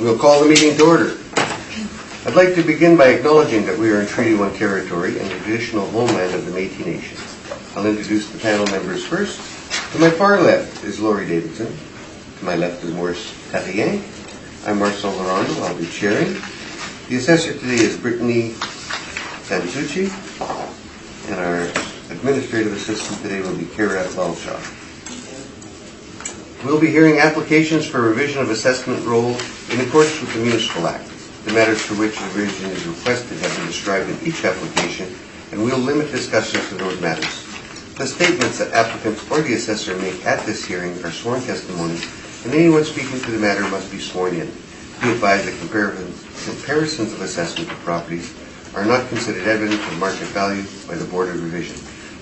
We'll call the meeting to order. I'd like to begin by acknowledging that we are in Treaty 1 territory and the traditional homeland of the Métis Nation. I'll introduce the panel members first. To my far left is Laurie Davidson. To my left is Maurice Tatien. I'm Marcel Laurando. I'll be chairing. The assessor today is Brittany Sansucci, and our administrative assistant today will be Kara Walshaw. We'll be hearing applications for revision of assessment roll in accordance with the Municipal Act. The matters for which the revision is requested have been described in each application, and we'll limit discussions to those matters. The statements that applicants or the assessor make at this hearing are sworn testimony, and anyone speaking to the matter must be sworn in. Be advised that comparisons of assessment of properties are not considered evidence of market value by the Board of Revision.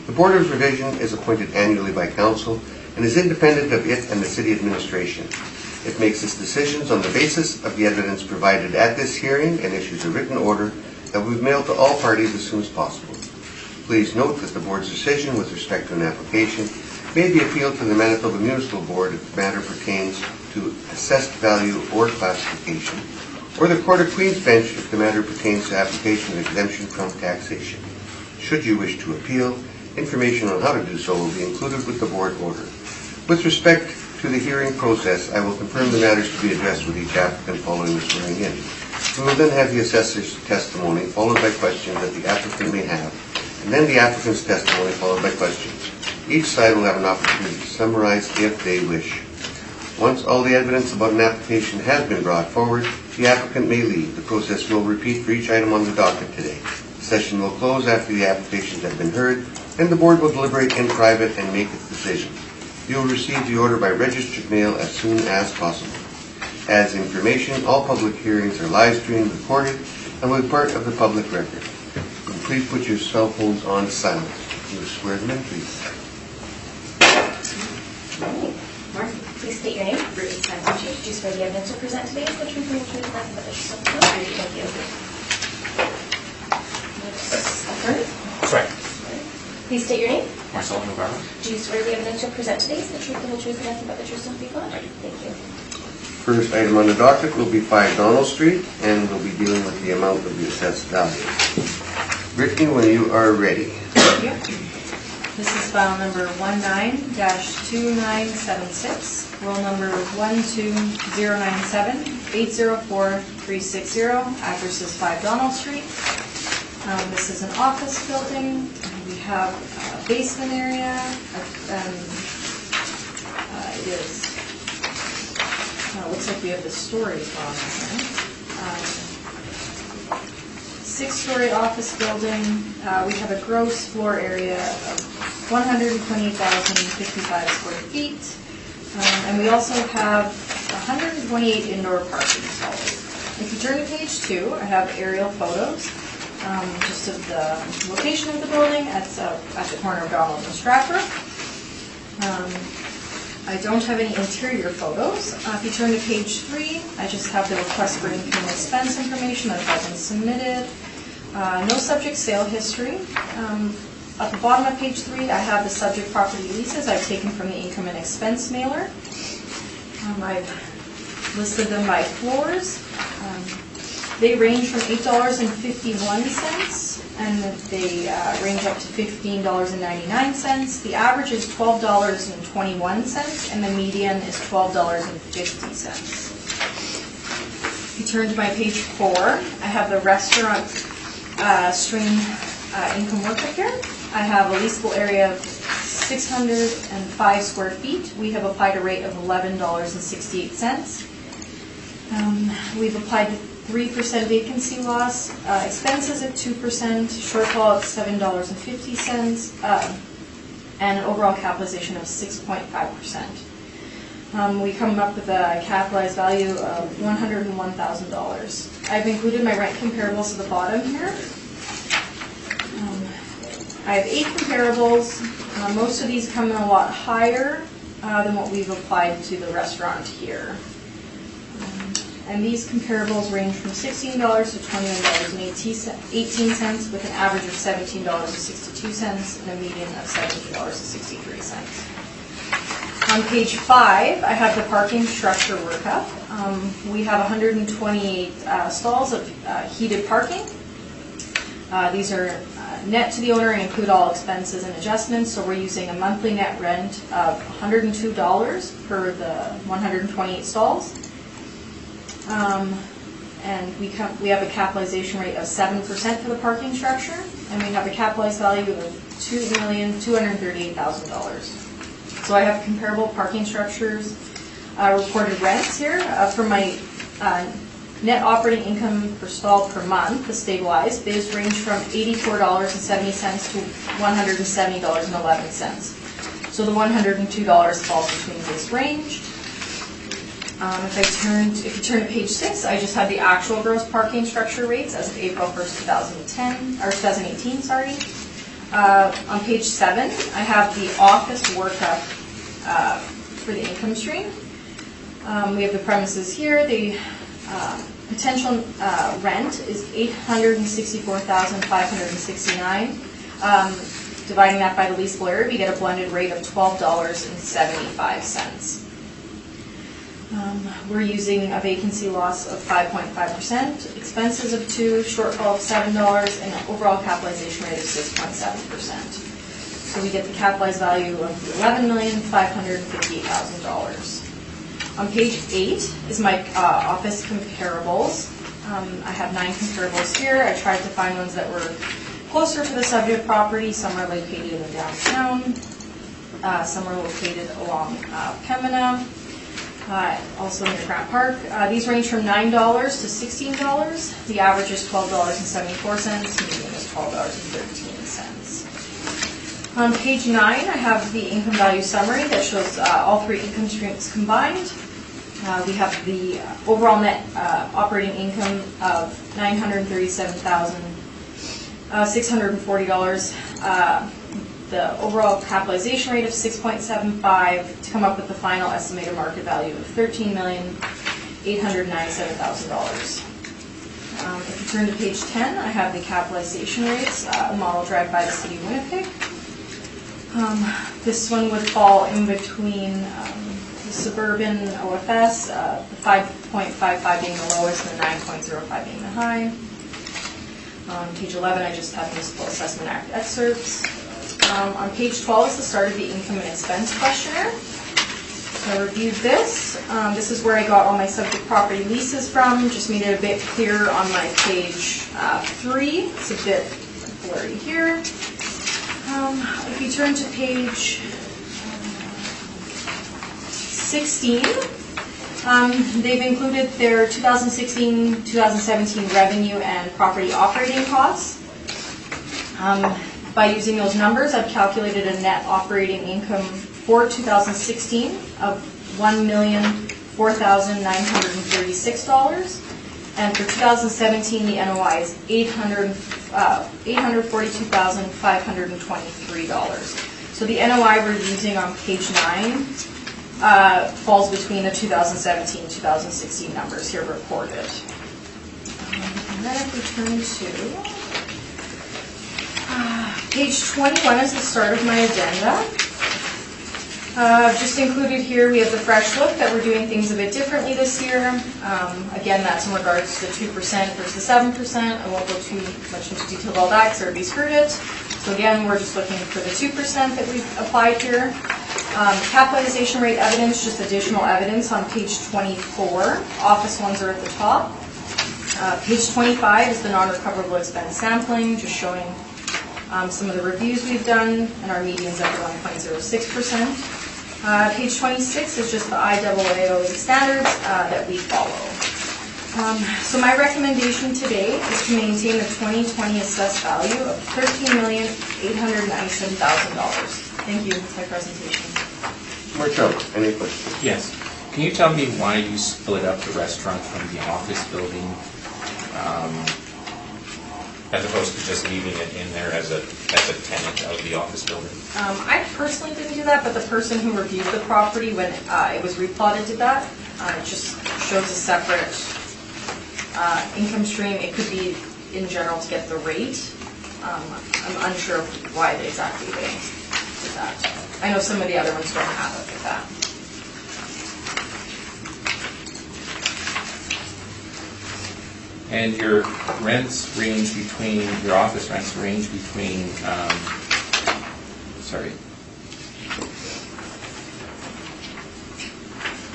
The Board of Revision is appointed annually by Council and is independent of it and the City Administration. It makes its decisions on the basis of the evidence provided at this hearing and issues a written order that will be mailed to all parties as soon as possible. Please note that the Board's decision with respect to an application may be appealed to the Manitoba Municipal Board if the matter pertains to assessed value or classification, or the Court of Queen's Bench if the matter pertains to application of exemption from taxation. Should you wish to appeal, information on how to do so will be included with the Board order. With respect to the hearing process, I will confirm the matters to be addressed with each applicant following the swearing in. We will then have the assessor's testimony, followed by questions that the applicant may have, and then the applicant's testimony, followed by questions. Each side will have an opportunity to summarize if they wish. Once all the evidence about an application has been brought forward, the applicant may leave. The process will repeat for each item on the docket today. The session will close after the applications have been heard, and the Board will deliberate in private and make its decision. You will receive the order by registered mail as soon as possible. As information, all public hearings are live streamed, recorded, and will be part of the public record. And please put your cell phones on silent. You will swear them in, please. Mark, please state your name. Brittany Sansucci. Do you swear the evidence you'll present today is the truth and the truth, nothing but the truth, so help you? Thank you. Sorry. Please state your name. Marcel Navarro. Do you swear the evidence you'll present today is the truth and the truth, and nothing but the truth, so help you? I do. Thank you. First item on the docket will be 5 Donald Street, and we'll be dealing with the amount of the assessed value. Brittany, when you are ready. Thank you. This is file number 19-2976, roll number 12097-804-360, address is 5 Donald Street. This is an office building. We have a basement area. It is. Looks like we have the stories wrong here. 6-story office building. We have a gross floor area of 128,055 square feet. And we also have 128 indoor parking stalls. If you turn to page 2, I have aerial photos just of the location of the building. It's at the corner of Donald and Stratford. I don't have any interior photos. If you turn to page 3, I just have the request for income and expense information that has been submitted. No subject sale history. At the bottom of page 3, I have the subject property leases I've taken from the income and expense mailer. I've listed them by floors. They range from $8.51 and they range up to $15.99. The average is $12.21 and the median is $12.50. If you turn to my page 4, I have the restaurant stream income workup here. I have a leasable area of 605 square feet. We have applied a rate of $11.68. We've applied 3% vacancy loss, expenses at 2%, shortfall at $7.50, and an overall capitalization of 6.5%. We come up with a capitalized value of $101,000. I've included my rent comparables at the bottom here. I have 8 comparables. Most of these come in a lot higher than what we've applied to the restaurant here. And these comparables range from $16 to $21.18 with an average of $17.62 and a median of $17.63. On page 5, I have the parking structure workup. We have 128 stalls of heated parking. These are net to the owner and include all expenses and adjustments, so we're using a monthly net rent of $102 per the 128 stalls. And we have a capitalization rate of 7% for the parking structure, and we have a capitalized value of $2,238,000. So I have comparable parking structures, reported rents here for my net operating income per stall per month. The stabilized bids range from $84.70 to $170.11. So the $102 falls between this range. If you turn to page 6, I just have the actual gross parking structure rates as of April 1st, 2018. Sorry. On page 7, I have the office workup for the income stream. We have the premises here. The potential rent is $864,569. Dividing that by the leasable area, we get a blended rate of $12.75. We're using a vacancy loss of 5.5%, expenses of 2%, shortfall of $7, and an overall capitalization rate of 6.7%. So we get the capitalized value of $11,558,000. On page 8 is my office comparables. I have 9 comparables here. I tried to find ones that were closer to the subject property. Some are located in the downtown. Some are located along Pembina. Also near Grant Park. These range from $9 to $16. The average is $12.74. Median is $12.13. On page 9, I have the income value summary that shows all 3 income streams combined. We have the overall net operating income of $937,640. The overall capitalization rate of 6.75 to come up with the final estimated market value of $13,897,000. If you turn to page 10, I have the capitalization rates, a model derived by the City of Winnipeg. This one would fall in between the suburban OFS, the 5.55 being the lowest and the 9.05 being the high. On page 11, I just have Municipal Assessment Act excerpts. On page 12 is the start of the income and expense questionnaire. So I reviewed this. This is where I got all my subject property leases from. Just made it a bit clearer on my page 3. It's a bit blurry here. If you turn to page 16, they've included their 2016-2017 revenue and property operating costs. By using those numbers, I've calculated a net operating income for 2016 of $1,004,936. And for 2017, the NOI is $842,523. So the NOI we're using on page 9 falls between the 2017-2016 numbers here reported. And then if we turn to page 21 is the start of my agenda. I've just included here, we have the fresh look that we're doing things a bit differently this year. Again, that's in regards to the 2% versus 7%. I won't go too much into detail about that because everybody's heard it. So again, we're just looking for the 2% that we've applied here. Capitalization rate evidence, just additional evidence on page 24. Office ones are at the top. Page 25 is the non-recoverable expense sampling, just showing some of the reviews we've done, and our median's at 1.06%. Page 26 is just the IAAO standards that we follow. So my recommendation today is to maintain the 2020 assessed value of $13,897,000. Thank you. That's my presentation. Marcello, any questions? Yes. Can you tell me why you split up the restaurant from the office building, as opposed to just leaving it in there as a tenant of the office building? I personally didn't do that, but the person who reviewed the property when it was replotted did that. It just shows a separate income stream. It could be in general to get the rate. I'm unsure of why exactly they did that. I know some of the other ones don't have it like that. And your rents range between, your office rents range between,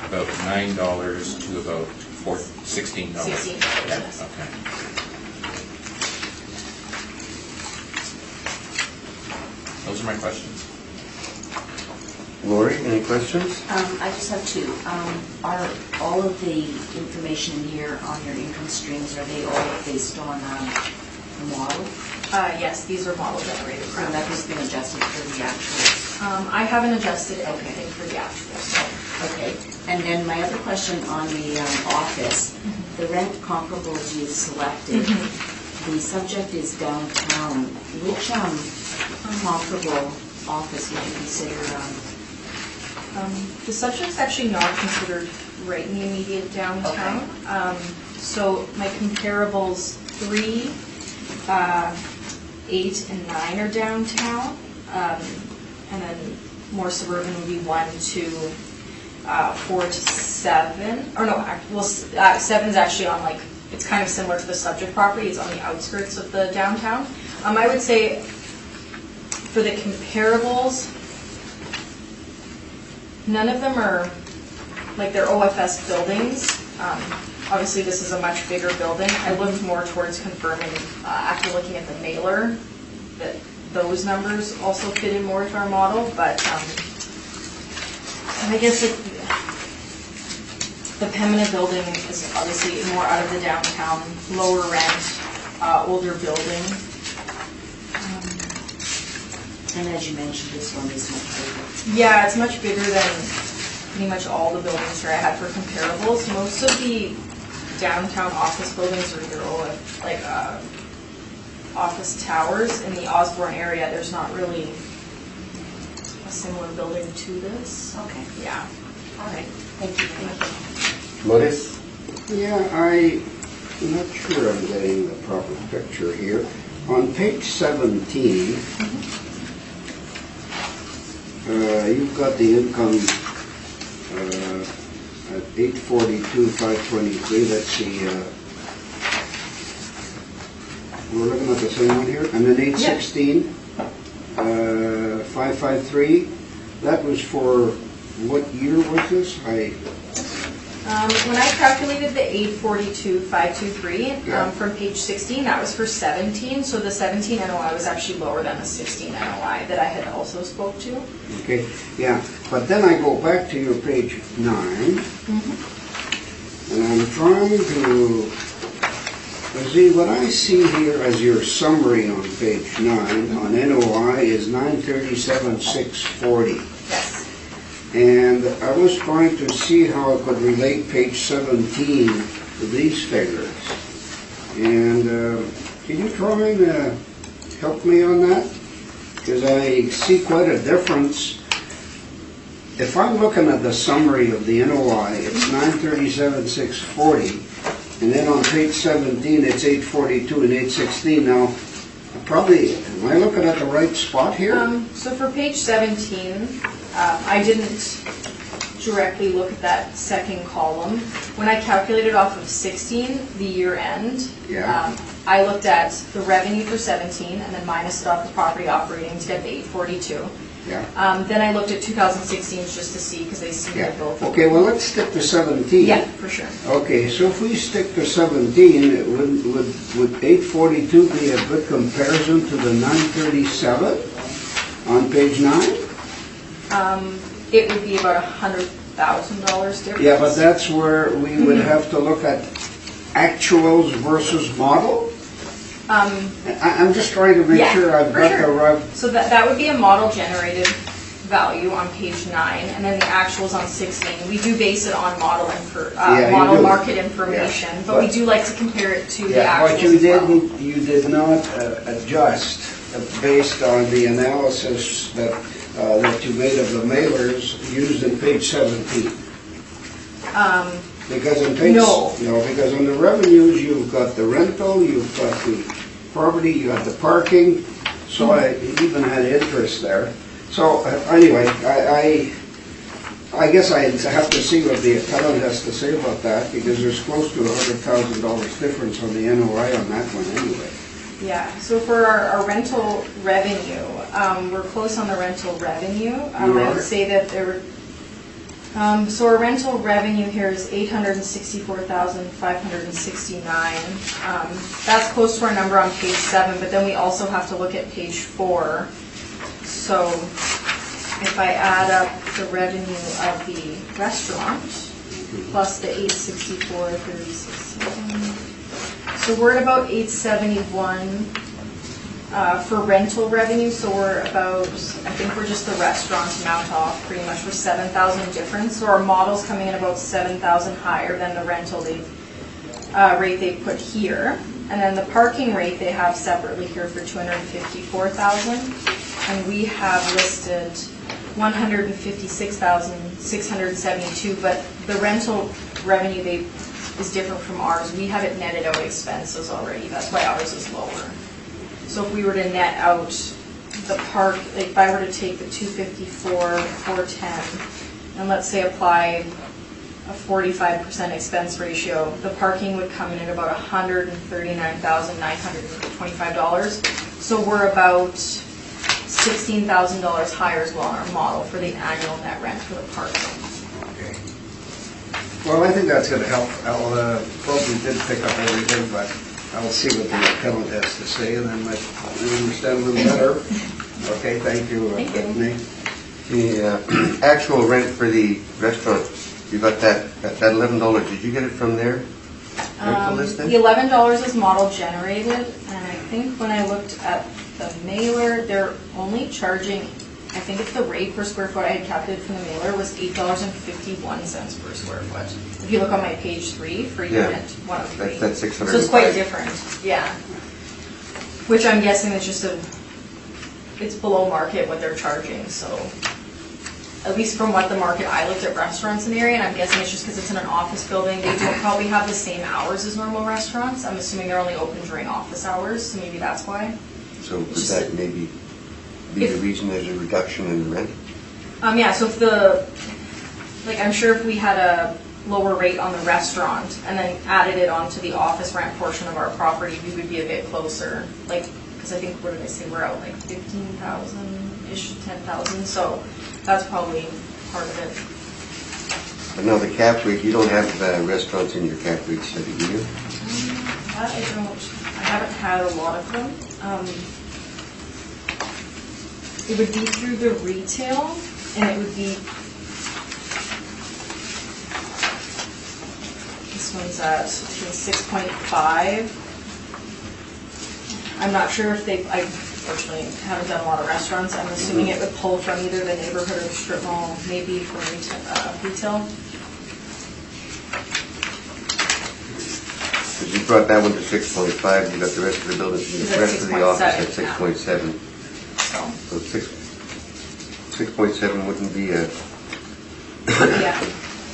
about $9 to about $16. $16, Yeah, yes. okay. Those are my questions. Lori, any questions? I just have two. Are all of the information in here on your income streams, are they all based on a model? Yes, these are model generated. Or that has been adjusted for the actuals? I haven't adjusted anything for the actuals. Okay. And then my other question on the office, the rent comparables you selected, the subject is downtown. Which comparable office would you consider? The subject's actually not considered right in the immediate downtown. So my comparables 3, 8, and 9 are downtown. And then more suburban would be 1, 2, 4 to 7. Or no, well, 7 is actually on like, it's kind of similar to the subject property. It's on the outskirts of the downtown. I would say for the comparables, none of them are, like, they're OFS buildings. Obviously, this is a much bigger building. I looked more towards confirming, after looking at the mailer, that those numbers also fit in more with our model, but I guess the Pembina building is obviously more out of the downtown, lower rent, older building. And as you mentioned, this one is much bigger. Yeah, it's much bigger than pretty much all the buildings here I had for comparables. Most of the downtown office buildings are either like office towers. In the Osborne area, there's not really a similar building to this. Okay. Yeah. All right. Thank you very much. Maurice? Yeah, I'm not sure I'm getting the proper picture here. On page 17, you've got the income at 842,523. That's the, we're looking at the same one here. And then 816, 553. That was for, what year was this? When I calculated the 842,523 Yeah. from page 16, that was for 17. So the 17 NOI was actually lower than the 16 NOI that I had also spoke to. Okay, yeah, but then I go back to your page 9, and I'm trying to see what I see here as your summary on page 9 on NOI is 937,640. Yes. And I was trying to see how I could relate page 17 to these figures. And can you try and help me on that? Because I see quite a difference. If I'm looking at the summary of the NOI, it's 937,640. And then on page 17, it's 842 and 816. Now, probably, am I looking at the right spot here? So for page 17, I didn't directly look at that second column. When I calculated off of 16, the year end, Yeah. I looked at the revenue for 17 and then minus it off the property operating to get the 842. Yeah. Then I looked at 2016 just to see because they seem to Yeah. both. Okay, well, let's stick to 17. Yeah, for sure. Okay, so if we stick to 17, would 842 be a good comparison to the 937 on page 9? It would be about $100,000 difference. Yeah, but that's where we would have to look at actuals versus model? I'm just trying to make Yeah, sure I've for got sure. the right... So that would be a model generated value on page 9, and then the actuals on 16. We do base it on model you model do. market information, Yeah, but we but- do like to compare it to the Yeah, actuals but you as well. didn't, you did not adjust based on the analysis that you made of the mailers used in page 17. Because in page... No. No, because on the revenues, you've got the rental, you've got the property, you have the parking, so I even had interest there. So anyway, I I guess I have to see what the appellant has to say about that, because there's close to $100,000 difference on the NOI on that one anyway. Yeah, so for our rental revenue, we're close on the rental revenue. I are? would say that there, so our rental revenue here is $864,569. That's close to our number on page 7, but then we also have to look at page 4. So if I add up the revenue of the restaurant plus the 864, 36, so we're at about 871 for rental revenue. So we're about, I think we're just the restaurants amount off pretty much for 7,000 difference. So our model's coming in about 7,000 higher than the rental rate they put here. And then the parking rate they have separately here for 254,000, and we have listed 156,672. But the rental revenue is different from ours. We have it netted out expenses already. That's why ours is lower. So if we were to net out the park, if I were to take the 254, 410, and let's say apply a 45% expense ratio, the parking would come in at about $139,925. So we're about $16,000 higher as well in our model for the annual net rent for the parking. Okay. Well, I think that's going to help. I'll probably did pick up everything, but I'll see what the appellant has to say, and then I understand a little better. Okay, thank you, Bethany. The actual rent for the restaurant, you got that $11. Did you get it from there? Rental list The then? $11 is model generated, and I think when I looked at the mailer, they're only charging, I think it's the rate per square foot I had calculated from the mailer was $8.51 per square foot. If you look on my page 3 for Yeah. unit 103. That's 600. So it's quite different, yeah. Which I'm guessing is just it's below market what they're charging, so. At least from what the market, I looked at restaurants in the area, and I'm guessing it's just because it's in an office building. They don't probably have the same hours as normal restaurants. I'm assuming they're only open during office hours, so maybe that's why. So would that maybe be the reason there's a reduction in the rent? Yeah, so if I'm sure if we had a lower rate on the restaurant and then added it onto the office rent portion of our property, we would be a bit closer. Because I think, what did I say, we're out like 15,000-ish, 10,000, so that's probably part of it. But now the cap rate, you don't have restaurants in your cap rate study, do you? That I don't. I haven't had a lot of them. It would be through the retail, and it would be, this one's at 6.5. I'm not sure if I unfortunately haven't done a lot of restaurants. I'm assuming it would pull from either the neighborhood or strip mall, maybe from retail. Because you brought that one to 6.5, you got the rest of the building, the rest of the office at 6.7. So 6.7 wouldn't be a, Yeah.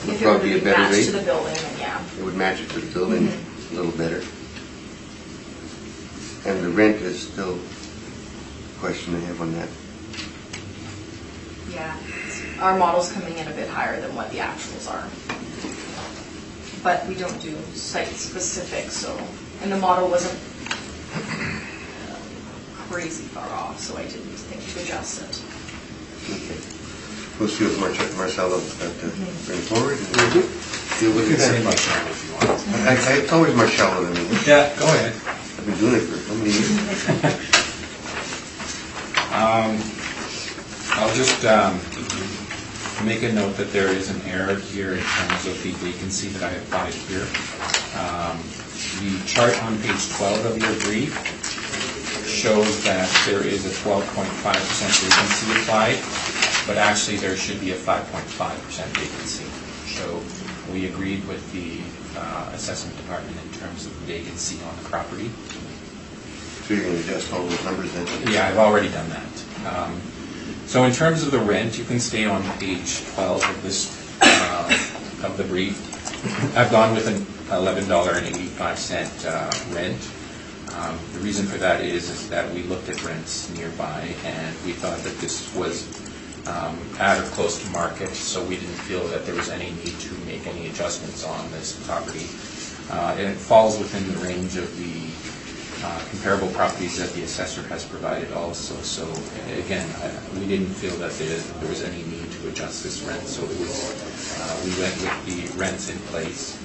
would probably be a better match rate. to the building, then yeah. It would match it to the building a little better. And the rent is still a question I have on that. Yeah. Our model's coming in a bit higher than what the actuals are. But we don't do site specific, so, and the model wasn't crazy far off, so I didn't think to adjust it. Okay. We'll see what Marcelo's got to bring forward and deal with You can say it. Marcelo if you want. It's always Marcelo to me. Yeah, go ahead. I've been doing it for so many years. I'll just make a note that there is an error here in terms of the vacancy that I applied here. The chart on page 12 of your brief shows that there is a 12.5% vacancy applied, but actually there should be a 5.5% vacancy. So we agreed with the assessment department in terms of vacancy on the property. So you're going to adjust all those numbers then? Yeah, I've already done that. So in terms of the rent, you can stay on page 12 of this of the brief. I've gone with an $11.85 rent. The reason for that is that we looked at rents nearby, and we thought that this was at or close to market, so we didn't feel that there was any need to make any adjustments on this property. And it falls within the range of the comparable properties that the assessor has provided also. So again, we didn't feel that there was any need to adjust this rent, so it was, we went with the rents in place.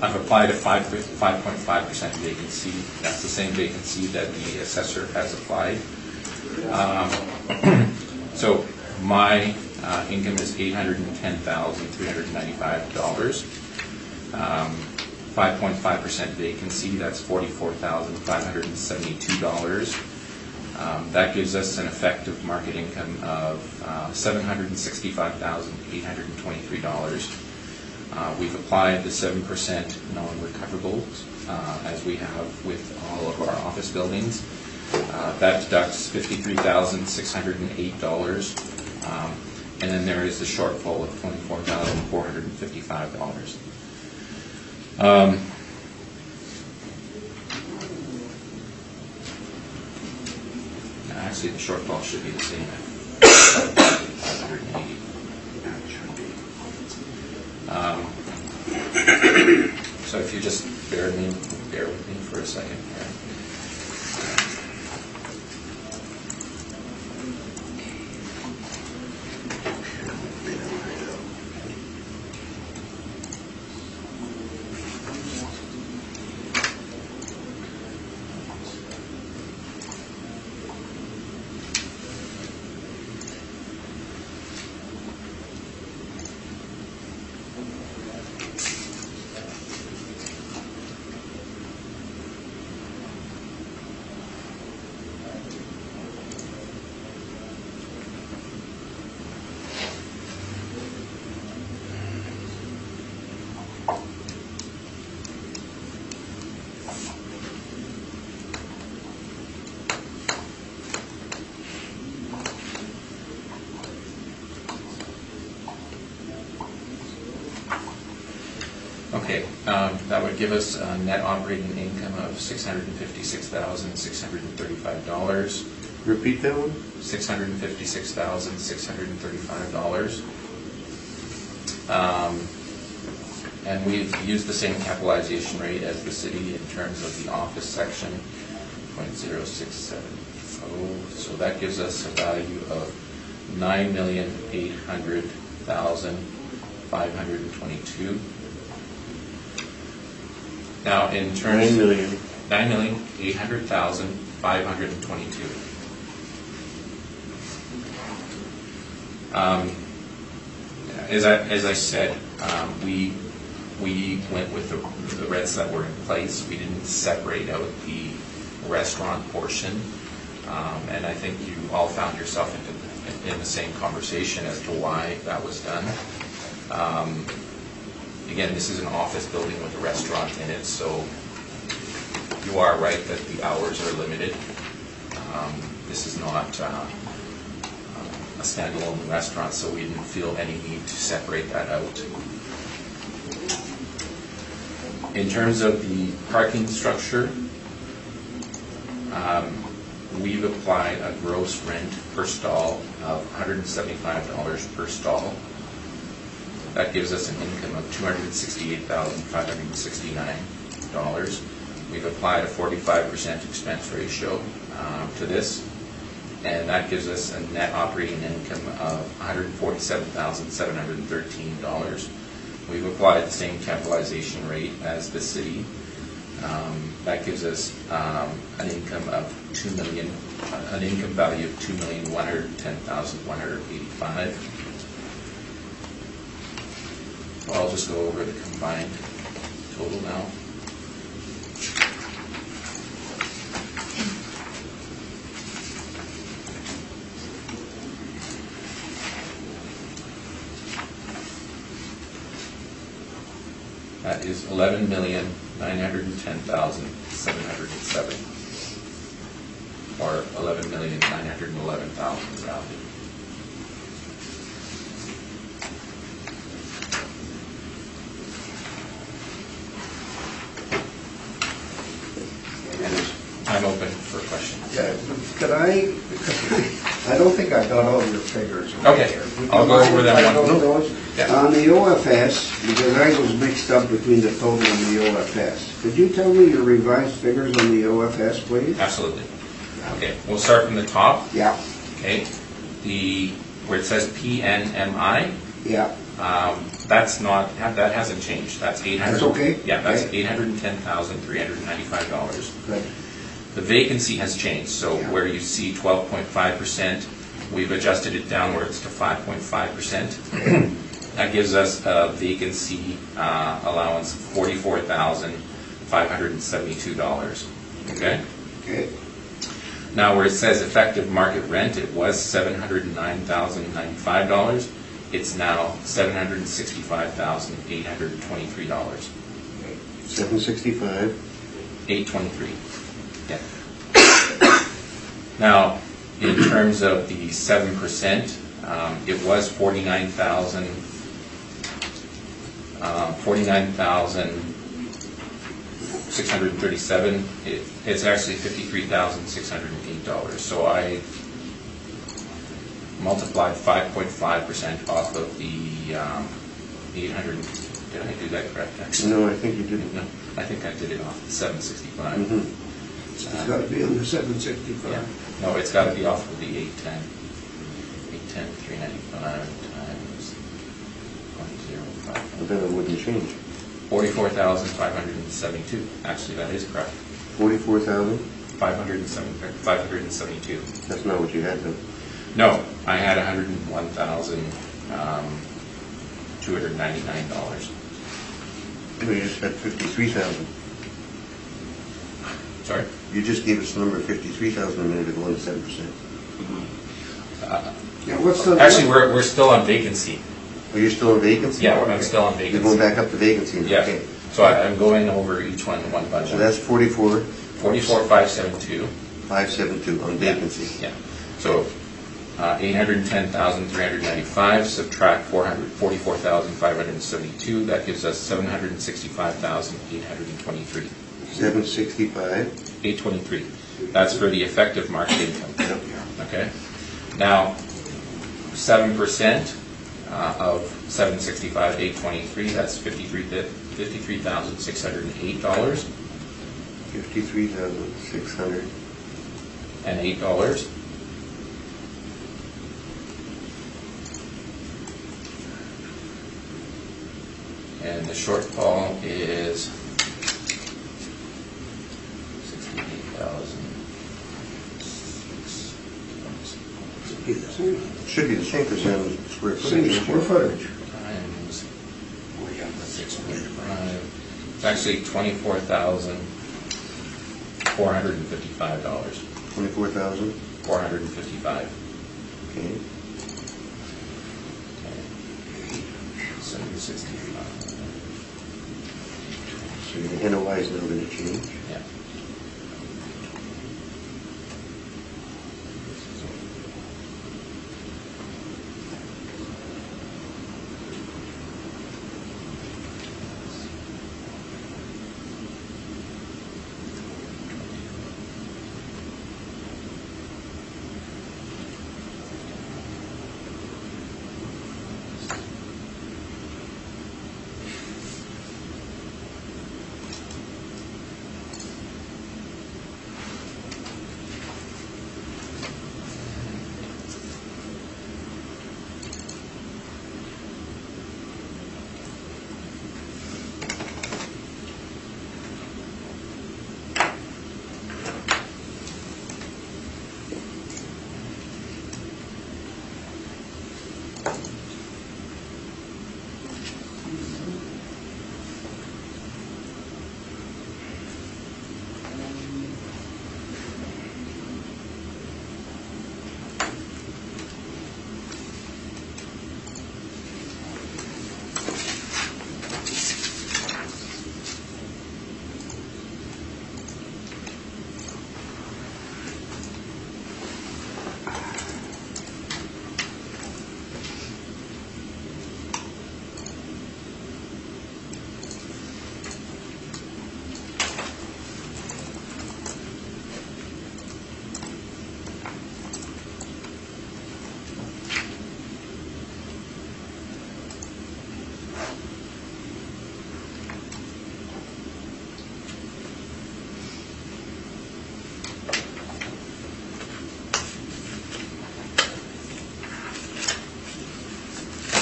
I've applied a 5.5% vacancy. That's the same vacancy that the assessor has applied. So my income is $810,395. 5.5% vacancy, that's $44,572. That gives us an effective market income of $765,823. We've applied the 7% non-recoverables, as we have with all of our office buildings. That deducts $53,608, and then there is the shortfall of $24,455. Actually, the shortfall should be the same at 580. So if you just bear with me for a second here. Okay, that would give us a net operating income of $656,635. Repeat that one? $656,635. And we've used the same capitalization rate as the city in terms of the office section, 0.0670. So that gives us a value of $9,800,522. Now, in terms of $9,800,522. As I said, we went with the rents that were in place. We didn't separate out the restaurant portion, and I think you all found yourself in the same conversation as to why that was done. Again, this is an office building with a restaurant in it, so you are right that the hours are limited. This is not a standalone restaurant, so we didn't feel any need to separate that out. In terms of the parking structure, we've applied a gross rent per stall of $175 per stall. That gives us an income of $268,569. We've applied a 45% expense ratio to this, and that gives us a net operating income of $147,713. We've applied the same capitalization rate as the city. That gives us an income of an income value of $2,110,185. I'll just go over the combined total now. That is $11,910,707, or $11,911,000 rounded. I'm open for questions. Yeah, could I I don't think I got all your figures. Okay, I'll go over them I one. know those. Yeah. On the OFS, because I was mixed up between the total and the OFS, could you tell me your revised figures on the OFS, please? Absolutely. Okay, we'll start from the top. Yeah, Okay, where it says PNMI, yeah, that's not, that hasn't changed. That's 800. That's okay? Yeah, that's Okay. $810,395. good. The vacancy has changed, so Yeah. where you see 12.5%, we've adjusted it downwards to 5.5%. That gives us a vacancy allowance of $44,572. Okay? Okay, Now, where it says effective market rent, it was $709,095. It's now $765,823. 765. 823. Yeah. Now, in terms of the 7%, it was 49,637. It's actually $53,608. So I multiplied 5.5% off of the 800. Did I do that correct? Actually? No, I think you didn't. No, I think I did it off the 765. Mhm. it's got to be on the 765. Yeah. No, it's got to be off of the 810. 395 times But 0.05. then it wouldn't change. 44,572. Actually, that is correct. 44,000? 572. That's not what you had though. No, I had $101,299. No, you just had 53,000. Sorry? You just gave us the number of 53,000 a minute ago on the 7%. Yeah, what's the? Actually, we're still on vacancy. Are you still in vacancy? Yeah, I'm still on You're vacancy. going back up to vacancy? Yeah. Okay. So I'm going over each one by So one. that's 44,572. 44,572 on vacancy. Yeah. So 810,395 subtract 44,572. That gives us 765,823. 765. 823. That's for the effective market income. Yep. Okay. Now, 7% of 765, 823. That's $53,608. 53,600. And $8. And the shortfall is 68,000. Should be the same percent square Same footage. square footage. Times 6.5. It's actually $24,455. 24,000. 455. Okay. 765. So the NOI is now going to change. Yeah.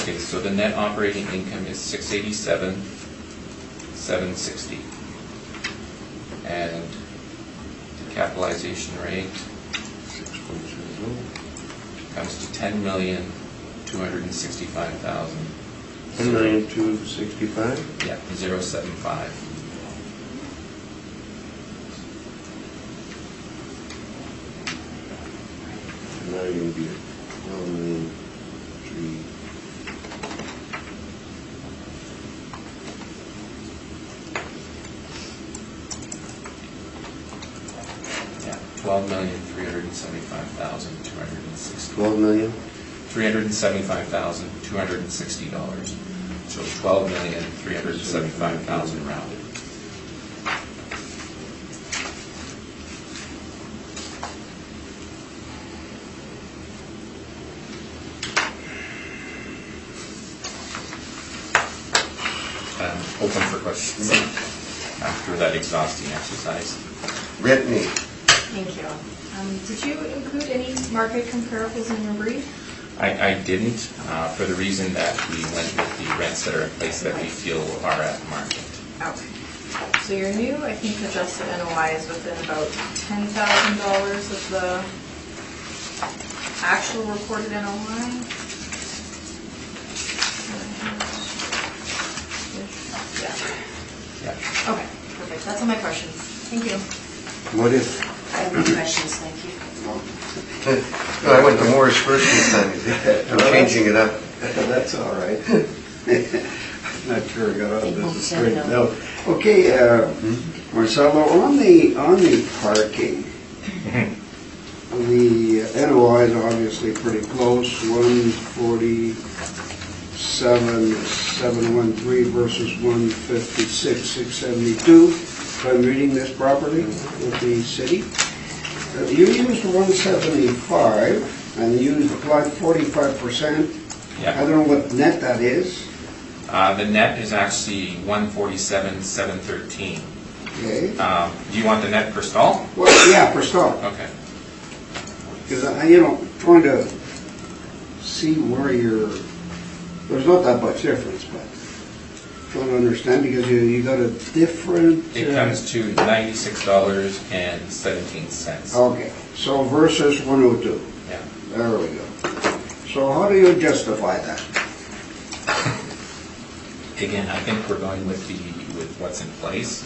Okay, so the net operating income is 687,760. And the capitalization rate 6.00. comes to 10,265,000. 10,265. Yeah, 075. And now you're going to be at 12,000,003. Yeah, 12,375,260. 12 million. $375,260. So 12,375,000 rounded. Open for questions after that exhausting exercise. Brittany. Thank you. Did you include any market comparables in your brief? I didn't, for the reason that we went with the rents that are in place that we feel are at market. Okay. So your new, I think, adjusted NOI is within about $10,000 of the actual reported NOI. Yeah. Yeah. Okay, perfect. That's all my questions. Thank you. What if? I have no questions, thank you. No, I went to Morris first this time. I'm changing it up. That's all right. Not sure I got all this Set it straightened up. out. Okay, Marcelo, on the parking, the NOI is obviously pretty close, 147,713 versus 156,672. If I'm reading this properly with the city. You used 175 and you applied 45%. Yeah. I don't know what net that is. The net is actually 147,713. Okay. Do you want the net per stall? Well, yeah, per stall. Okay. Because trying to see where there's not that much difference, but trying to understand because you got a different. It comes to $96.17. Okay, so versus 102. Yeah. There we go. So how do you justify that? Again, I think we're going with what's in place.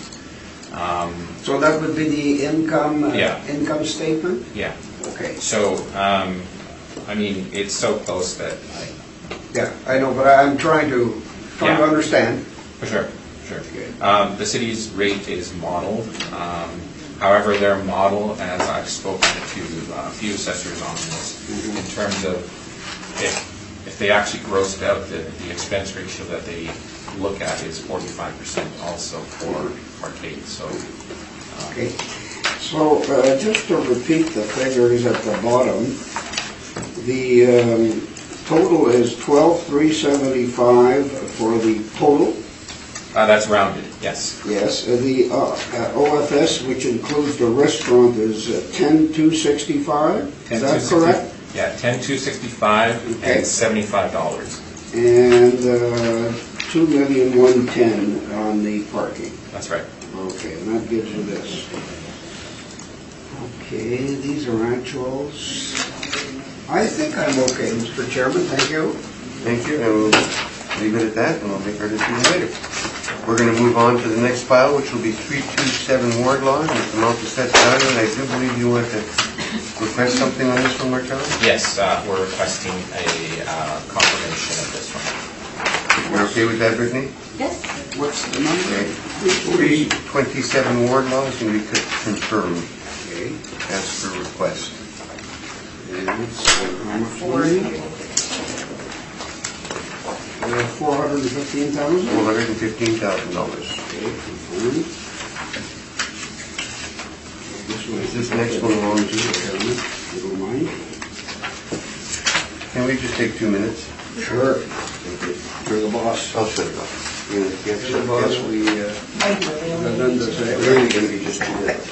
So that would be the income Yeah. income statement? Yeah. Okay. So, I mean, it's so close that Yeah, I know, but I'm trying to Yeah. understand. for sure, sure. Okay. The city's rate is modeled. However, their model, as I've spoken to a few assessors on this, in terms of if they actually grossed out the expense ratio that they look at is 45% also for arcade. So, Okay. So just to repeat the figures at the bottom, the total is 12,375 for the total. that's rounded, yes. Yes, the OFS, which includes the restaurant, is 10,265. Is that correct? Yeah, 10,265 Okay. and $75. And 2,110,000 on the parking. That's right. Okay, and that gives you this. Okay, these are actuals. I think I'm okay, Mr. Chairman, thank you. Thank you, and we'll leave it at that, and we'll make our decision later. We're going to move on to the next file, which will be 327 Ward Law, with the multi-set value, and I do believe you want to request something on this one, Marcelo? Yes, we're requesting a confirmation of this one. You're okay with that, Brittany? Yes. What's the number? Okay. 327 Ward Law is going to be confirmed Okay, as per request. and it's how much money? 415,000? $415,000. Okay, confirmed. Is this next one along too? Chairman, you don't mind? Can we just take 2 minutes? Sure. Thank you. You're the boss. I'll shut it off. Yes, You're the boss, we got none to say. It's really going to be just 2 minutes.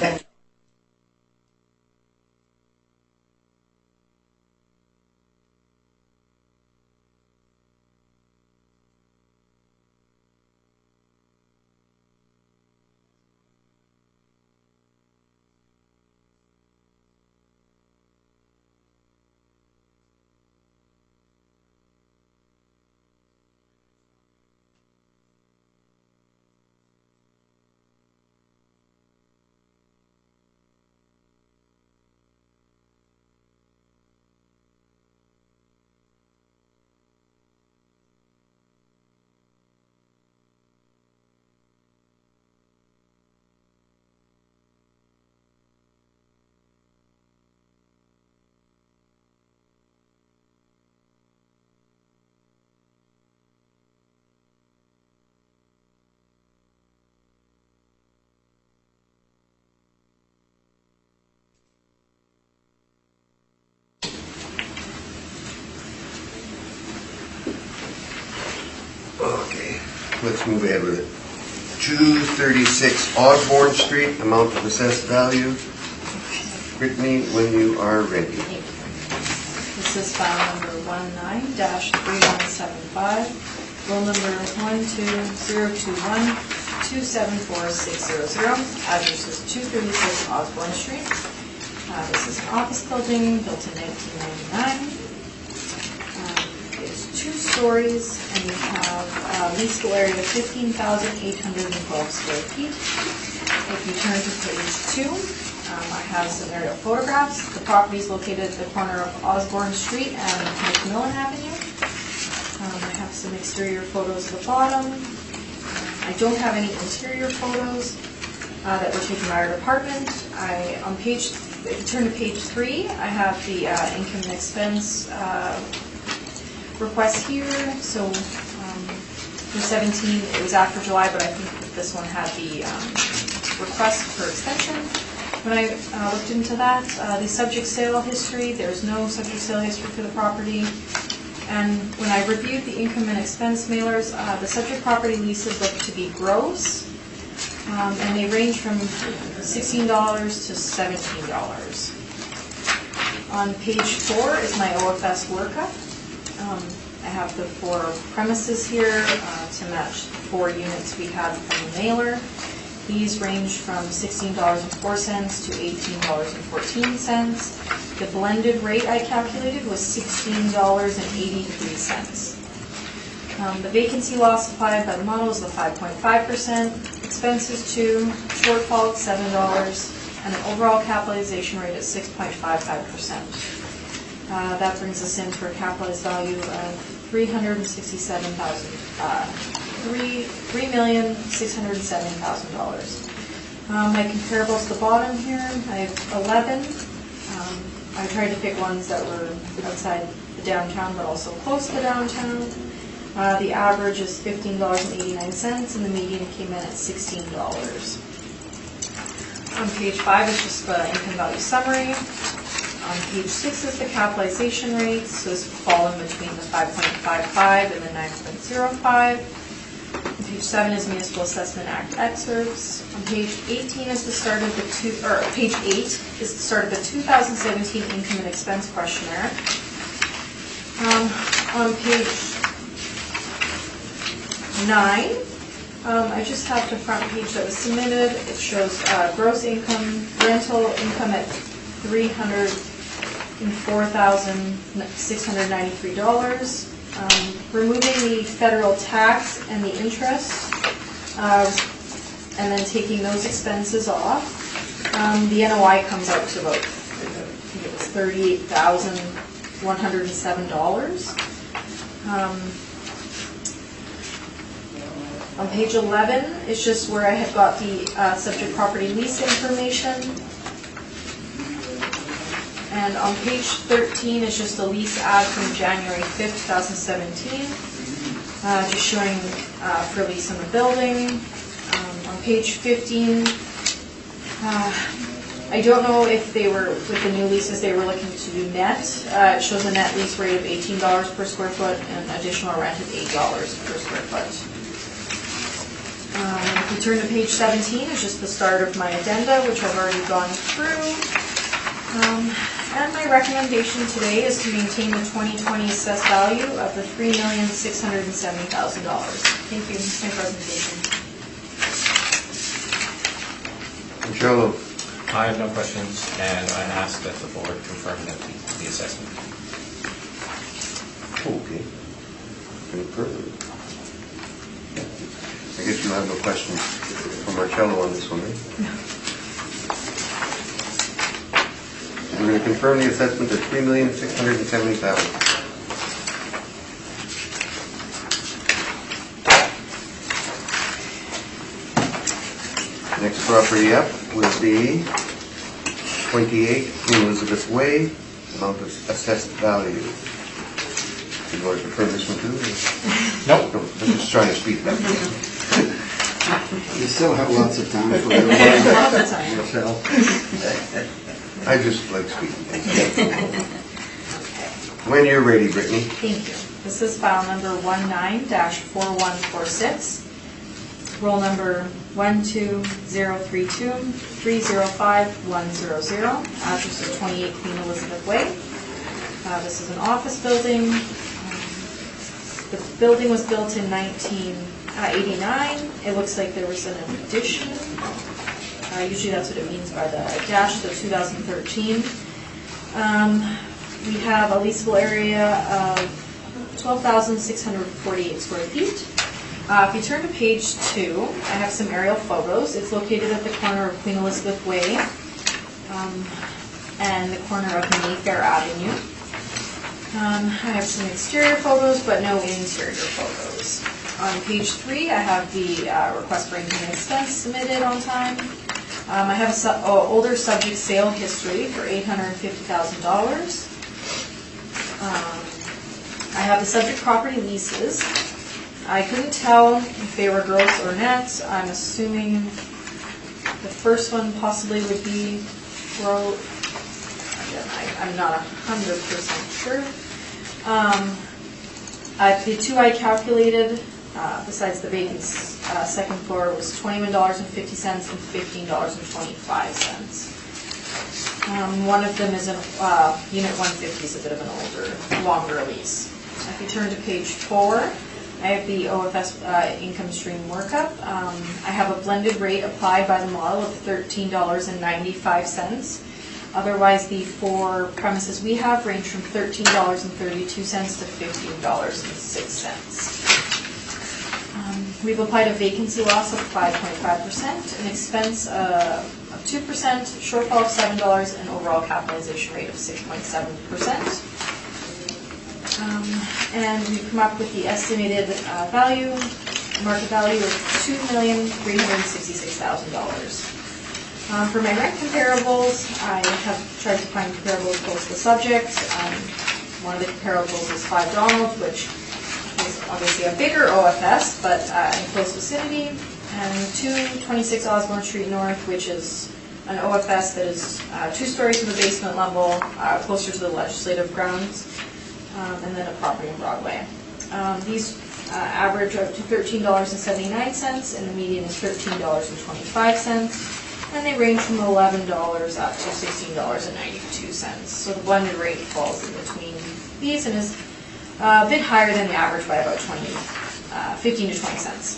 let's move ahead with it. 236 Osborne Street, amount of assessed value. Brittany, when you are ready. This is file number 19-3175, roll number 12021274600. Address is 236 Osborne Street. This is an office building built in 1999. It's 2 stories, and we have a leasable area of 15,812 square feet. If you turn to page 2, I have some aerial photographs. The property is located at the corner of Osborne Street and McMillan Avenue. I have some exterior photos at the bottom. I don't have any interior photos that were taken by our department. If you turn to page 3, I have the income and expense request here. So for 17, it was after July, but I think that this one had the request for extension. When I looked into that, the subject sale history, there's no subject sale history for the property. And when I reviewed the income and expense mailers, the subject property leases look to be gross, and they range from $16 to $17. On page 4 is my OFS workup. I have the 4 premises here to match the 4 units we had from the mailer. These range from $16.04 to $18.14. The blended rate I calculated was $16.83. The vacancy loss applied by the model is the 5.5%, expenses 2, shortfall at $7, and an overall capitalization rate at 6.55%. That brings us in for a capitalized value of $3,670,000. My comparables at the bottom here, I have 11. I tried to pick ones that were outside the downtown but also close to the downtown. The average is $15.89 and the median came in at $16. On page 5 is just the income value summary. On page 6 is the capitalization rate, so this will fall in between the 5.55 and the 9.05. On page 7 is Municipal Assessment Act excerpts. On page 18 is the start of page 8 is the start of the 2017 income and expense questionnaire. On page 9, I just have the front page that was submitted. It shows gross income, rental income at $304,693. Removing the federal tax and the interest, and then taking those expenses off, the NOI comes out to about, I think it was $38,107. On page 11 is just where I had got the subject property lease information. And on page 13 is just a lease ad from January 5th, 2017, just showing for lease on the building. On page 15, I don't know if they were, with the new leases, they were looking to do net. It shows a net lease rate of $18 per square foot and additional rent of $8 per square foot. If we turn to page 17, it's just the start of my addenda, which I've already gone through. And my recommendation today is to maintain the 2020 assessed value of the $3,670,000. Thank you. That's my presentation. Charlo. I have no questions, and I ask that the board confirm that the assessment. Okay. Any further? I guess you have no questions for Marcello on this one, right? No. We're going to confirm the assessment at $3,670,000. Next property up will be 28 Queen Elizabeth Way, amount of assessed value. Do you want to confirm this one too? Nope. No, I'm just trying to speed it up. You still have lots of time for your Lots of time. Michelle. I just like speaking things. When you're ready, Brittany. Thank you. This is file number 19-4146, roll number 12032305100. Address is 28 Queen Elizabeth Way. This is an office building. The building was built in 1989. It looks like there was an addition. Usually that's what it means by the dash, so 2013. We have a leasable area of 12,648 square feet. If you turn to page 2, I have some aerial photos. It's located at the corner of Queen Elizabeth Way and the corner of Mayfair Avenue. I have some exterior photos, but no interior photos. On page 3, I have the request for income and expense submitted on time. I have an older subject sale history for $850,000. I have the subject property leases. I couldn't tell if they were gross or net. I'm assuming the first one possibly would be gross. Again, I'm not 100% sure. The two I calculated, besides the vacant second floor, was $21.50 and $15.25. One of them is an Unit 150 is a bit of an older, longer lease. If you turn to page 4, I have the OFS income stream workup. I have a blended rate applied by the model of $13.95. Otherwise, the 4 premises we have range from $13.32 to $15.06. We've applied a vacancy loss of 5.5%, an expense of 2%, shortfall of $7, and overall capitalization rate of 6.7%. And we've come up with the estimated market value of $2,366,000. For my rent comparables, I have tried to find comparables close to the subject. One of the comparables is 5 Donald, which is obviously a bigger OFS, but in close vicinity, and 226 Osborne Street North, which is an OFS that is 2 stories with a basement level, closer to the legislative grounds, and then a property in Broadway. These average up to $13.79, and the median is $13.25. And they range from $11 up to $16.92. So the blended rate falls in between these and is a bit higher than the average by about 15 to 20 cents.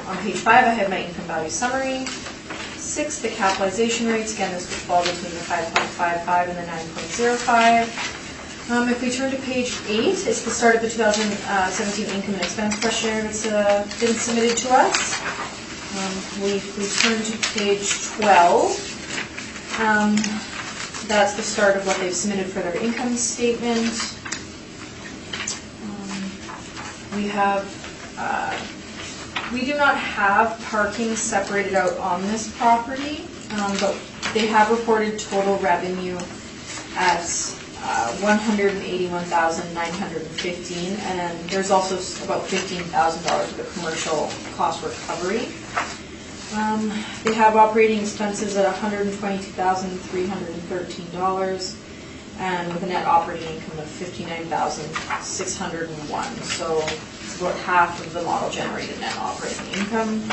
On page 5, I have my income value summary. 6, the capitalization rates. Again, this would fall between the 5.55 and the 9.05. If we turn to page 8, it's the start of the 2017 income and expense questionnaire that's been submitted to us. We turn to page 12. That's the start of what they've submitted for their income statement. We do not have parking separated out on this property, but they have reported total revenue at $181,915, and there's also about $15,000 of commercial cost recovery. They have operating expenses at $122,313, and with a net operating income of $59,601. So it's about half of the model generated net operating income.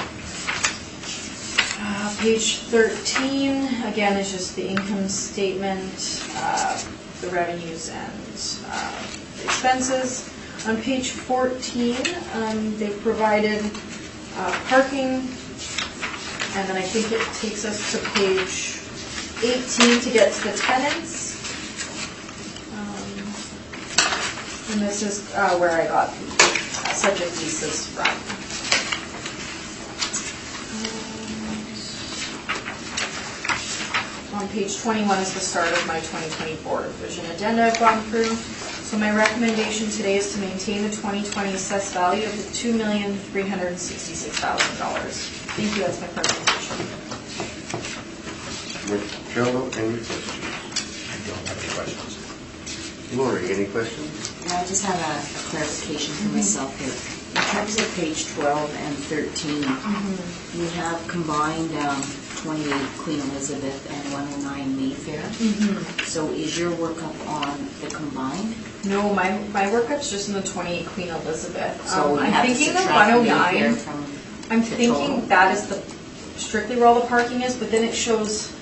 Page 13, again, is just the income statement, the revenues and the expenses. On page 14, they've provided parking, and then I think it takes us to page 18 to get to the tenants. And this is where I got the subject leases from. On page 21 is the start of my 2024 Vision Addenda I've gone through. So my recommendation today is to maintain the 2020 assessed value of $2,366,000. Thank you, that's my presentation. Marcello, any questions? I don't have any questions. Lori, any questions? I just have a clarification for myself here. In terms of page 12 and 13, you have combined 28 Queen Elizabeth and 109 Mayfair. So is your workup on the combined? No, my workup's just in the 28 Queen Elizabeth. So you I'm have to thinking the subtract 109. Mayfair from I'm total? thinking that is the, strictly where all the parking is, but then it shows,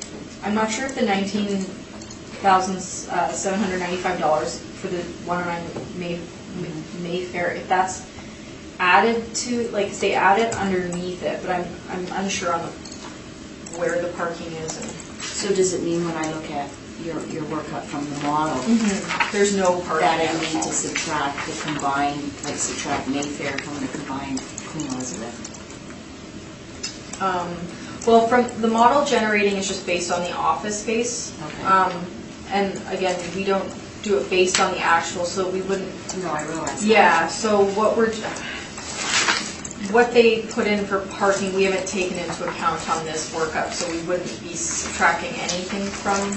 I'm not sure if the $19,795 for the 109 Mayfair, if that's added to, like, say, added underneath it, but I'm unsure on where the parking is. And So does it mean when I look at your workup from the model, there's no parking that I at need all. to subtract the combined, like subtract Mayfair from the combined Queen Elizabeth? Well, from the model generating is just based on the office space. Okay. And again, we don't do it based on the actual, so we wouldn't. No, I realize that. Yeah, so what they put in for parking, we haven't taken into account on this workup, so we wouldn't be subtracting anything from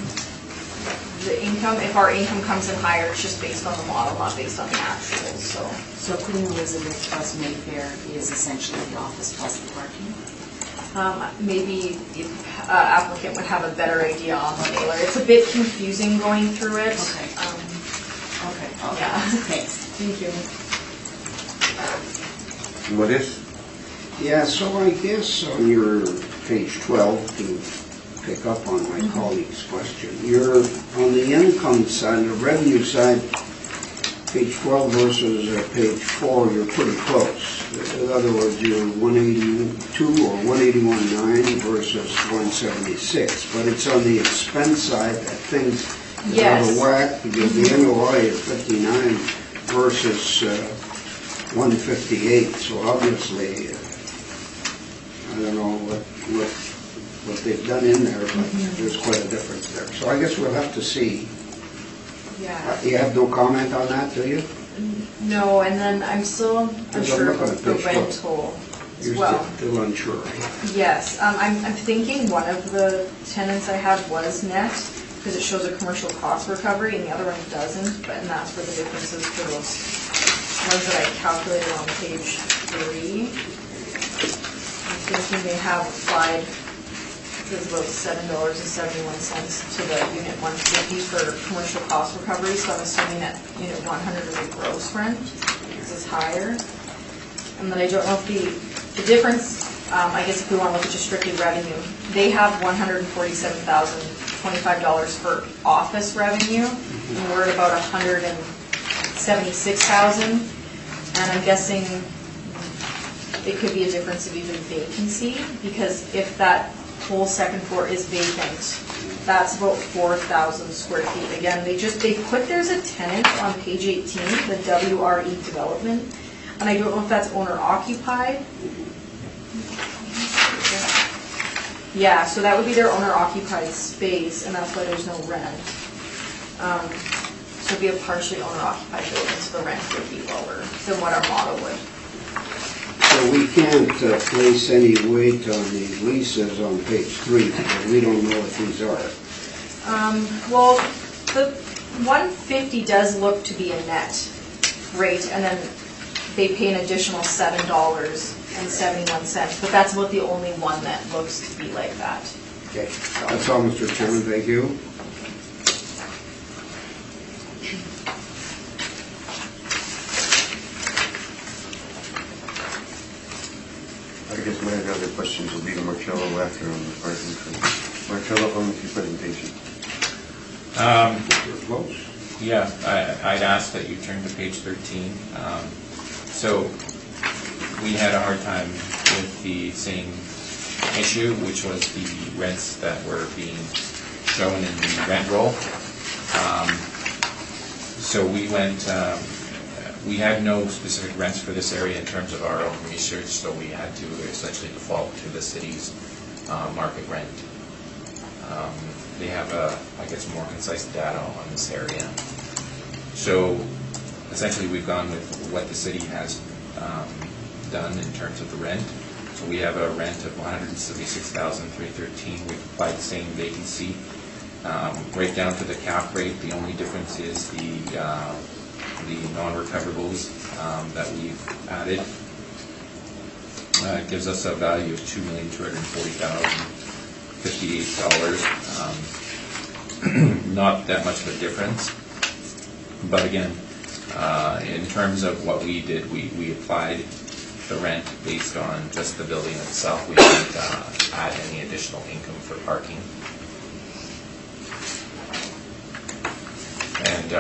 the income. If our income comes in higher, it's just based on the model, not based on the actuals, so. So Queen Elizabeth plus Mayfair is essentially the office plus the parking? Maybe the applicant would have a better idea on the mailer. It's a bit confusing going through it. Okay. Okay. Yeah. Thanks. Thank you. What is? Yeah, so I guess on your page 12, to pick up on my colleague's question, you're on the income side, the revenue side, page 12 versus page 4, you're pretty close. In other words, you're 182 or 181.9 versus 176. But it's on the expense side that things is out of whack, because the NOI is 59 versus 158. So obviously, I don't know what they've done in there, but there's quite a difference there. So I guess we'll have to see. Yeah. You have no comment on that, do you? No, and then I'm still unsure looking about at the page 12. rental as You're well. still unsure. Yes, I'm thinking one of the tenants I had was net, because it shows a commercial cost recovery, and the other one doesn't, and that's where the difference is for those ones that I calculated on page 3. I'm thinking they have applied, it's about $7.71 to the unit 150 for commercial cost recovery, so I'm assuming that unit 100 is a gross rent, this is higher. And then I don't know if the difference, I guess if we want to look at just strictly revenue, they have $147,025 for office revenue, and we're at about $176,000, and I'm guessing it could be a difference of even vacancy, because if that whole second floor is vacant, that's about 4,000 square feet. Again, they put there's a tenant on page 18, the WRE development, and I don't know if that's owner occupied. Yeah, so that would be their owner occupied space, and that's why there's no rent. So it'd be a partially owner occupied building, so the rent would be lower than what our model would. So we can't place any weight on the leases on page 3, because we don't know what these are. Well, the 150 does look to be a net rate, and then they pay an additional $7.71, but that's about the only one that looks to be like that. Okay, that's all, Mr. Chairman, thank you. I guess my other questions will be to Marcello after on the parking. Marcello, on with your presentation. We're close. Yeah, I'd ask that you turn to page 13. So we had a hard time with the same issue, which was the rents that were being shown in the rent roll. So we went, we had no specific rents for this area in terms of our own research, so we had to essentially default to the city's market rent. They have, I guess, more concise data on this area. So essentially we've gone with what the city has done in terms of the rent. So we have a rent of $176,313. We've applied the same vacancy right down to the cap rate. The only difference is the non-recoverables that we've added. It gives us a value of $2,240,058. Not that much of a difference, but again, in terms of what we did, we applied the rent based on just the building itself. We didn't add any additional income for parking. And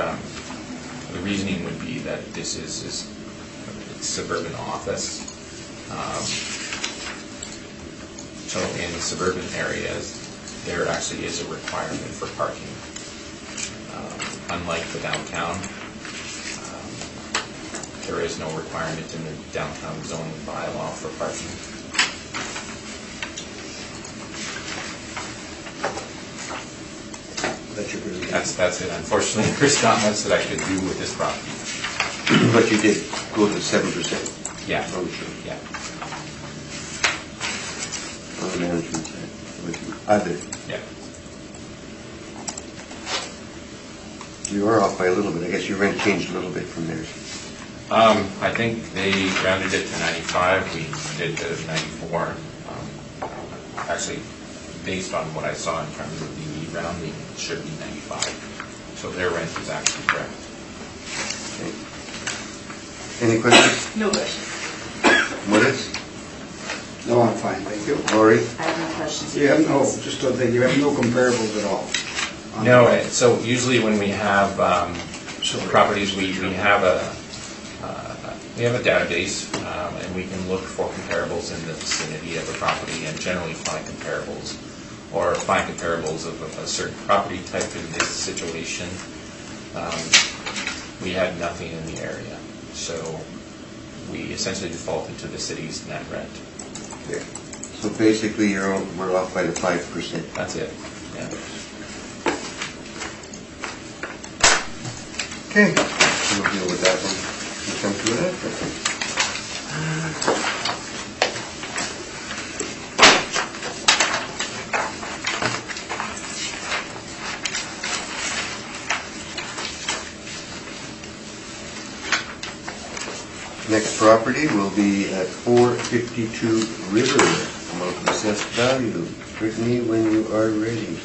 the reasoning would be that this is it's suburban office. So in suburban areas, there actually is a requirement for parking. Unlike the downtown, there is no requirement in the downtown zoning bylaw for parking. That's your position. That's it. Unfortunately, there's not much that I could do with this property. But you did go to 7%. Yeah. Ownership Yeah. on the management side. Other. Yeah. You are off by a little bit. I guess your rent changed a little bit from theirs. I think they rounded it to 95. We did to 94. Actually, based on what I saw in terms of the rounding, it should be 95. So their rent is actually correct. Okay. Any questions? No questions. Morris? No, I'm fine, thank you. Lori? I have no questions. You have no, just one thing, you have no comparables at all? No, so usually when we have Sorry. properties, we have a database, and we can look for comparables in the vicinity of a property and generally find comparables, or find comparables of a certain property type in this situation. We had nothing in the area, so we essentially defaulted to the city's net rent. Yeah. So basically, we're off by the 5%. That's it. Yeah. Okay. We'll deal with that one. We'll come to it after. Next property will be at 452 River, amount of assessed value. Brittany, when you are ready.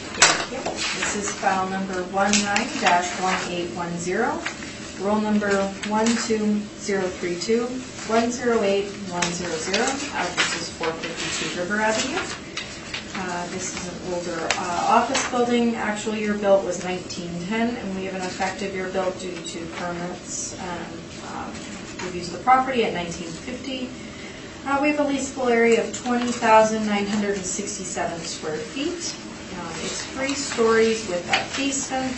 Yep. This is file number 19-1810, roll number 12032, 108100. Address is 452 River Avenue. This is an older office building. Actual year built was 1910, and we have an effective year built due to permits and reviews of the property at 1950. We have a leasable area of 20,967 square feet. It's 3 stories with a basement.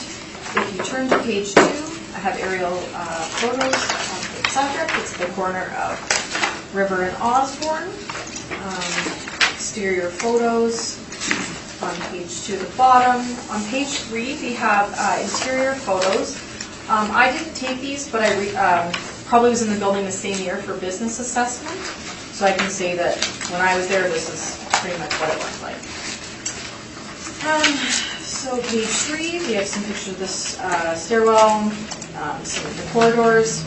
If you turn to page 2, I have aerial photos of the subject. It's the corner of River and Osborne. Exterior photos on page 2 at the bottom. On page 3, we have interior photos. I didn't take these, but I probably was in the building the same year for business assessment. So I can say that when I was there, this is pretty much what it looked like. So page 3, we have some pictures of this stairwell, some of the corridors.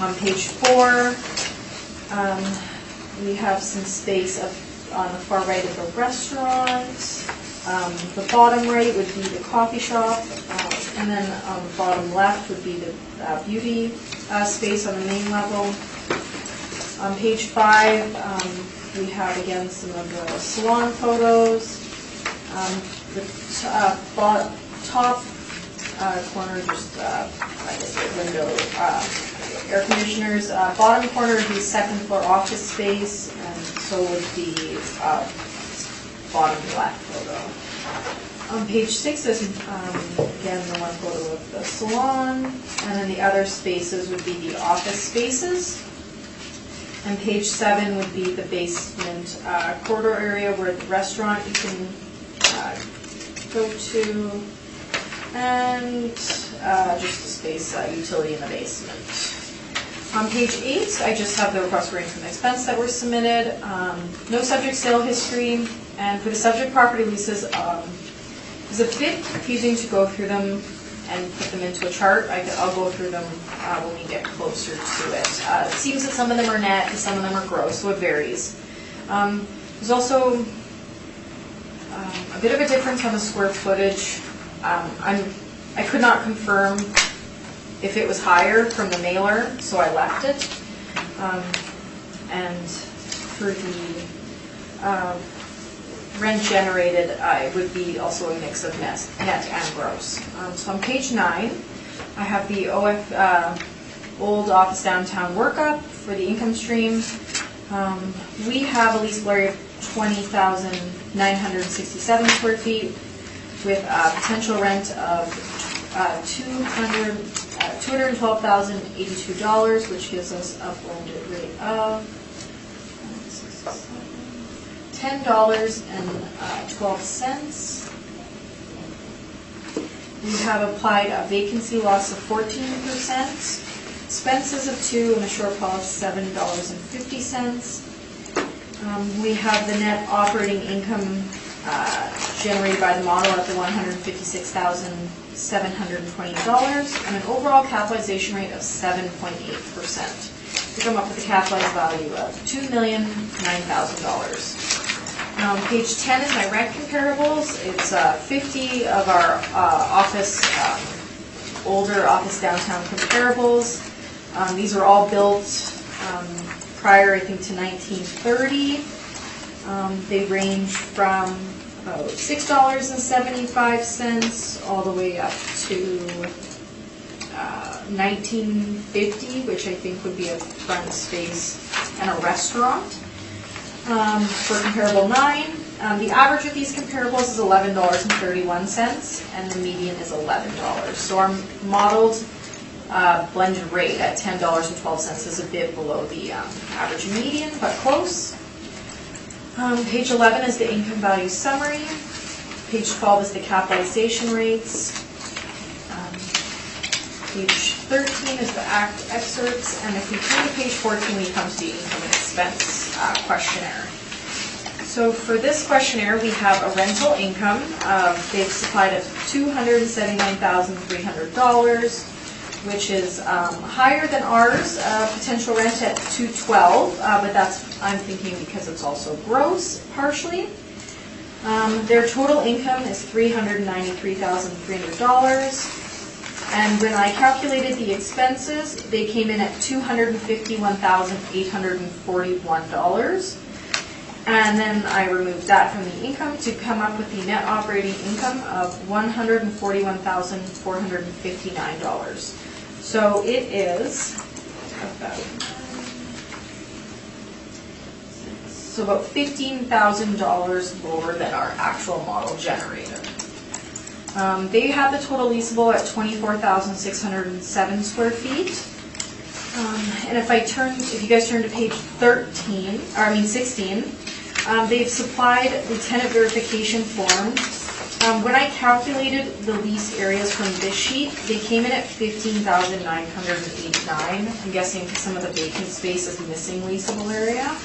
On page 4, we have some space on the far right of the restaurant. The bottom right would be the coffee shop, and then on the bottom left would be the beauty space on the main level. On page 5, we have again some of the salon photos. The top corner, just window air conditioners. Bottom corner would be second floor office space, and so would the bottom left photo. On page 6 is again the one photo of the salon, and then the other spaces would be the office spaces. And page 7 would be the basement corridor area where the restaurant you can go to, and just a space utility in the basement. On page 8, I just have the request for income and expense that were submitted. No subject sale history, and for the subject property leases, it's a bit confusing to go through them and put them into a chart. I'll go through them when we get closer to it. It seems that some of them are net and some of them are gross, so it varies. There's also a bit of a difference on the square footage. I could not confirm if it was higher from the mailer, so I left it. And for the rent generated, it would be also a mix of net and gross. So on page 9, I have the old office downtown workup for the income stream. We have a leasable area of 20,967 square feet with a potential rent of $212,082, which gives us a blended rate of $10.12. We have applied a vacancy loss of 14%, expenses of $2, and a shortfall of $7.50. We have the net operating income generated by the model at the $156,720, and an overall capitalization rate of 7.8%. We come up with a capitalized value of $2,009,000. Page 10 is my rent comparables. It's 50 of our older office downtown comparables. These are all built prior, I think, to 1930. They range from about $6.75 all the way up to 1950, which I think would be a front space and a restaurant. For comparable 9, the average of these comparables is $11.31, and the median is $11. So our modeled blended rate at $10.12 is a bit below the average median, but close. Page 11 is the income value summary. Page 12 is the capitalization rates. Page 13 is the act excerpts, and if we turn to page 14, we come to the income and expense questionnaire. So for this questionnaire, we have a rental income. They've supplied us $279,300, which is higher than ours. Potential rent at $212, but that's, I'm thinking, because it's also gross, partially. Their total income is $393,300. And when I calculated the expenses, they came in at $251,841. And then I removed that from the income to come up with the net operating income of $141,459. So it is about $15,000 lower than our actual model generated. They have the total leasable at 24,607 square feet. And if you guys turn to page 16, they've supplied the tenant verification form. When I calculated the lease areas from this sheet, they came in at 15,989. I'm guessing because some of the vacant space is missing leasable area.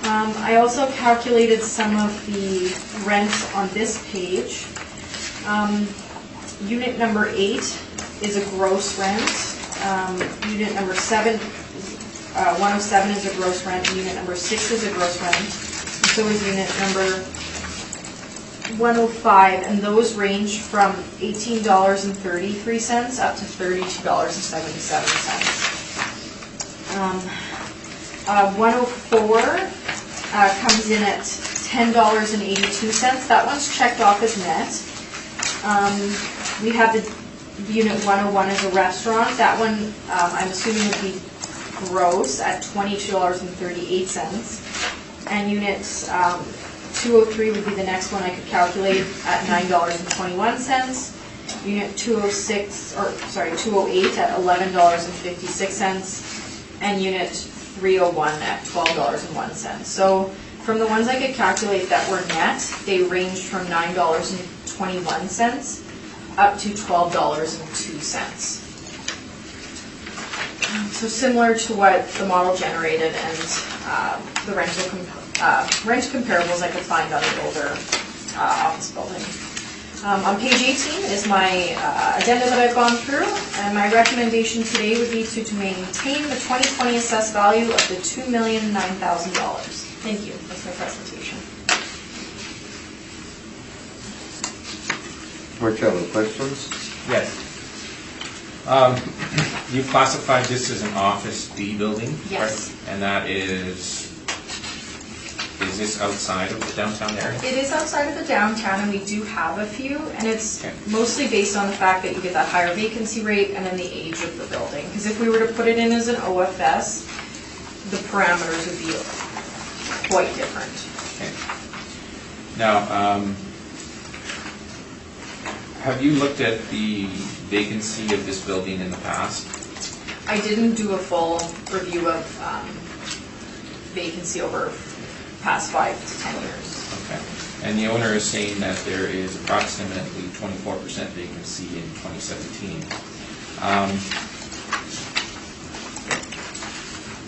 I also calculated some of the rents on this page. Unit number 8 is a gross rent. Unit number 107 is a gross rent. Unit number 6 is a gross rent. And so is unit number 105, and those range from $18.33 up to $32.77. 104 comes in at $10.82. That one's checked off as net. We have the unit 101 as a restaurant. That one, I'm assuming, would be gross at $22.38. And units 203 would be the next one I could calculate at $9.21. Unit 208 at $11.56. And unit 301 at $12.01. So from the ones I could calculate that were net, they ranged from $9.21 up to $12.02. So similar to what the model generated and the rent comparables I could find on the older office building. On page 18 is my agenda that I've gone through, and my recommendation today would be to maintain the 2020 assessed value of the $2,009,000. Thank you. That's my presentation. Marcello, questions? Yes. You classified this as an Office D building? Yes. correct? And that is this outside of the downtown area? It is outside of the downtown, and we do have a few, and it's Okay. mostly based on the fact that you get that higher vacancy rate and then the age of the building. Because if we were to put it in as an OFS, the parameters would be quite different. Okay. Now, have you looked at the vacancy of this building in the past? I didn't do a full review of vacancy over past 5 to 10 years. Okay. And the owner is saying that there is approximately 24% vacancy in 2017.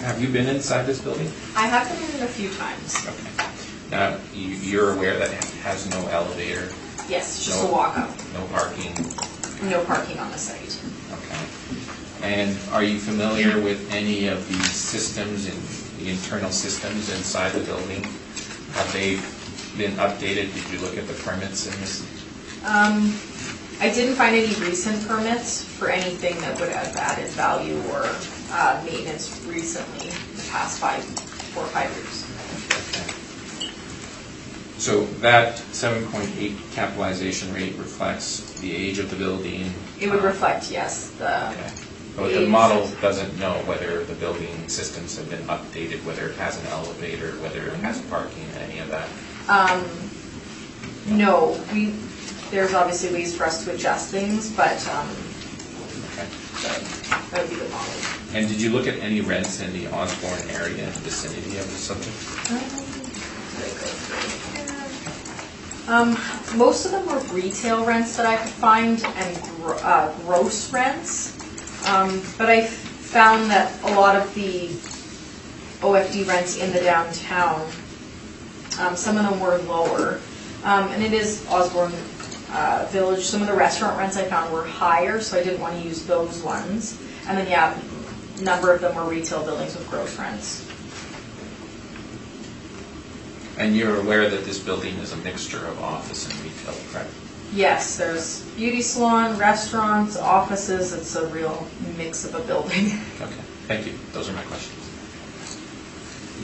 Have you been inside this building? I have been in it a few times. Okay. Now, you're aware that it has no elevator, Yes, just No. a walk up. no parking? No parking on the site. Okay. And are you familiar with any of the systems, the internal systems inside the building? Have they been updated? Did you look at the permits in this? I didn't find any recent permits for anything that would have added value or maintenance recently, the past 4 or 5 years. Okay. So that 7.8 capitalization rate reflects the age of the building? It would reflect, yes, the, Okay. But the model doesn't know whether the building systems have been updated, whether it has an elevator, whether it has parking, any of that? no, there's obviously ways for us to adjust things, but Okay. that would be the model. And did you look at any rents in the Osborne area in the vicinity of the subject? Most of them were retail rents that I could find and gross rents. But I found that a lot of the OFD rents in the downtown, some of them were lower. And it is Osborne Village. Some of the restaurant rents I found were higher, so I didn't want to use those ones. And then, yeah, a number of them were retail buildings with gross rents. And you're aware that this building is a mixture of office and retail, correct? Yes, there's beauty salon, restaurants, offices. It's a real mix of a building. Okay, thank you. Those are my questions.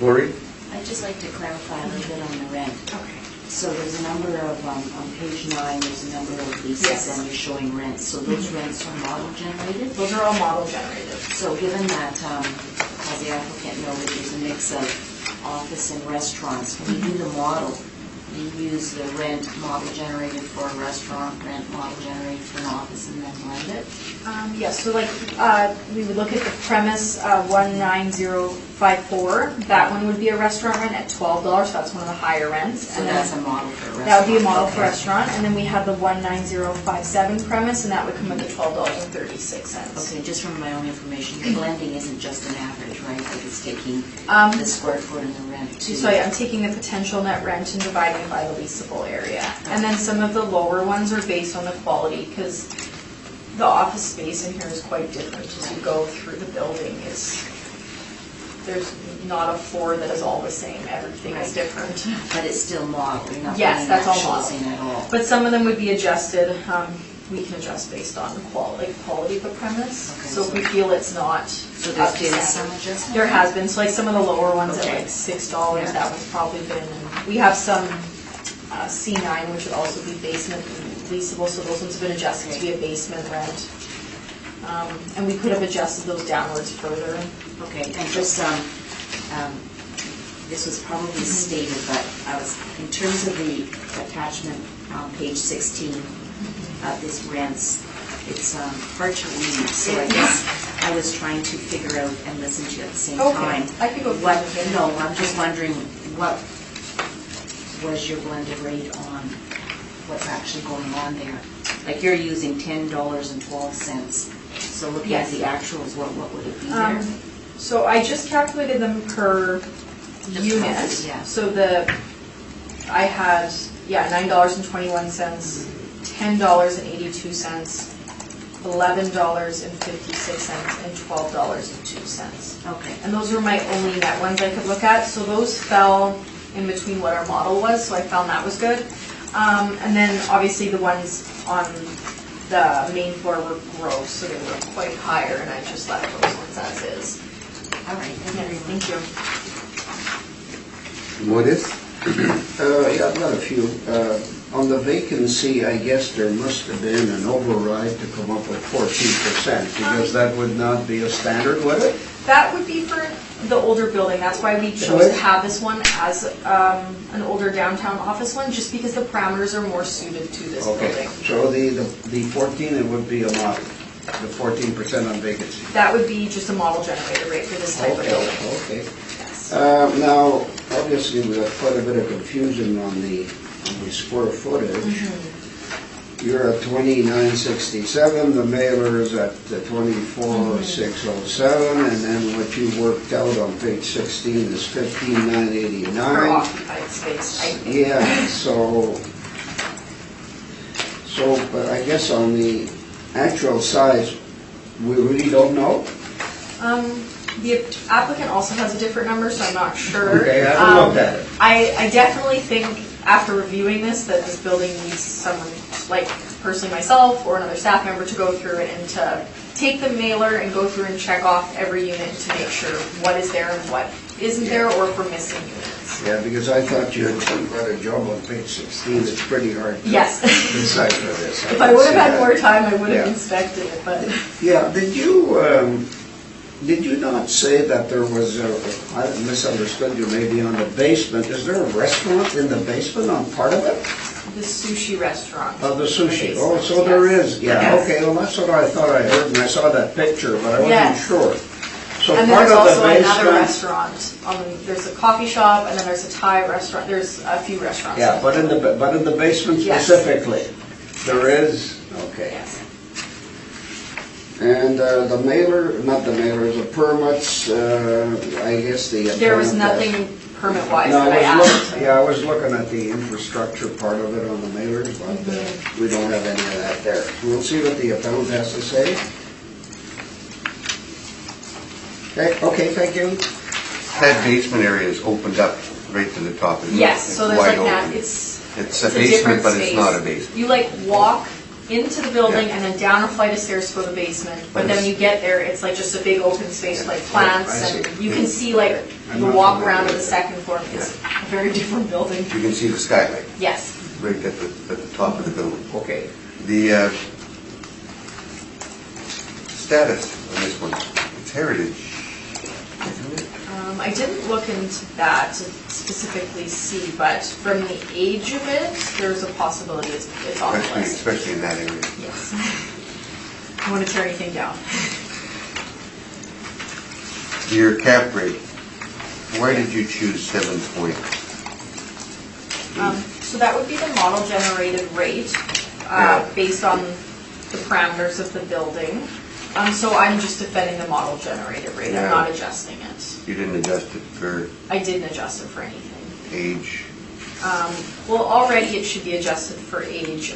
Lori? I'd just like to clarify a little bit on the rent. Okay. So there's a number of, on page 9, there's a number of leases Yes. and you're showing rents. So those rents are model generated? Those are all model generated. So given that, as the applicant noted, there's a mix of office and restaurants, when you do the model, you use the rent model generated for a restaurant, rent model generated for an office, and then blend it? Yes, so like, we would look at the premise 19054. That one would be a restaurant rent at $12. That's one of the higher rents. So And that's then a model for a restaurant? that would be a model for Okay. restaurant. And then we have the 19057 premise, and that would come with the $12.36. Okay, just from my own information, the blending isn't just an average, right? Like it's taking the square foot and the rent too? So yeah, I'm taking the potential net rent and dividing it by the leasable area. And then some of the lower ones are based on the quality, because the office space in here is quite different as you go through the building. There's not a floor that is all the same, everything is different. But it's still model, you're not Yes, putting that's all actuals model. in at all? But some of them would be adjusted, we can adjust based on the quality of the premise. Okay, So if so- we feel it's not So up there's to been standard. some adjustment? There has been, so like some of the lower ones at Okay. like $6, Yeah. that one's probably been, and we have some C9, which would also be basement leasable, so those ones have been adjusted to be a basement rent. And we could have adjusted those downwards further. Okay, and just, this was probably stated, but in terms of the attachment on page 16 of this rents, it's hard to read, so I guess I was trying to figure out and listen to you at the same time. I could go through What, it again. no, I'm just wondering, what was your blended rate on what's actually going on there? Like you're using $10.12, so looking at Yes. the actuals, what would it be there? So I just calculated them per Just unit. profit, yeah. So I had, $9.21, $10.82, $11.56, and $12.02. Okay. And those were my only net ones I could look at. So those fell in between what our model was, so I found that was good. And then obviously the ones on the main floor were gross, so they were quite higher, and I just left those ones as is. All right, Yeah, thank you. What is? Yeah, I've got a few. On the vacancy, I guess there must have been an override to come up with 14%, because that would not be a standard, would it? That would be for the older building, that's why we chose to have this one as an older downtown office one, just because the parameters are more suited to this Okay, building. so the 14, it would be a model, the 14% on vacancy. That would be just a model generator rate for this type of building. Okay. Yes. Now, obviously, we have quite a bit of confusion on the square footage. You're at 2967, the mailer is at 24607, and then what you worked out on page 16 is For 15989. occupied space, I think. Yeah, so, but I guess on the actual size, we really don't know? The applicant also has a different number, so I'm not sure. Okay, I haven't looked at it. I definitely think, after reviewing this, that this building needs someone, like personally myself or another staff member, to go through it and to take the mailer and go through and check off every unit to make sure what is there and what isn't there, or if we're missing units. Yeah, because I thought you had done quite a job on page 16, it's pretty hard to Yes. decipher this. If I would have had more time, I would have Yeah. inspected it, but Yeah, did you not say that there was I misunderstood you maybe on the basement, is there a restaurant in the basement on part of it? the sushi restaurant. Of the sushi, oh, basement, so there yes. is, yeah, Yes. okay, well, that's what I thought I heard, and I saw that picture, but I wasn't Yes. sure. So And then part there's of the also another basement, restaurant. There's a coffee shop, and then there's a Thai restaurant. There's a few restaurants. yeah, but in the basement Yes. specifically, there is, okay. Yes. And the mailer, not the mailers, the permits, I guess the. There was permit has- nothing permit-wise No, that I I was asked. looking, yeah, I was looking at the infrastructure part of it on the mailers, but we don't have any of that there. We'll see what the appellant has to say. Okay, thank you. That basement area is opened up right to the top. isn't it? Yes, so It's there's wide like that, open. it's It's a a different basement, but it's space. not a basement. You like walk into the building Yeah. and then down a flight of stairs to go to the basement, but then when you get there, it's like just a big open space, like plants, I see. and you can see like, I'm you not walk familiar around to with the it. second floor, it's a very different building. You can see the skylight Yes. right at the top of the building. Okay. The status on this one, it's heritage, isn't it? I didn't look into that to specifically see, but from the age of it, there's a possibility it's on the list. Especially in that area. Yes. I want to tear anything down. Your cap rate, why did you choose 7.8? So that would be the model generated rate, Yeah. based on the parameters of the building. So I'm just defending the model generated rate, I'm Yeah. not adjusting it. You didn't adjust it for I didn't adjust it for anything. age? Well, already it should be adjusted for age.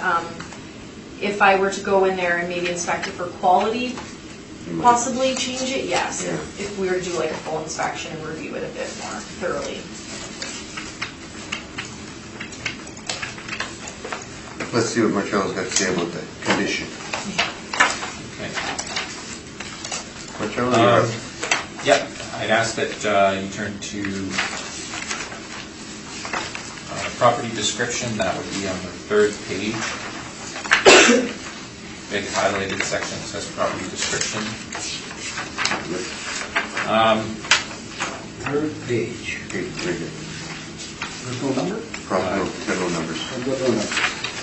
If I were to go in there and maybe inspect it for quality, You might- possibly change it, yes. Yeah. If we were to do like a full inspection and review it a bit more thoroughly. Let's see what Marcello's got to say about the condition. Okay. Marcello, you're up. Yep, I'd ask that you turn to property description, that would be on the third page. Big highlighted section that says property description. Third page. Okay, very good. There's no number? No numbers. I've got no number.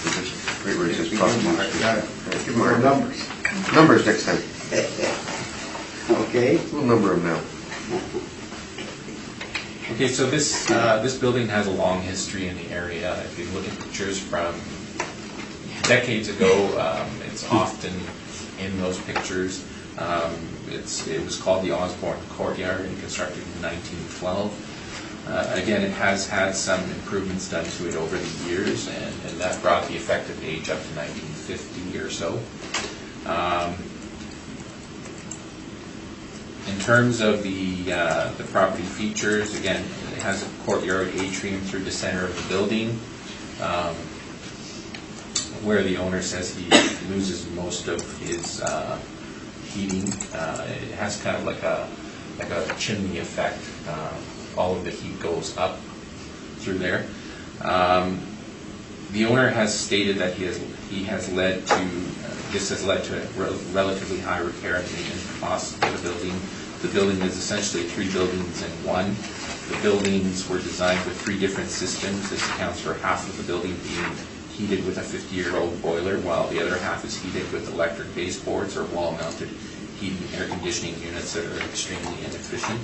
It's just right where it says property. Got it. Yeah, give them Or our numbers. numbers next time. Okay. We'll number them now. Okay, so this building has a long history in the area. If you look at pictures from decades ago, it's often in those pictures. It was called the Osborne Courtyard and constructed in 1912. Again, it has had some improvements done to it over the years, and that brought the effective age up to 1950 or so. In terms of the property features, again, it has a courtyard atrium through the center of the building. where the owner says he loses most of his heating. It has kind of like a chimney effect. All of the heat goes up through there. The owner has stated that this has led to relatively high repair and maintenance costs for the building. The building is essentially 3 buildings in one. The buildings were designed with 3 different systems. This accounts for half of the building being heated with a 50-year-old boiler, while the other half is heated with electric baseboards or wall-mounted heating and air conditioning units that are extremely inefficient.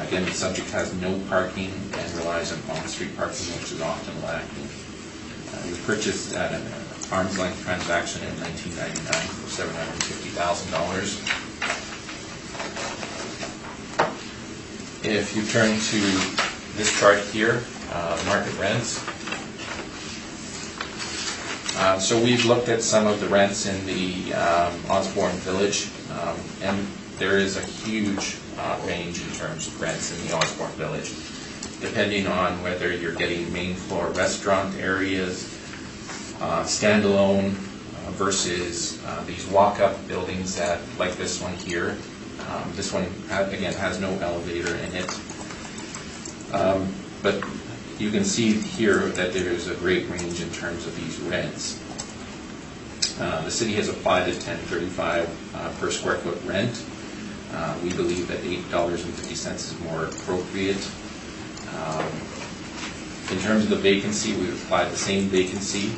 Again, the subject has no parking and relies on on-street parking, which is often lacking. It was purchased at an arm's length transaction in 1999 for $750,000. If you turn to this chart here, market rents. So we've looked at some of the rents in the Osborne Village, and there is a huge range in terms of rents in the Osborne Village, depending on whether you're getting main floor restaurant areas, standalone versus these walk-up buildings that, like this one here. This one, again, has no elevator in it. But you can see here that there is a great range in terms of these rents. The city has applied a $10.35 per square foot rent. We believe that $8.50 is more appropriate. In terms of the vacancy, we've applied the same vacancy.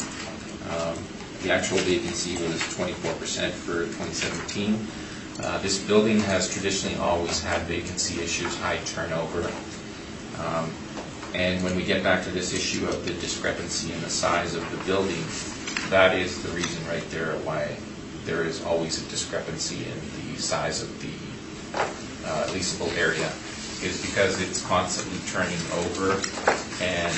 The actual vacancy was 24% for 2017. This building has traditionally always had vacancy issues, high turnover. And when we get back to this issue of the discrepancy in the size of the building, that is the reason right there why there is always a discrepancy in the size of the leasable area, is because it's constantly turning over, and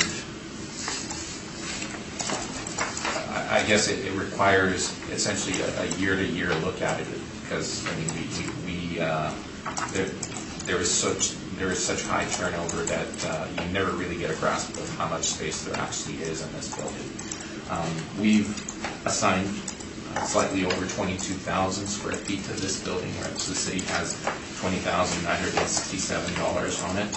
I guess it requires essentially a year-to-year look at it, because I mean there is such high turnover that you never really get a grasp of how much space there actually is in this building. We've assigned slightly over 22,000 square feet to this building, whereas the city has $20,967 on it.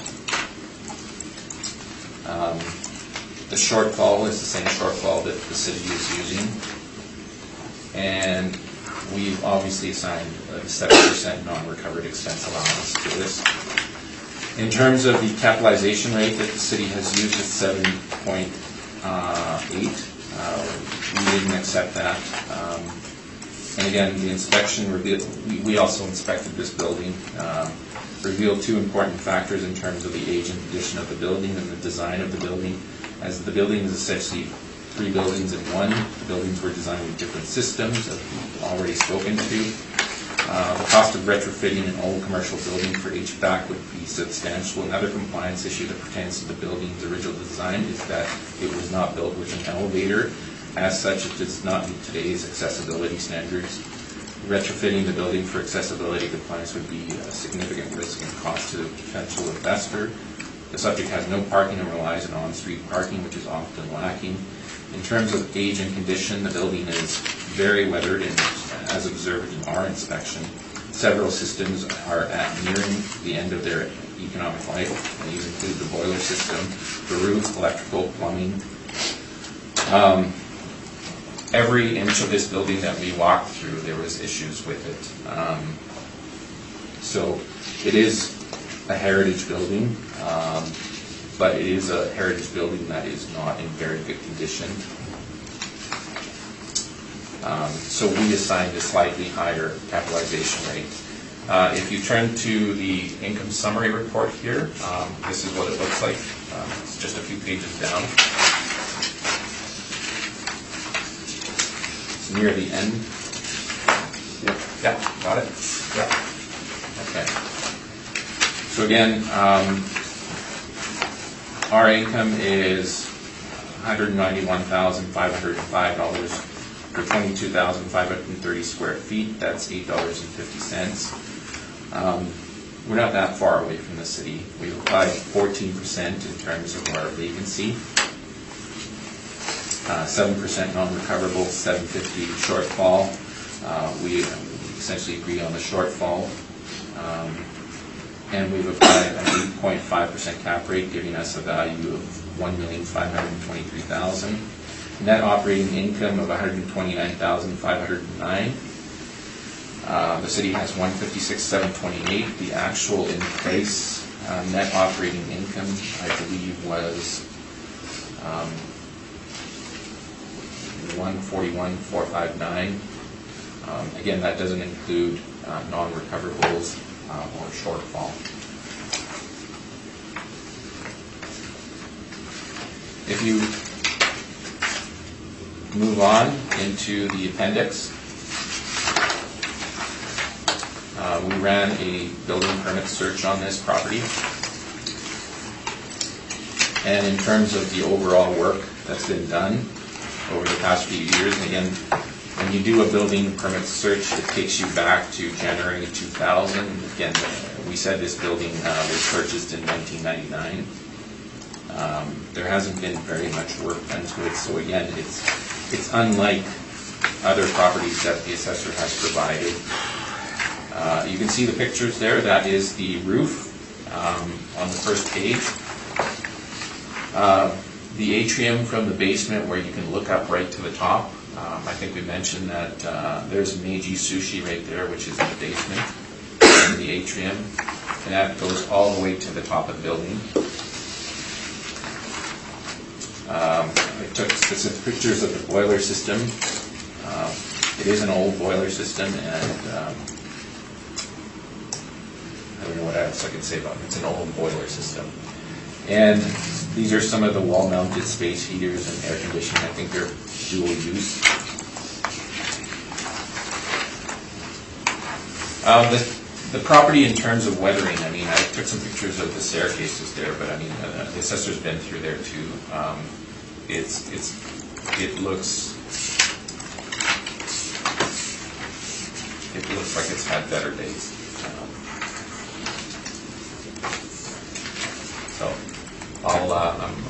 The shortfall is the same shortfall that the city is using, and we've obviously assigned a 7% non-recovered expense allowance to this. In terms of the capitalization rate that the city has used at 7.8, we didn't accept that. And again, the inspection revealed, we also inspected this building, revealed 2 important factors in terms of the age and condition of the building and the design of the building. As the building is essentially 3 buildings in one, the buildings were designed with different systems, as we've already spoken to. The cost of retrofitting an old commercial building for HVAC would be substantial. Another compliance issue that pertains to the building's original design is that it was not built with an elevator. As such, it does not meet today's accessibility standards. Retrofitting the building for accessibility compliance would be a significant risk and cost to the potential investor. The subject has no parking and relies on on-street parking, which is often lacking. In terms of age and condition, the building is very weathered, and as observed in our inspection, several systems are at nearing the end of their economic life, and these include the boiler system, the roof, electrical, plumbing. Every inch of this building that we walked through, there was issues with it. So it is a heritage building, but it is a heritage building that is not in very good condition. So we assigned a slightly higher capitalization rate. If you turn to the income summary report here, this is what it looks like. It's just a few pages down. It's near the end. Yeah, got it? Yeah. Okay. So again, our income is $191,505 for 22,530 square feet. That's $8.50. We're not that far away from the city. We've applied 14% in terms of our vacancy. 7% non-recoverable, 750 shortfall. We essentially agree on the shortfall. And we've applied an 8.5% cap rate, giving us a value of $1,523,000. Net operating income of $129,509. The city has $156,728. The actual in place net operating income, I believe, was $141,459. Again, that doesn't include non-recoverables or shortfall. If you move on into the appendix, we ran a building permit search on this property. And in terms of the overall work that's been done over the past few years, and again, when you do a building permit search, it takes you back to January 2000. Again, we said this building was purchased in 1999. There hasn't been very much work done to it, so again, it's unlike other properties that the assessor has provided. You can see the pictures there. That is the roof on the first page. The atrium from the basement where you can look up right to the top. I think we mentioned that there's Meiji Sushi right there, which is in the basement, in the atrium, and that goes all the way to the top of the building. I took specific pictures of the boiler system. It is an old boiler system, and I don't know what else I can say about it. It's an old boiler system. And these are some of the wall-mounted space heaters and air conditioning. I think they're dual use. The property in terms of weathering, I mean, I took some pictures of the staircases there, but I mean, the assessor's been through there too. It looks like it's had better days. So, I'm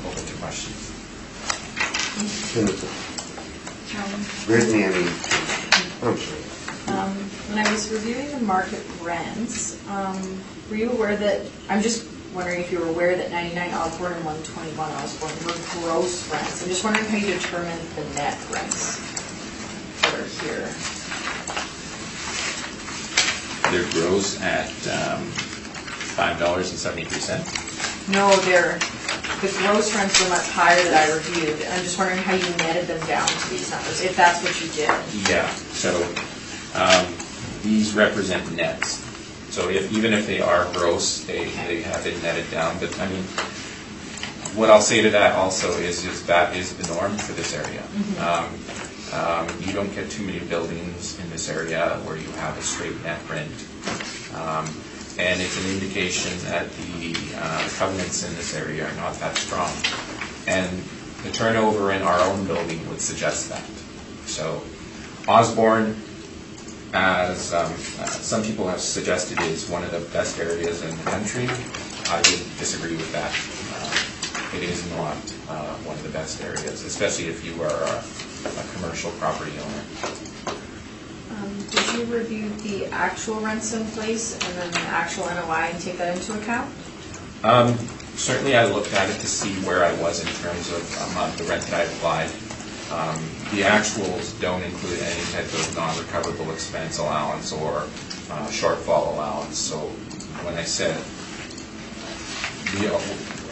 open to questions. Brittany, I mean, I'm sorry. When I was reviewing the market rents, were you aware that, I'm just wondering if you were aware that 99 Osborne and 121 Osborne were gross rents. I'm just wondering how you determine the net rents that are here. They're gross at $5.73. No, the gross rents were much higher that I reviewed. I'm just wondering how you netted them down to these numbers, if that's what you did. Yeah, so these represent nets. So even if they are gross, they have been netted down. But I mean, what I'll say to that also is that is the norm for this area. Mm-hmm. You don't get too many buildings in this area where you have a straight net rent. And it's an indication that the covenants in this area are not that strong. And the turnover in our own building would suggest that. So Osborne, as some people have suggested, is one of the best areas in the country. I would disagree with that. It is not one of the best areas, especially if you are a commercial property owner. Did you review the actual rents in place and then the actual NOI and take that into account? Certainly I looked at it to see where I was in terms of the rent that I applied. The actuals don't include any type of non-recoverable expense allowance or shortfall allowance. So when I said,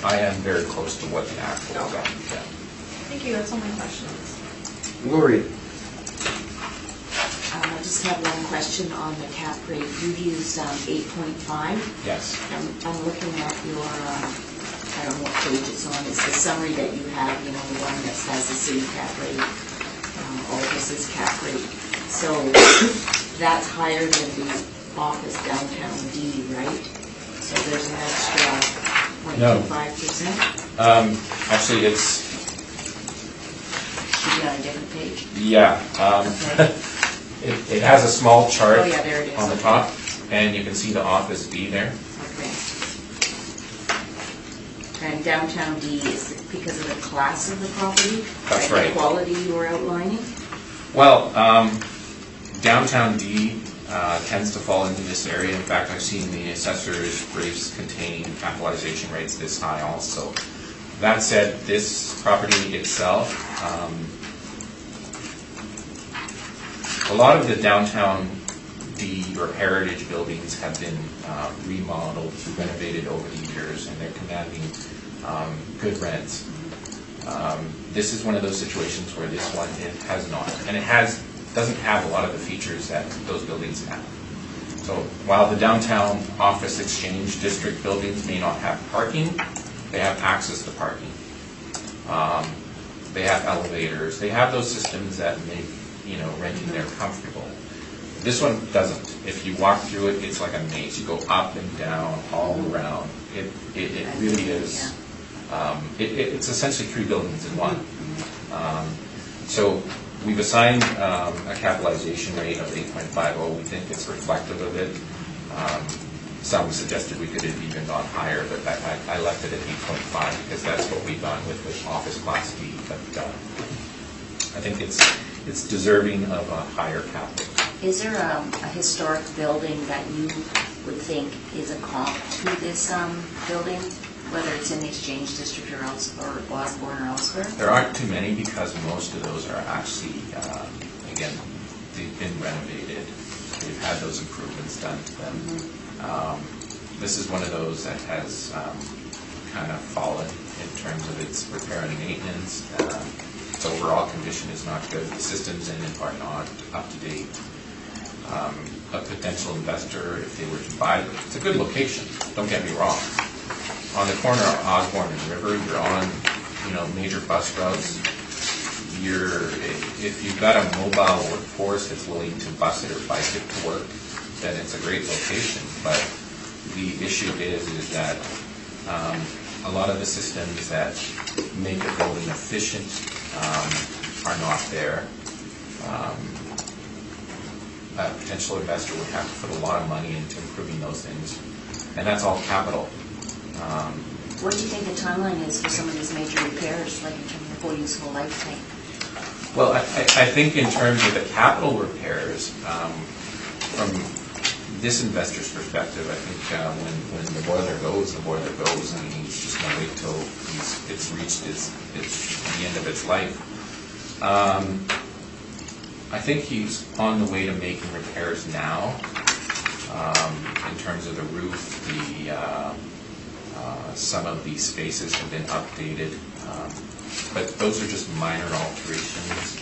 I am very close to what the actuals are. Yeah. Thank you, that's all my questions. Lori. I just have one question on the cap rate. You used 8.5. Yes. I'm looking at your, I don't know what page it's on. It's the summary that you have, you know, the one that says the city cap rate, office's cap rate. So that's higher than the office downtown D, right? So there's an extra 0.25%? Actually, it's... Should be on a different page? Yeah. Okay. It has a small chart Oh, yeah, there it is. on the top, and you can see the office B there. Okay. And downtown D, is it because of the class of the property? That's Like right. the quality you were outlining? Well, downtown D tends to fall into this area. In fact, I've seen the assessor's briefs contain capitalization rates this high also. That said, this property itself, a lot of the downtown D or heritage buildings have been remodeled, renovated over the years, and they're commanding good rents. This is one of those situations where this one has not, and it doesn't have a lot of the features that those buildings have. So while the downtown office exchange district buildings may not have parking, they have access to parking. They have elevators. They have those systems that make renting there comfortable. This one doesn't. If you walk through it, it's like a maze. You go up and down, all around. It really is. It's essentially 3 buildings in one. So we've assigned a capitalization rate of 8.50. We think it's reflective of it. Some suggested we could have even gone higher, but I left it at 8.5 because that's what we've gone with office class D. But I think it's deserving of a higher capital. Is there a historic building that you would think is a comp to this building, whether it's in the Exchange District or Osborne or elsewhere? There aren't too many because most of those are actually, again, they've been renovated. They've had those improvements done to them. This is one of those that has kind of fallen in terms of its repair and maintenance. Its overall condition is not good. The systems in it are not up to date. A potential investor, if they were to buy it, it's a good location, don't get me wrong. On the corner of Osborne and River, you're on, major bus routes. If you've got a mobile workforce that's willing to bus it or bike it to work, then it's a great location. But the issue is that a lot of the systems that make a building efficient are not there. A potential investor would have to put a lot of money into improving those things, and that's all capital. What do you think the timeline is for some of these major repairs, like in terms of full useful lifetime? Well, I think in terms of the capital repairs, from this investor's perspective, I think when the boiler goes, the boiler goes. I mean, he's just going to wait till it's reached the end of its life. I think he's on the way to making repairs now. In terms of the roof, some of these spaces have been updated, but those are just minor alterations.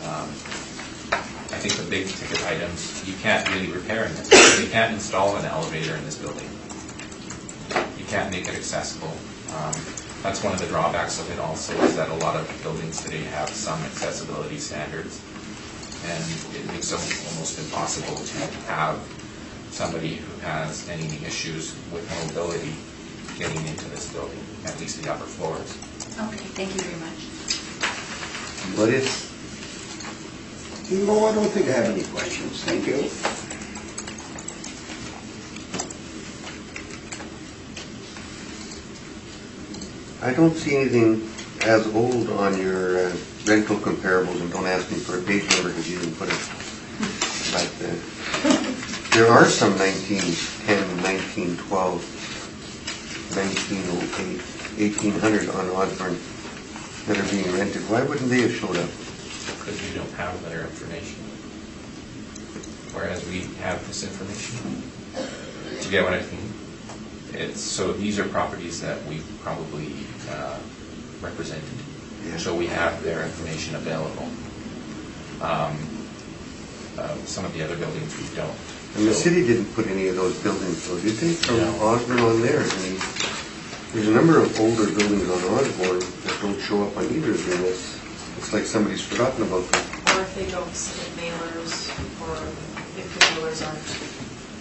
I think the big ticket items, you can't really repair in this. You can't install an elevator in this building. You can't make it accessible. That's one of the drawbacks of it also, is that a lot of buildings today have some accessibility standards, and it makes it almost impossible to have somebody who has any issues with mobility getting into this building, at least the upper floors. Okay, thank you very much. What is? No, I don't think I have any questions. Thank you. I don't see anything as old on your rental comparables, and don't ask me for a page number because you didn't put it. But there are some 1910, 1912, 1908, 1800 on Osborne that are being rented. Why wouldn't they have showed up? Because we don't have their information, whereas we have this information. Do you get what I mean? So these are properties that we probably represented, Yeah. so we have their information available. Some of the other buildings we don't. And the So- city didn't put any of those buildings, though, did they? From No. Osborne on there. I mean, there's a number of older buildings on Osborne that don't show up on either of them. It's like somebody's forgotten about them. Or if they don't submit mailers, or if the mailers aren't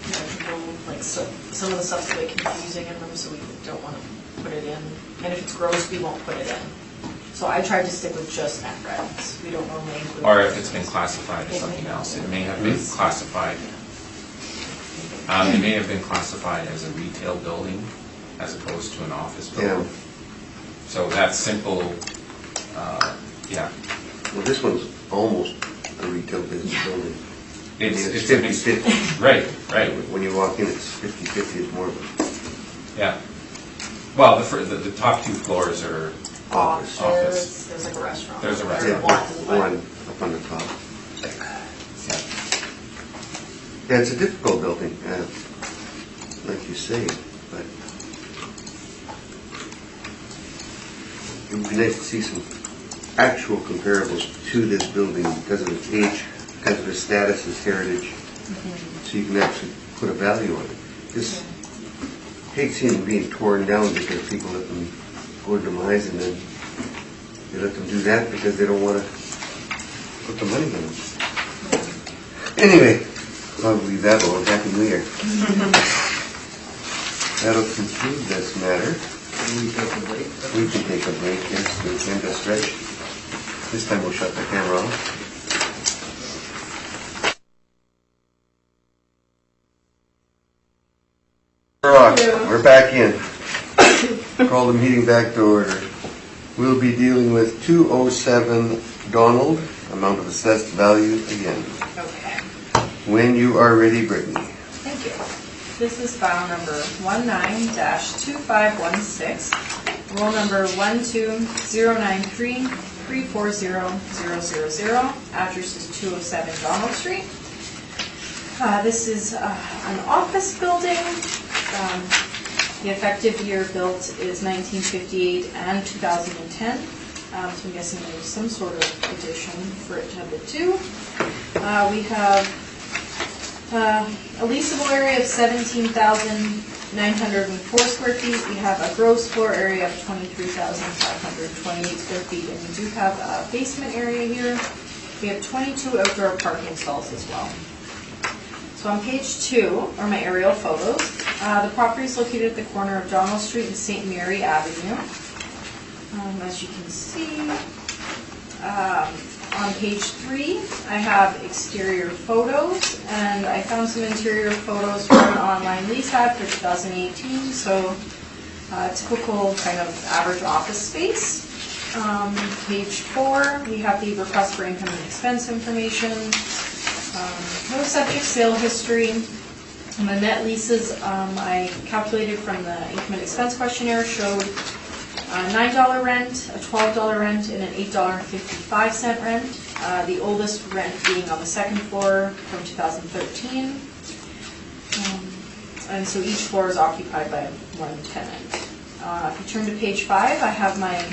legible, like some of the stuff's a bit confusing in them, so we don't want to put it in. And if it's gross, we won't put it in. So I tried to stick with just net rents. We don't normally include. Or if it's been classified as something else, it may have been classified. It may have been classified as a retail building as opposed to an office building. So that simple, yeah. Well, this one's almost a retail business building. It's 50-50. Right, right, When you walk in, it's 50-50, it's more of yeah. Well, the top 2 floors are Office. office. There's like a restaurant. There's a a, restaurant. one up on the top. Yeah, it's a difficult building, like you say, but it would be nice to see some actual comparables to this building because of its age, because of its status as heritage, so you can actually put a value on it. Just hate seeing it being torn down because people let them go to demise, and then they let them do that because they don't want to put the money in it. Anyway, I'll leave that alone. Happy New Year. That'll conclude this matter. Can we take a break? We can take a break, yes, to end a stretch. This time we'll shut the camera off. We're back in. Call the meeting back to order. We'll be dealing with 207 Donald, amount of assessed value again. Okay, When you are ready, Brittany. thank you. This is file number 19-2516, roll number 12093340000. Address is 207 Donald Street. This is an office building. The effective year built is 1958 and 2010. So I'm guessing there's some sort of addition for it to have the two. We have a leasable area of 17,904 square feet. We have a gross floor area of 23,528 square feet, and we do have a basement area here. We have 22 outdoor parking stalls as well. So on page 2 are my aerial photos. The property is located at the corner of Donald Street and St. Mary Avenue. As you can see, on page 3, I have exterior photos, and I found some interior photos from an online lease ad for 2018, so typical kind of average office space. Page 4, we have the request for income and expense information. No subject sale history. And the net leases I calculated from the income and expense questionnaire showed a $9 rent, a $12 rent, and an $8.55 rent. The oldest rent being on the second floor from 2013. And so each floor is occupied by one tenant. If you turn to page 5, I have my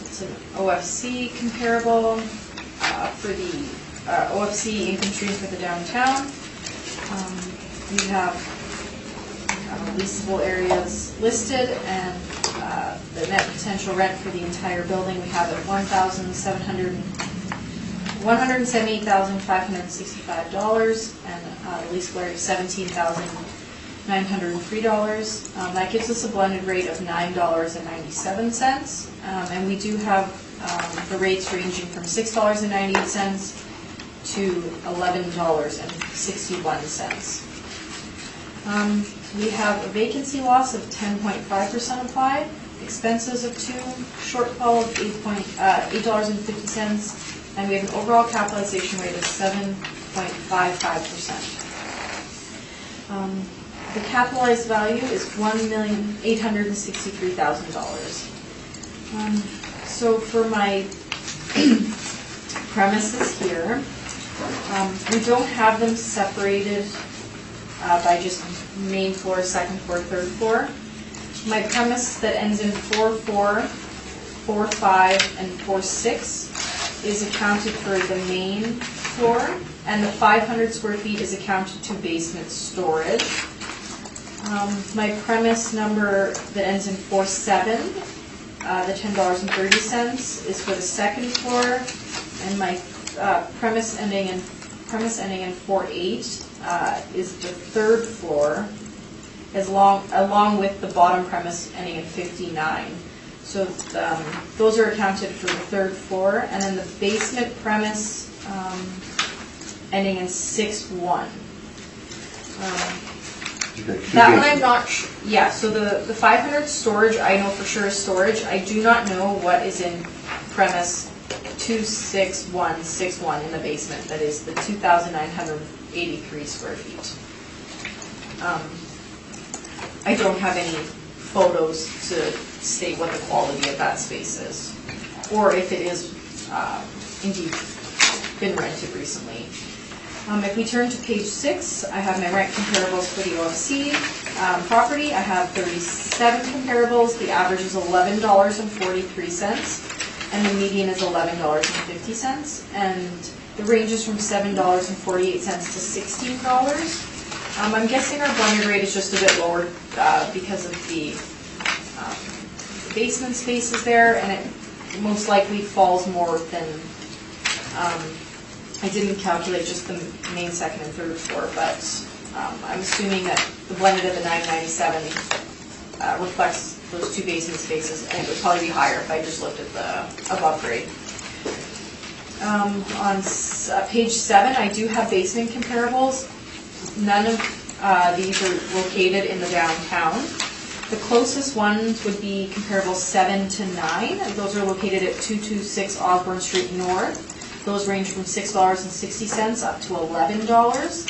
it's an OFC comparable for the OFC income stream for the downtown. We have leasable areas listed, and the net potential rent for the entire building we have at $178,565, and the leasable area of $17,903. That gives us a blended rate of $9.97, and we do have the rates ranging from $6.98 to $11.61. We have a vacancy loss of 10.5% applied, expenses of 2, shortfall of $8.50, and we have an overall capitalization rate of 7.55%. The capitalized value is $1,863,000. So for my premises here, we don't have them separated by just main floor, second floor, third floor. My premise that ends in 4-4, 4-5, and 4-6 is accounted for the main floor, and the 500 square feet is accounted to basement storage. My premise number that ends in 4-7, the $10.30 is for the second floor, and my premise ending in 4-8 is the third floor, along with the bottom premise ending in 59. So those are accounted for the third floor, and then the basement premise ending in 6-1. You got two That one I'm basements. not, yeah, so the 500 storage, I know for sure is storage. I do not know what is in premise 26161 in the basement. That is the 2,983 square feet. I don't have any photos to state what the quality of that space is, or if it is indeed been rented recently. If we turn to page 6, I have my rent comparables for the OFC property. I have 37 comparables. The average is $11.43, and the median is $11.50, and the range is from $7.48 to $16. I'm guessing our blended rate is just a bit lower because of the basement spaces there, and it most likely falls more than, I didn't calculate just the main, second, and third floor, but I'm assuming that the blended of the 997 reflects those two basement spaces, and it would probably be higher if I just looked at the above grade. On page 7, I do have basement comparables. None of these are located in the downtown. The closest ones would be comparables 7 to 9. Those are located at 226 Osborne Street North. Those range from $6.60 up to $11.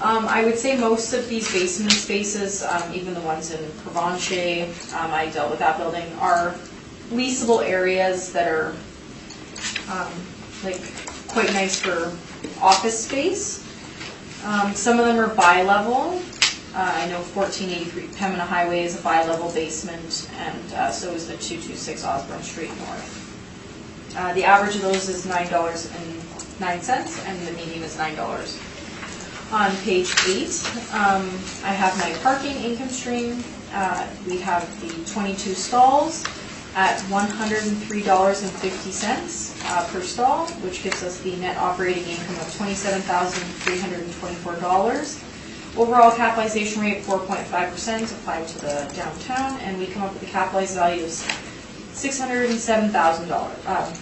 I would say most of these basement spaces, even the ones in Provencher, I dealt with that building, are leasable areas that are like quite nice for office space. Some of them are bi-level. I know 1483 Pembina Highway is a bi-level basement, and so is the 226 Osborne Street North. The average of those is $9.09, and the median is $9. On page 8, I have my parking income stream. We have the 22 stalls at $103.50 per stall, which gives us the net operating income of $27,324. Overall capitalization rate 4.5% applied to the downtown, and we come up with a capitalized value of $607,000.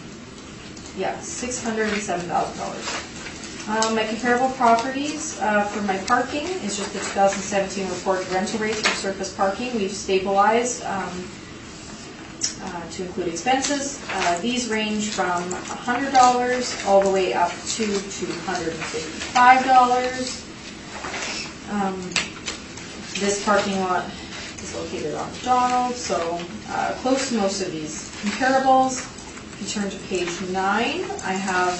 $607,000. My comparable properties for my parking is just the 2017 reported rental rates for surface parking. We've stabilized to include expenses. These range from $100 all the way up to $255. This parking lot is located on Donald, so close to most of these comparables. If you turn to page 9, I have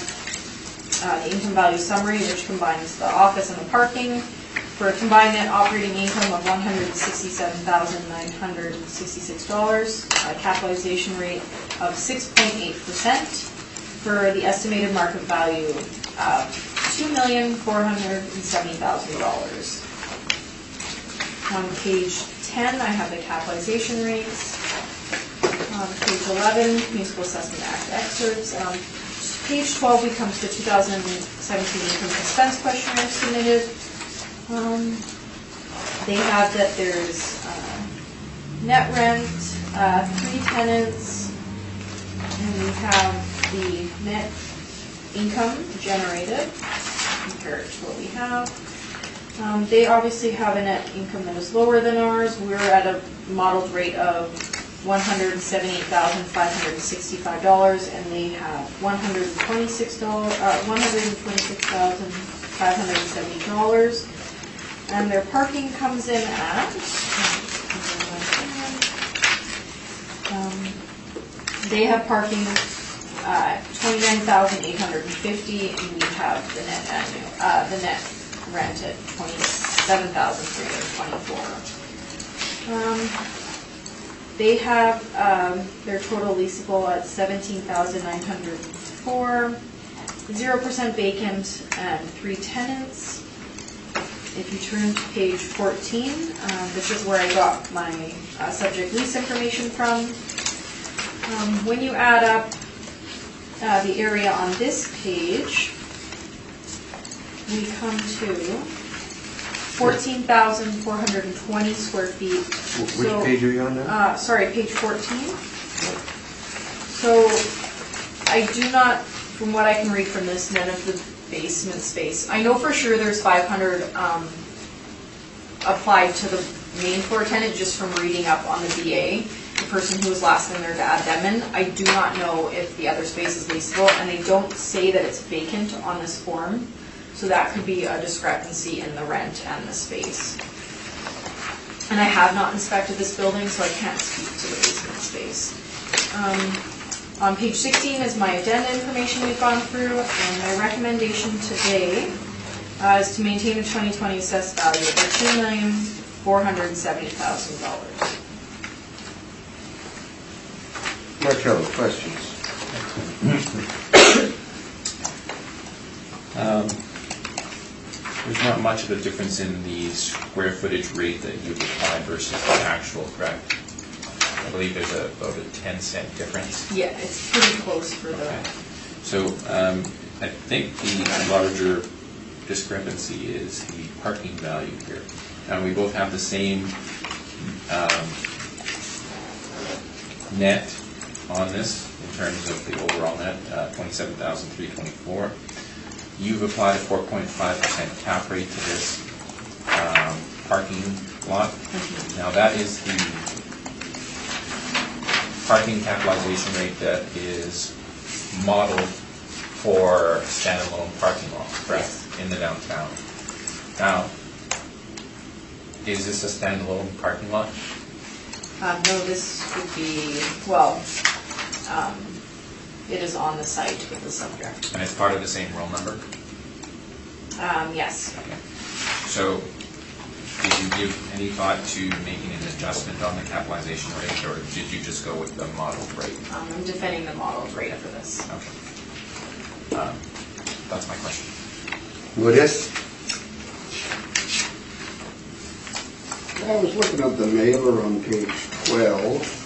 the income value summary, which combines the office and the parking, for a combined net operating income of $167,966, a capitalization rate of 6.8%, for the estimated market value of $2,470,000. On page 10, I have the capitalization rates. On page 11, Municipal Assessment Act excerpts. Page 12 becomes the 2017 income expense questionnaire submitted. They have that there's net rent, 3 tenants, and we have the net income generated compared to what we have. They obviously have a net income that is lower than ours. We're at a modeled rate of $178,565, and they have $126,570. And their parking comes in at, they have parking at $29,850, and we have the net rent at $27,324. They have their total leasable at $17,904, 0% vacant, and 3 tenants. If you turn to page 14, this is where I got my subject lease information from. When you add up the area on this page, we come to 14,420 square feet. Which page are you on now? Sorry, page 14. So I do not, from what I can read from this, none of the basement space. I know for sure there's 500 applied to the main floor tenant just from reading up on the BA, the person who was last in there to add them in. I do not know if the other space is leasable, and they don't say that it's vacant on this form, so that could be a discrepancy in the rent and the space. And I have not inspected this building, so I can't speak to the basement space. On page 16 is my addenda information we've gone through, and my recommendation today is to maintain a 2020 assessed value of $2,470,000. Marcello, questions? There's not much of a difference in the square footage rate that you've applied versus the actual, correct? I believe there's about a 10-cent difference. Yeah, it's pretty close for the... Okay. So I think the larger discrepancy is the parking value here. Now, we both have the same net on this in terms of the overall net, $27,324. You've applied a 4.5% cap rate to this parking lot. Now, that is the parking capitalization rate that is modeled for standalone parking lot, correct? Yes. In the downtown. Now, is this a standalone parking lot? No, this would be, well, it is on the site with the subject. And it's part of the same roll number? Yes. Okay. So, did you give any thought to making an adjustment on the capitalization rate, or did you just go with the modeled rate? I'm defending the modeled rate for this. Okay. That's my question. Modest? I was looking at the mailer on page 12.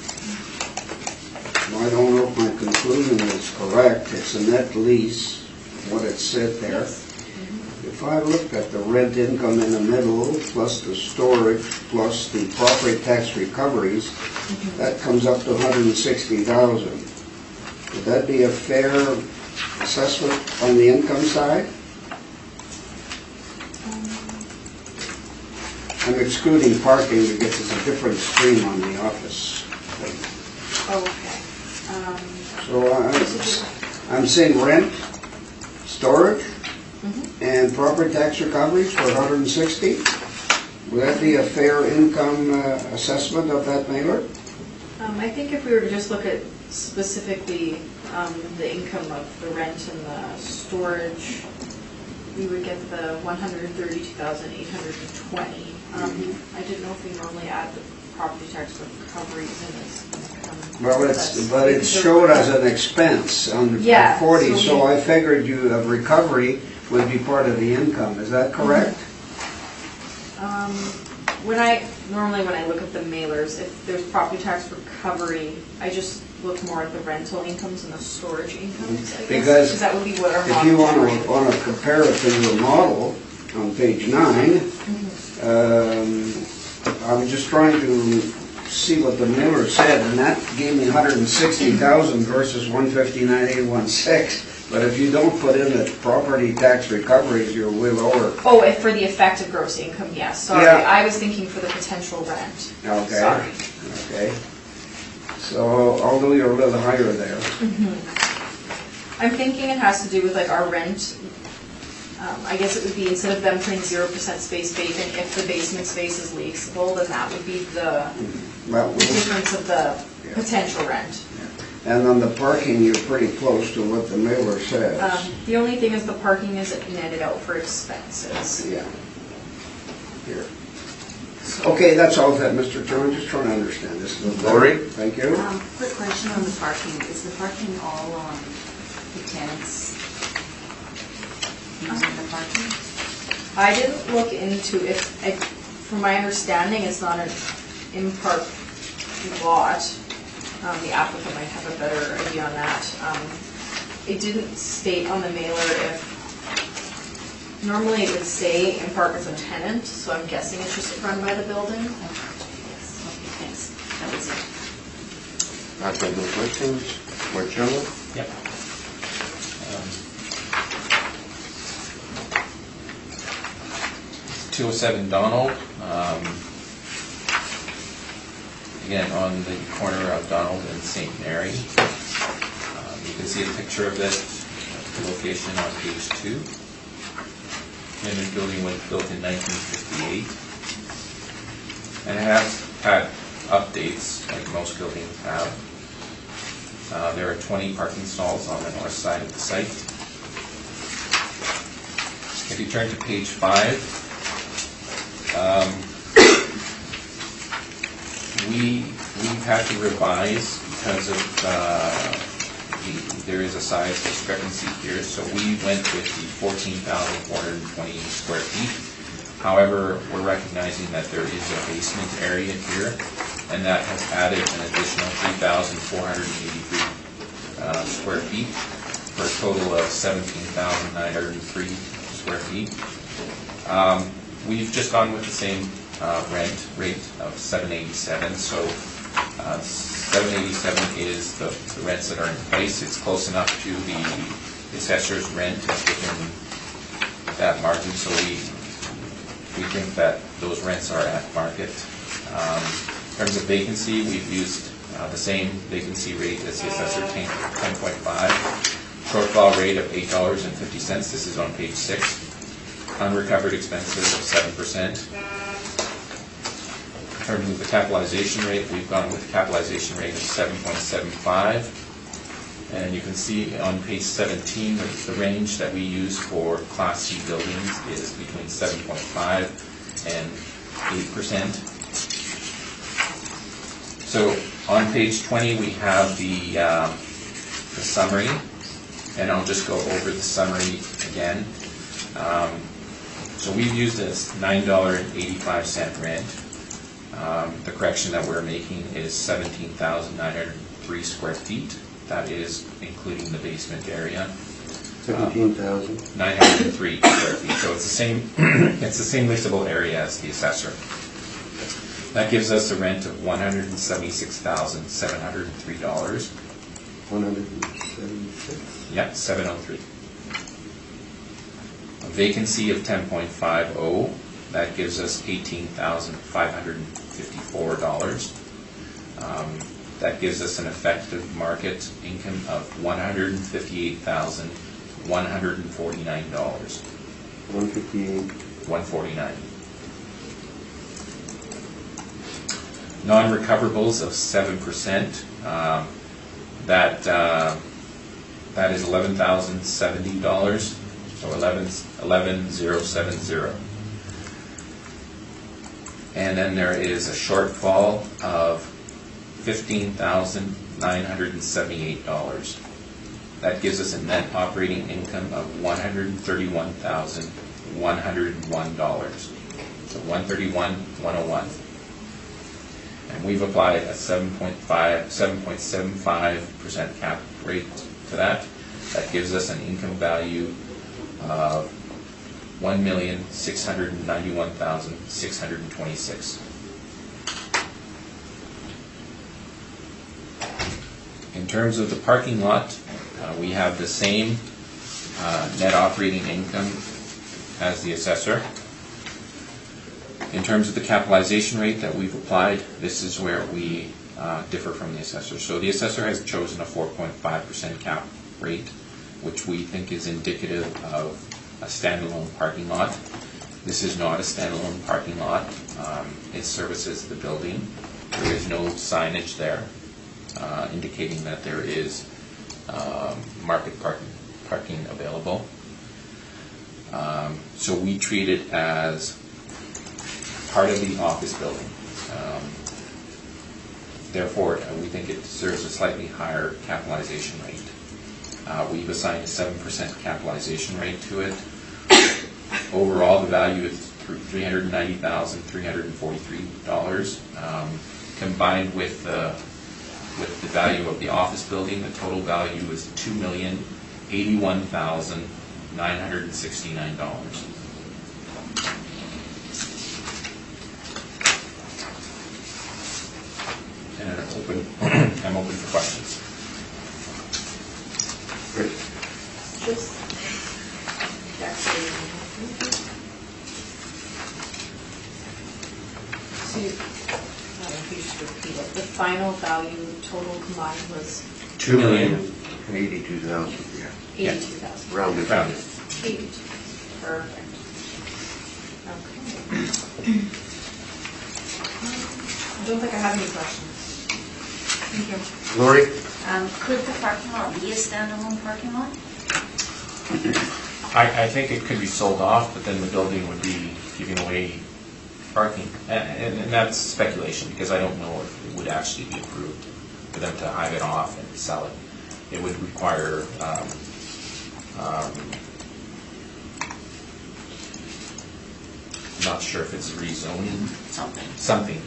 I don't know if my conclusion is correct. It's a net lease, what it said there. If I look at the rent income in the middle, plus the storage, plus the property tax recoveries, that comes up to $160,000. Would that be a fair assessment on the income side? I'm excluding parking because it's a different stream on the office thing. Okay. So I'm saying rent, storage, and property tax recoveries for $160. Would that be a fair income assessment of that mailer? I think if we were to just look at specifically the income of the rent and the storage, we would get the $132,820. I didn't know if we normally add the property tax recoveries in this. Well, it's showed as an expense on the Yeah, 40, so so I figured a recovery would be part of the income. Is that correct? When I look at the mailers, if there's property tax recovery, I just look more at the rental incomes and the storage incomes, I guess. Because that would be what our if you model want to compare it to your model on page 9, I'm just trying to see what the mailer said, and that gave me $160,000 versus $159,816. But if you don't put in the property tax recoveries, you're way lower. Oh, for the effective gross income, yes. Sorry, Yeah. I was thinking for the potential rent. Okay. Sorry. Okay. So, although you're a little higher there. I'm thinking it has to do with like our rent. I guess it would be, instead of them putting 0% space vacant, if the basement space is leasable, then that would be the difference of the potential rent. And on the parking, you're pretty close to what the mailer says. The only thing is the parking is netted out for expenses. Yeah. Here. Okay, that's all that, Mr. Chairman. Just trying to understand this a little better. Lori? Thank you. Quick question on the parking. Is the parking all on the tenants using the parking? I didn't look into it. From my understanding, it's not an in-park lot. The applicant might have a better idea on that. It didn't state on the mailer if, normally it would say in-park as a tenant, so I'm guessing it's just run by the building. Yes, okay, thanks. That was it. I've got no questions. Marcello? Yep. 207 Donald, Again, on the corner of Donald and St. Mary. You can see a picture of it, the location on page 2. And the building was built in 1958. And it has had updates, like most buildings have. There are 20 parking stalls on the north side of the site. If you turn to page 5, we've had to revise because of there is a size discrepancy here, so we went with the 14,420 square feet. However, we're recognizing that there is a basement area here, and that has added an additional 3,483 square feet for a total of 17,903 square feet. We've just gone with the same rent rate of $787, so $787 is the rents that are in place. It's close enough to the assessor's rent within that margin, so we think that those rents are at market. In terms of vacancy, we've used the same vacancy rate as the assessor, 10.5. Shortfall rate of $8.50. This is on page 6. Unrecovered expenses of 7%. In terms of the capitalization rate, we've gone with a capitalization rate of 7.75. And you can see on page 17 that the range that we use for Class C buildings is between 7.5 and 8%. So on page 20 we have the summary, and I'll just go over the summary again. So we've used this $9.85 rent. The correction that we're making is 17,903 square feet. That is including the basement area. 17,903 square feet. So it's the same. It's the same leasable area as the assessor. That gives us a rent of $176,703. 176. Yep, 703. A vacancy of 10.50. That gives us $18,554. That gives us an effective market income of $158,149. 158. 149. Non-recoverables of 7%. That is $11,070. So 11,070. And then there is a shortfall of $15,978. That gives us a net operating income of $131,101. So 131,101. And we've applied a 7.75% cap rate to that. That gives us an income value of $1,691,626. In terms of the parking lot, we have the same net operating income as the assessor. In terms of the capitalization rate that we've applied, this is where we differ from the assessor. So the assessor has chosen a 4.5% cap rate, which we think is indicative of a standalone parking lot. This is not a standalone parking lot. It services the building. There is no signage there indicating that there is market parking available. So we treat it as part of the office building. Therefore, we think it deserves a slightly higher capitalization rate. We've assigned a 7% capitalization rate to it. Overall, the value is $390,343. Combined with the value of the office building, the total value is $2,081,969. And I'm open for questions. Great. So you, I don't know if you should repeat it. The final value total combined was $2,082,000, yeah. 82,000. Rounded. Rounded. 82. Perfect. Okay. I don't think I have any questions. Thank you. Lori? Could the parking lot be a standalone parking lot? I think it could be sold off, but then the building would be giving away parking. And that's speculation, because I don't know if it would actually be approved for them to hive it off and sell it. It would require not sure if it's rezoning, something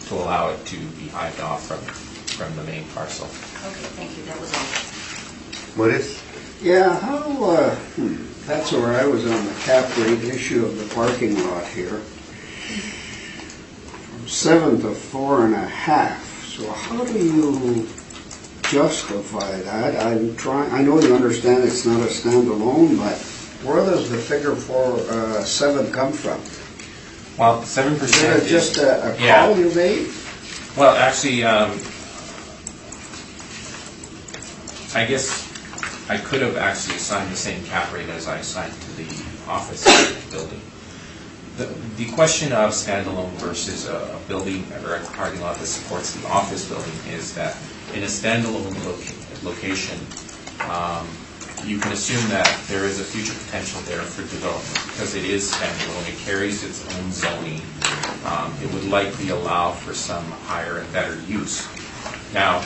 to allow it to be hived off from the main parcel. Okay, thank you, that was all. What is? Yeah, how, that's where I was on the cap rate issue of the parking lot here. From 7 to 4.5, so how do you justify that? I know you understand it's not a standalone, but where does the figure for 7 come from? Well, 7% Is that is just a yeah. call you made? Well, actually, I guess I could have actually assigned the same cap rate as I assigned to the office building. The question of standalone versus a building or a parking lot that supports the office building is that in a standalone location, you can assume that there is a future potential there for development because it is standalone. It carries its own zoning. It would likely allow for some higher and better use. Now,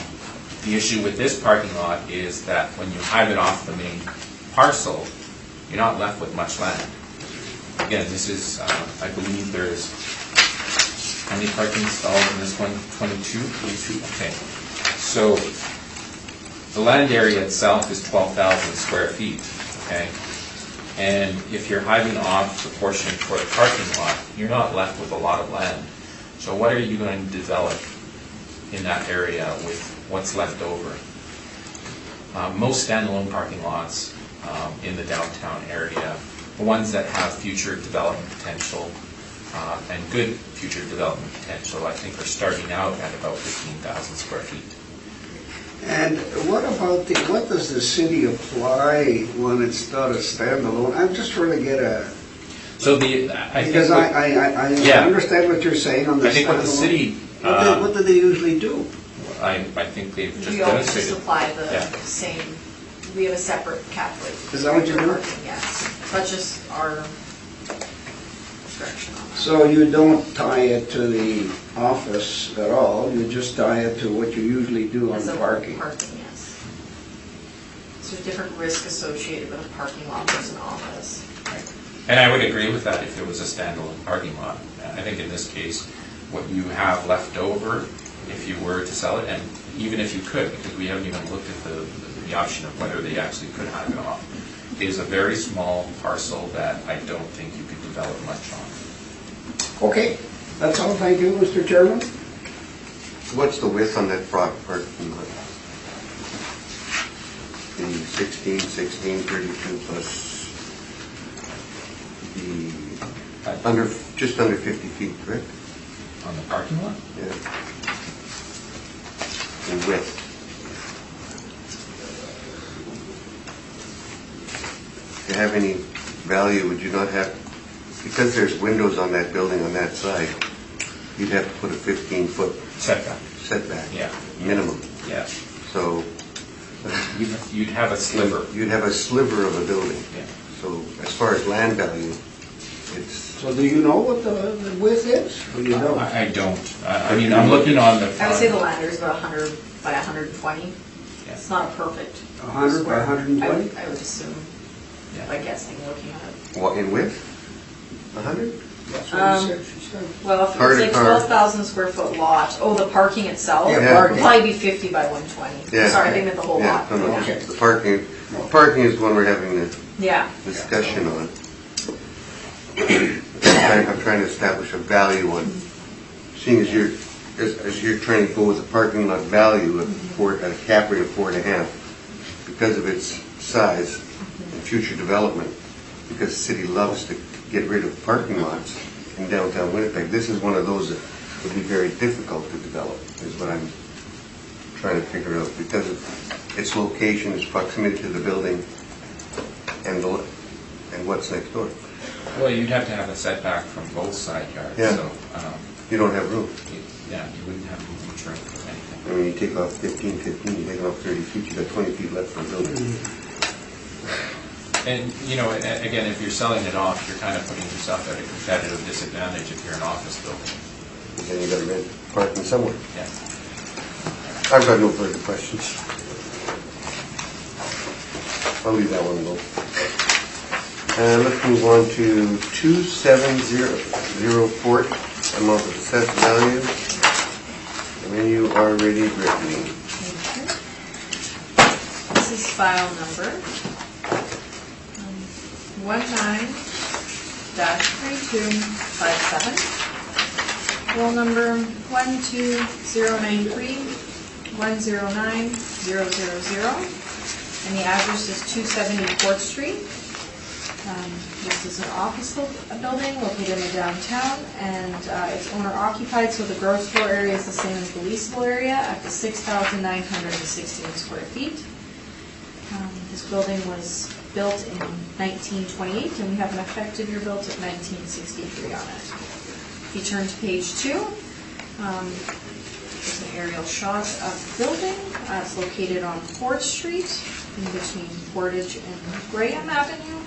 the issue with this parking lot is that when you hive it off the main parcel, you're not left with much land. Again, this is, I believe there's, how many parking stalls in this one? 22? 22, okay. So, the land area itself is 12,000 square feet, okay? And if you're hiving off the portion for the parking lot, you're not left with a lot of land. So what are you going to develop in that area with what's left over? Most standalone parking lots in the downtown area, the ones that have future development potential and good future development potential, I think are starting out at about 15,000 square feet. And what about what does the city apply when it's not a standalone? I'm just trying to get a, So because I Yeah. understand what you're saying on the I think what the standalone. city, What do they usually do? I think they've just We always just demonstrated. apply the Yeah. same, we have a separate cap rate. Is that what you do? Parking, yes. That's just our direction on that. So you don't tie it to the office at all, you just tie it to what you usually do on As a parking? Parking, yes. So there's different risk associated with a parking lot versus an office. Right. And I would agree with that if it was a standalone parking lot. I think in this case, what you have left over, if you were to sell it, and even if you could, because we haven't even looked at the option of whether they actually could hive it off, is a very small parcel that I don't think you could develop much on. Okay, that's all, thank you, Mr. Chairman. What's the width on that parking lot? The 16, 32 plus the just under 50 feet, correct? On the parking lot? Yeah. In width. To have any value, would you not have, because there's windows on that building on that side, you'd have to put a 15-foot Setback. setback. Yeah. Minimum. Yeah. So You'd have a sliver. you'd have a sliver of a building. Yeah. So as far as land value, it's, So do you know what the width is, or you don't? I don't. I mean, I'm looking on the. I would say the lander is about 100 by 120. Yeah. It's not a perfect 100 by square. 120? I would assume, Yeah. by guessing, looking at it. what, in width? 100? That's what he said, she said. Well, if Car to it's a car. 12,000 square foot lot, the parking itself Yeah, would parking. probably be 50 by 120. Yeah. Sorry, I think meant the whole Yeah, lot. no, no, Okay. the parking is the one we're having the Yeah. discussion on. I'm trying to establish a value on, seeing as you're trying to go with a parking lot value at a cap rate of 4.5, because of its size and future development, because the city loves to get rid of parking lots in downtown Winnipeg. This is one of those that would be very difficult to develop, is what I'm trying to figure out, because of its location, its proximity to the building, and what's next door. Well, you'd have to have a setback from both side yards, Yeah. so, You don't have room. yeah, you wouldn't have much room for anything. I mean, you take off 15, you take off 30 feet, you got 20 feet left for the building. And, you know, again, if you're selling it off, you're kind of putting yourself at a competitive disadvantage if you're an office building. Then you got to rent parking somewhere. Yeah. I've got no further questions. I'll leave that one alone. Let's move on to 2704, amount of assessed value. When you are ready, Brittany. This is file number 19-3257. Roll number 12093-109000. And the address is 270 4th Street. This is an office building located in the downtown, and it's owner occupied, so the gross floor area is the same as the leasable area at the 6,916 square feet. This building was built in 1928, and we have an effective year built at 1963 on it. If you turn to page 2, there's an aerial shot of the building. It's located on 4th Street, in between Portage and Graham Avenue.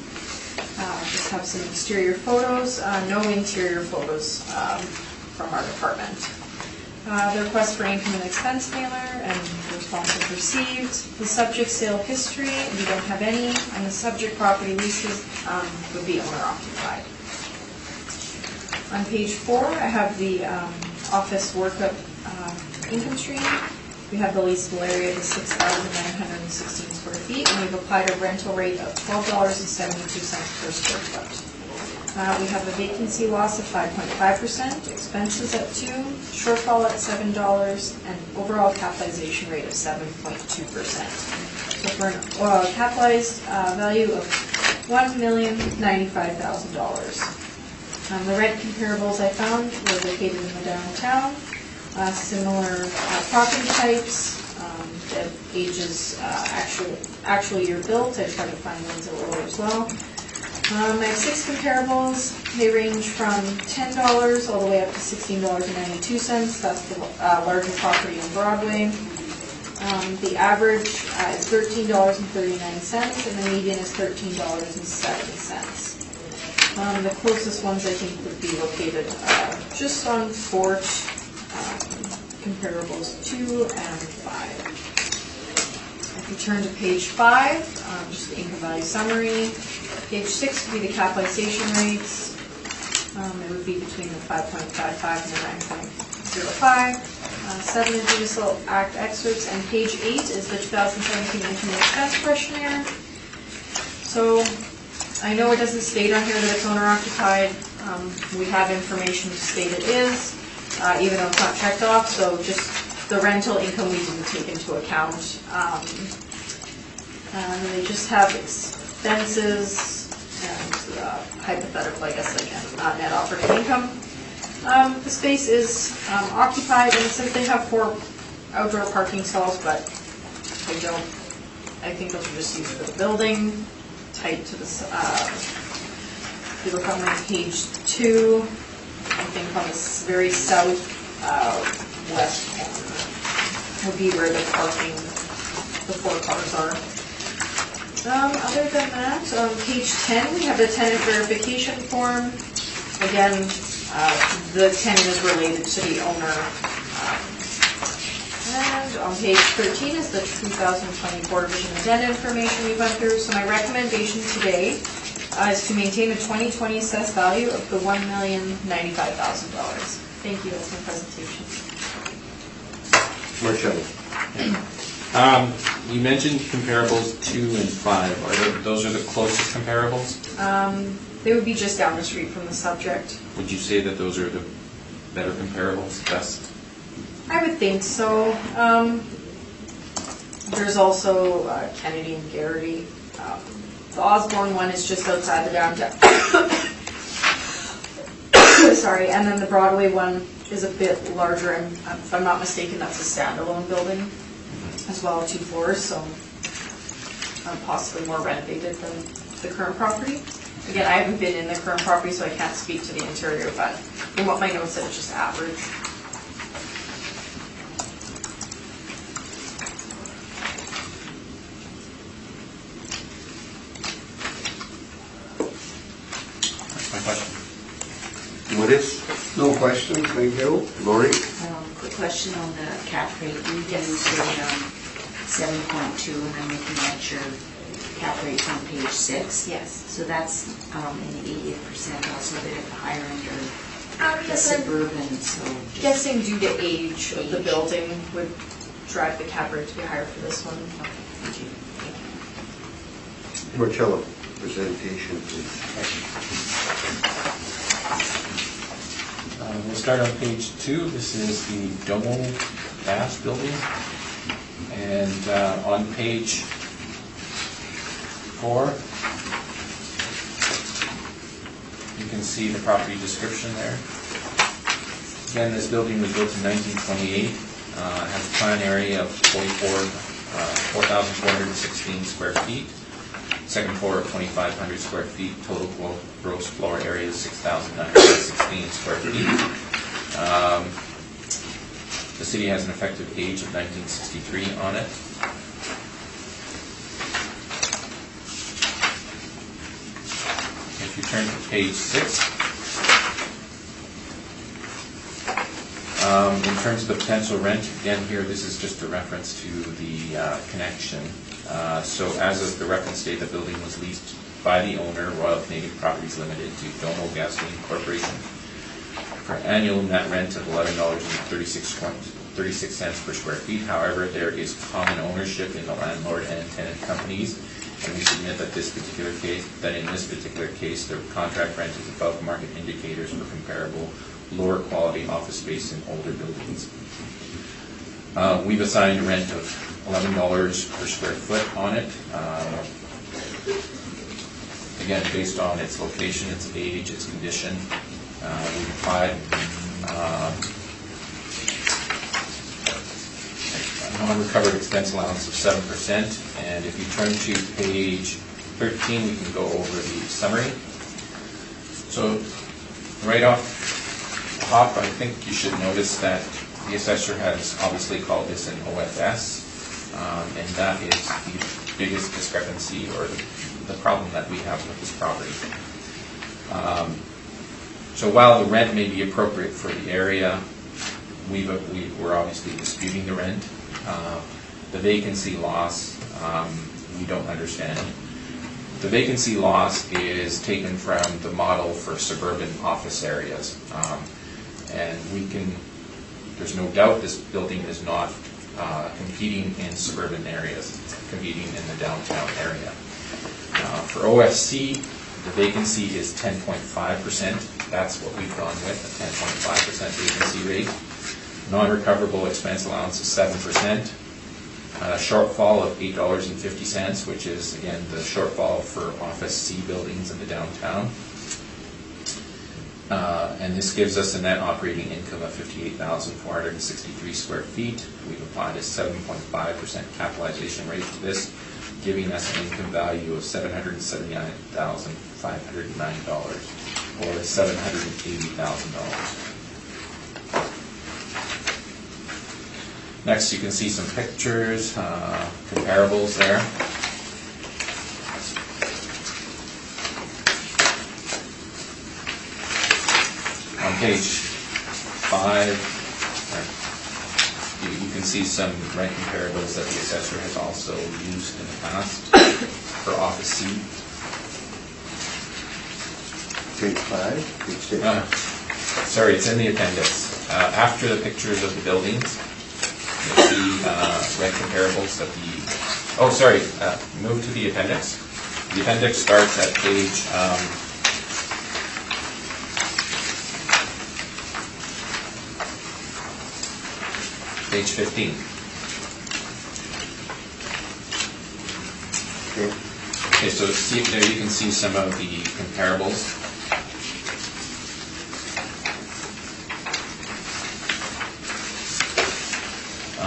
Just have some exterior photos, no interior photos from our department. The request for income and expense mailer and the response is received. The subject sale history, we don't have any, and the subject property leases would be owner occupied. On page 4, I have the office workup income stream. We have the leasable area of 6,916 square feet, and we've applied a rental rate of $12.72 per square foot. We have a vacancy loss of 5.5%, expenses at 2%, shortfall at $7, and overall capitalization rate of 7.2%. So for a capitalized value of $1,095,000. The rent comparables I found were located in the downtown. Similar property types, the ages, actual year built. I tried to find ones that were lower as well. I have 6 comparables. They range from $10 all the way up to $16.92. That's the larger property on Broadway. The average is $13.39, and the median is $13.70. The closest ones I think would be located just on Fort. Comparables 2 and 5. If you turn to page 5, just the income value summary. Page 6 would be the capitalization rates. It would be between the 5.55 and the 9.05. 7 is Judicial Act excerpts, and page 8 is the 2017 income and expense questionnaire. So I know it doesn't state on here that it's owner occupied. We have information to state it is. Even though it's not checked off, so just the rental income we didn't take into account. They just have expenses and hypothetical, I guess, again, net operating income. The space is occupied, and it says they have 4 outdoor parking stalls, but I think those are just used for the building, tight to the, if you look on my page 2, I think on this very south west corner would be where the parking, the 4 cars are. Other than that, on page 10, we have the tenant verification form. Again, the tenant is related to the owner. And on page 13 is the 2020 Board Vision Agenda information we went through. So my recommendation today is to maintain the 2020 assessed value of the $1,095,000. Thank you. That's my presentation. Marshall. You mentioned comparables 2 and 5. Those are the closest comparables? They would be just down the street from the subject. Would you say that those are the better comparables, best? I would think so. There's also Kennedy and Garrity. The Osborne one is just outside the downtown. Sorry, and then the Broadway one is a bit larger, and if I'm not mistaken, that's a standalone building as well, 2 floors, so possibly more renovated than the current property. Again, I haven't been in the current property, so I can't speak to the interior, but from what my notes said, it's just average. That's my question. What is? No questions, thank you. Lori? Quick question on the cap rate. You used a 7.2, and I'm looking at your cap rate on page 6. Yes. So that's in the 80th% also a bit at the higher end or the Yes, I'm suburban, so just... guessing due to age of the building would drive the cap rate to be higher for this one. Thank you. Marcello, presentation, please. We'll start on page 2. This is the Domo Gas building. And on page 4, you can see the property description there. Again, this building was built in 1928. Has a plan area of 4,416 square feet. Second floor of 2,500 square feet. Total gross floor area is 6,916 square feet. The city has an effective age of 1963 on it. If you turn to page 6, in terms of the potential rent, again here this is just a reference to the connection. So as of the reference date, the building was leased by the owner, Royal Canadian Properties Limited, to Domo Gasoline Corporation for annual net rent of $11.36 per square feet. However, there is common ownership in the landlord and tenant companies, and we submit that in this particular case, the contract rent is above market indicators for comparable lower quality office space in older buildings. We've assigned a rent of $11 per square foot on it. Again, based on its location, its age, its condition. We've applied a non-recovered expense allowance of 7%. And if you turn to page 13, we can go over the summary. So right off the top, I think you should notice that the assessor has obviously called this an OFS, and that is the biggest discrepancy or the problem that we have with this property. So while the rent may be appropriate for the area, we're obviously disputing the rent. The vacancy loss, we don't understand. The vacancy loss is taken from the model for suburban office areas. And there's no doubt this building is not competing in suburban areas, it's competing in the downtown area. For OFC, the vacancy is 10.5%. That's what we've gone with, a 10.5% vacancy rate. Non-recoverable expense allowance is 7%. Shortfall of $8.50, which is, again, the shortfall for Office C buildings in the downtown. And this gives us a net operating income of 58,463 square feet. We've applied a 7.5% capitalization rate to this, giving us an income value of $779,509, or $780,000. Next, you can see some pictures, comparables there. On page 5, you can see some rent comparables that the assessor has also used in the past for Office C. Page 5, page 6. Sorry, it's in the appendix. After the pictures of the buildings, you'll see rent comparables of the... Oh, sorry, move to the appendix. The appendix starts at page... page 15. Okay, so see, there you can see some of the comparables.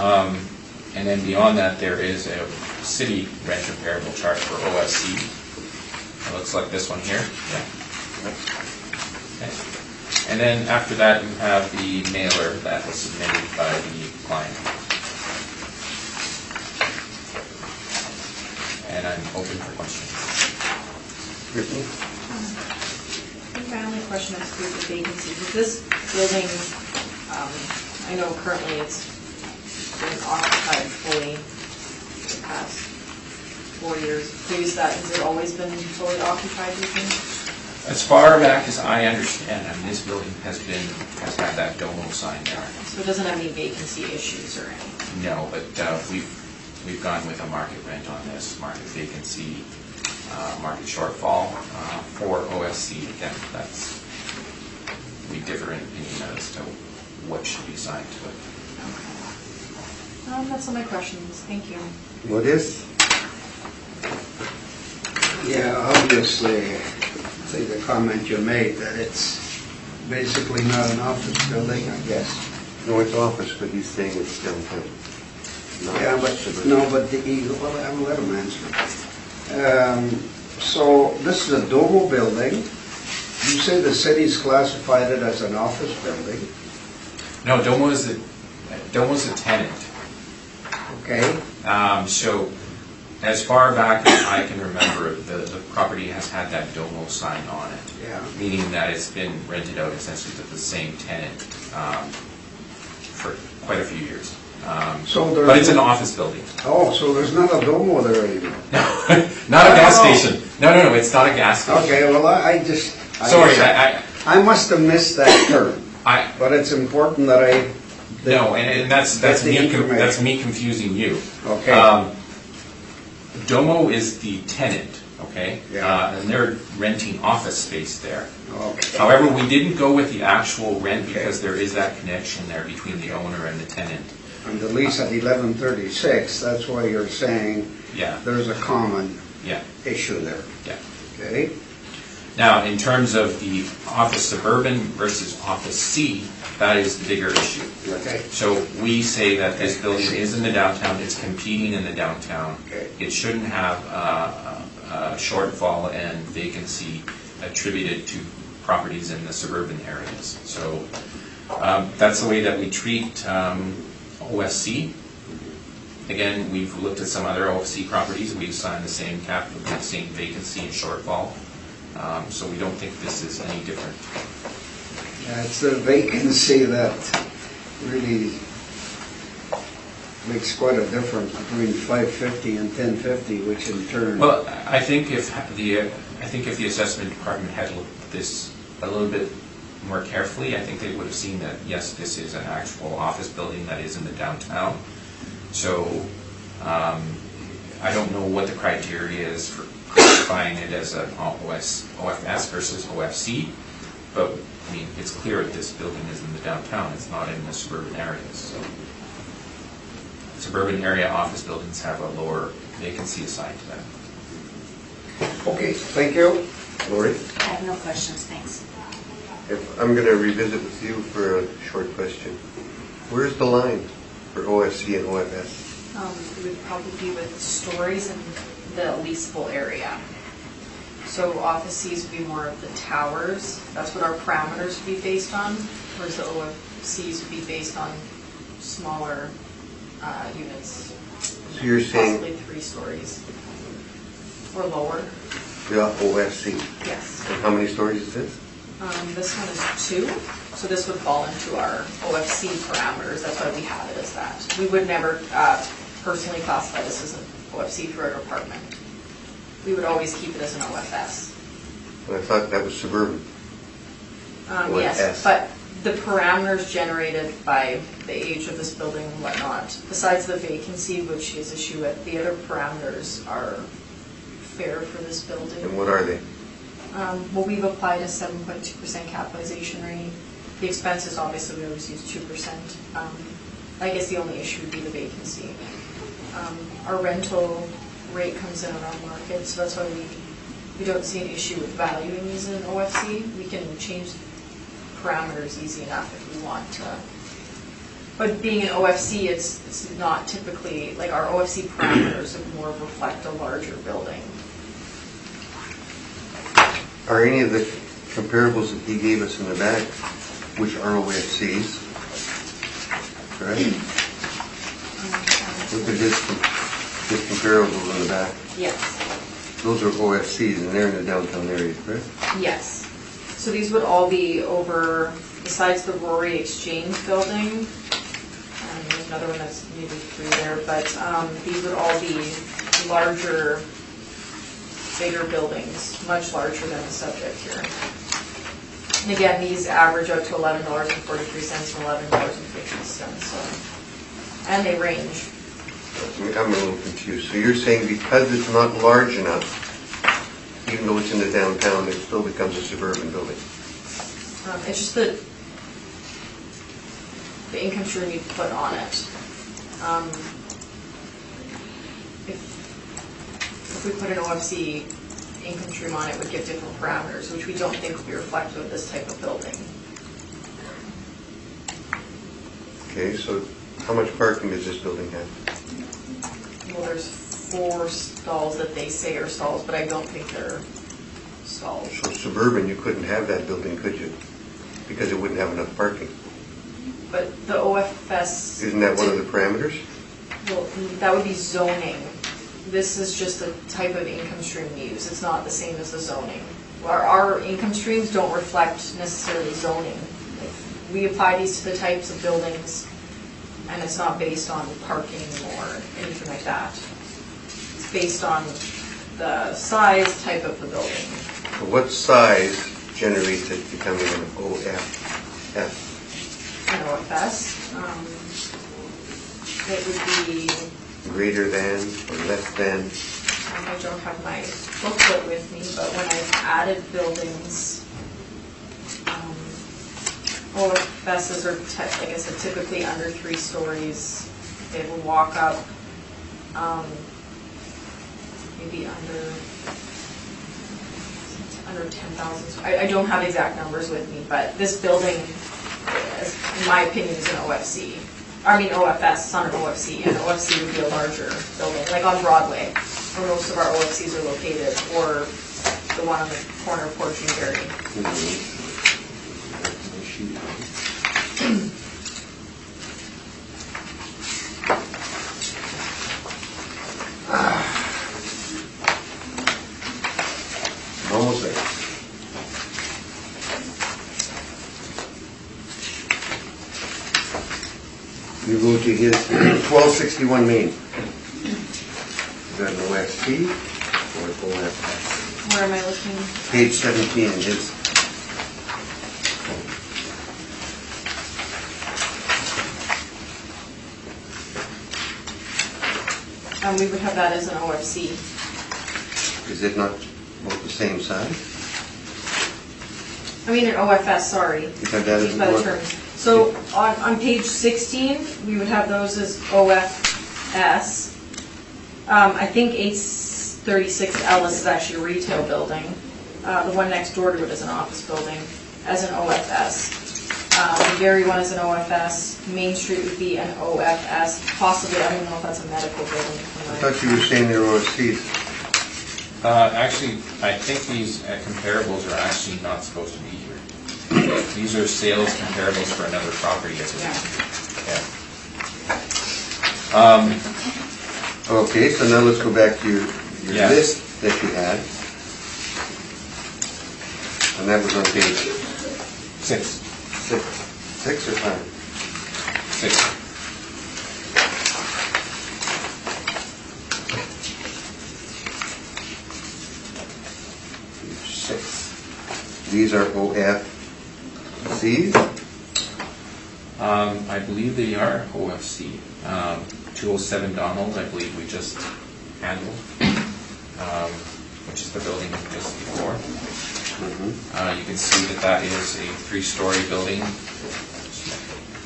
And then beyond that, there is a city rent and variable charge for OSC. It looks like this one here. Yeah. Okay. And then after that, you have the mailer that was submitted by the client. And I'm open for questions. Brittany? I think my only question has to do with the vacancies. Is this building, I know currently it's been occupied fully for the past 4 years. Previous to that, has it always been fully occupied, do you think? As far back as I understand, I mean, this building has had that domo sign there. So it doesn't have any vacancy issues or anything? No, but we've gone with a market rent on this, market vacancy, market shortfall for OSC. Again, we differ in opinion as to what should be assigned to it. Okay. That's all my questions. Thank you. What is? Yeah, obviously, I think the comment you made that it's basically not an office building, I guess. No, it's office, but he's saying it's downtown. Yeah, but, no, but the Eagle, well, I haven't let him answer. So this is a Domo building. You say the city's classified it as an office building, No, Domo is a tenant. okay? So as far back as I can remember, the property has had that Domo sign on it. Yeah. Meaning that it's been rented out essentially to the same tenant for quite a few years. So there's But it's an office building. Oh, so there's not a Domo there anymore? Not a gas station. No, it's not a gas station. Okay, well, I just... Sorry, I must have missed that term, but it's important that I... No, and that's the me information. confusing you. Okay. Domo is the tenant, okay? Yeah. And they're renting office space there. Okay. However, we didn't go with the actual rent because there is that connection there between the owner and the tenant. And the lease at 1136, that's why you're saying Yeah, there's a common yeah, issue there, yeah. okay? Now, in terms of the office suburban versus office C, that is the bigger issue. Okay. So we say that this building is in the downtown, it's competing in the downtown. Okay. It shouldn't have a shortfall and vacancy attributed to properties in the suburban areas. So that's the way that we treat OSC. Again, we've looked at some other OSC properties, we've assigned the same cap, the same vacancy and shortfall. So we don't think this is any different. Yeah, it's the vacancy that really makes quite a difference between 550 and 1050, which in turn... Well, I think if the assessment department had looked at this a little bit more carefully, I think they would have seen that, yes, this is an actual office building that is in the downtown. So I don't know what the criteria is for classifying it as an OFS versus OFC, but I mean, it's clear that this building is in the downtown, it's not in the suburban areas. So suburban area office buildings have a lower vacancy assigned to them. Okay, thank you. Lori? I have no questions, thanks. I'm going to revisit with you for a short question. Where's the line for OFC and OFS? It would probably be with stories in the leasable area. So office Cs would be more of the towers. That's what our parameters would be based on, whereas the OFCs would be based on smaller units. So you're saying... Possibly 3 stories or lower. Yeah, OFC. Yes. And how many stories is this? This one is 2, so this would fall into our OFC parameters. That's why we have it as that. We would never personally classify this as an OFC for our department. We would always keep it as an OFS. Well, I thought that was suburban. Yes, OFS. but the parameters generated by the age of this building and whatnot, besides the vacancy, which is issue with, the other parameters are fair for this building. And what are they? Well, we've applied a 7.2% capitalization rate. The expenses, obviously, we always use 2%. I guess the only issue would be the vacancy. Our rental rate comes in around market, so that's why we don't see an issue with valuing these in OFC. We can change parameters easy enough if we want to But being an OFC, it's not typically, like our OFC parameters would more reflect a larger building. Are any of the comparables that he gave us in the back, which are OFCs, correct? Look at his comparables in the back. Yes. Those are OFCs, and they're in the downtown area, correct? Yes. So these would all be over, besides the Rory Exchange building, and there's another one that's maybe through there, but these would all be larger, bigger buildings, much larger than the subject here. And again, these average out to $11.43 and $11.50, so, and they range. I'm a little confused. So you're saying because it's not large enough, even though it's in the downtown, it still becomes a suburban building? It's just the income stream you put on it. If we put an OFC income stream on it, would give different parameters, which we don't think would be reflective of this type of building. Okay, so how much parking does this building have? Well, there's 4 stalls that they say are stalls, but I don't think they're stalls. So suburban, you couldn't have that building, could you? Because it wouldn't have enough parking. But the OFS... Isn't that one of the parameters? Well, that would be zoning. This is just a type of income stream use. It's not the same as the zoning. Our income streams don't reflect necessarily zoning. We apply these to the types of buildings, and it's not based on parking or anything like that. It's based on the size, type of the building. So what size generates it becoming an OFF? An OFS. It would be... Greater than or less than? I don't have my booklet with me, but when I've added buildings, OFSs are, like I said, typically under 3 stories. They will walk up, maybe under 10,000. I don't have exact numbers with me, but this building, in my opinion, is an OFC. I mean OFS, it's not an OFC, and OFC would be a larger building, like on Broadway, where most of our OFCs are located, or the one on the corner of Porch and Gary. Almost there. You go to his 1261 Main. Is that an OFC or OFS? Where am I looking? Page 17 in his. We would have that as an OFC. Is it not both the same size? I mean an OFS, sorry. You have that as an By the OFS? terms. So on page 16, we would have those as OFS. I think 836 Ellis is actually a retail building. The one next door to it is an office building as an OFS. The Gary one is an OFS. Main Street would be an OFS. Possibly, I don't know if that's a medical building. I thought you were saying they were OFCs. Actually, I think these comparables are actually not supposed to be here. These are sales comparables for another property, I believe. Yeah. Okay, so now let's go back to your Yeah. list that you had. And that was on page 6. 6 or 5? 6. Page 6. These are OFCs? I believe they are OFC. 207 Donald, I believe we just handled, which is the building just before. You can see that that is a 3-story building.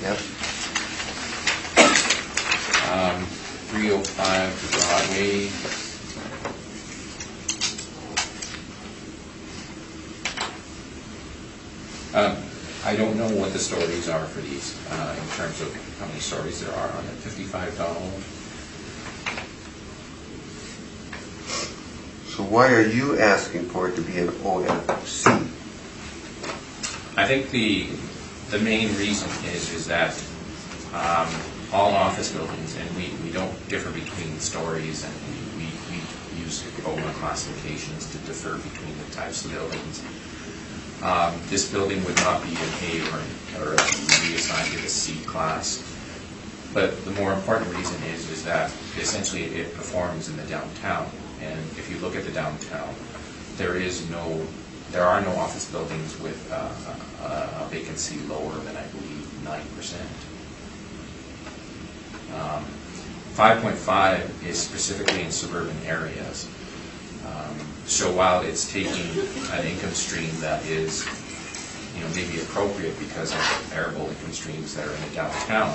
Yep. 305 Broadway. I don't know what the stories are for these, in terms of how many stories there are on it. $55. So why are you asking for it to be an OFC? I think the main reason is that all office buildings, and we don't differ between stories, and we use OMA classifications to differ between the types of buildings. This building would not be an A or be assigned to the C class. But the more important reason is that essentially it performs in the downtown. And if you look at the downtown, there are no office buildings with a vacancy lower than, I believe, 9%. 5.5 is specifically in suburban areas. So while it's taking an income stream that is, maybe appropriate because of variable income streams that are in the downtown,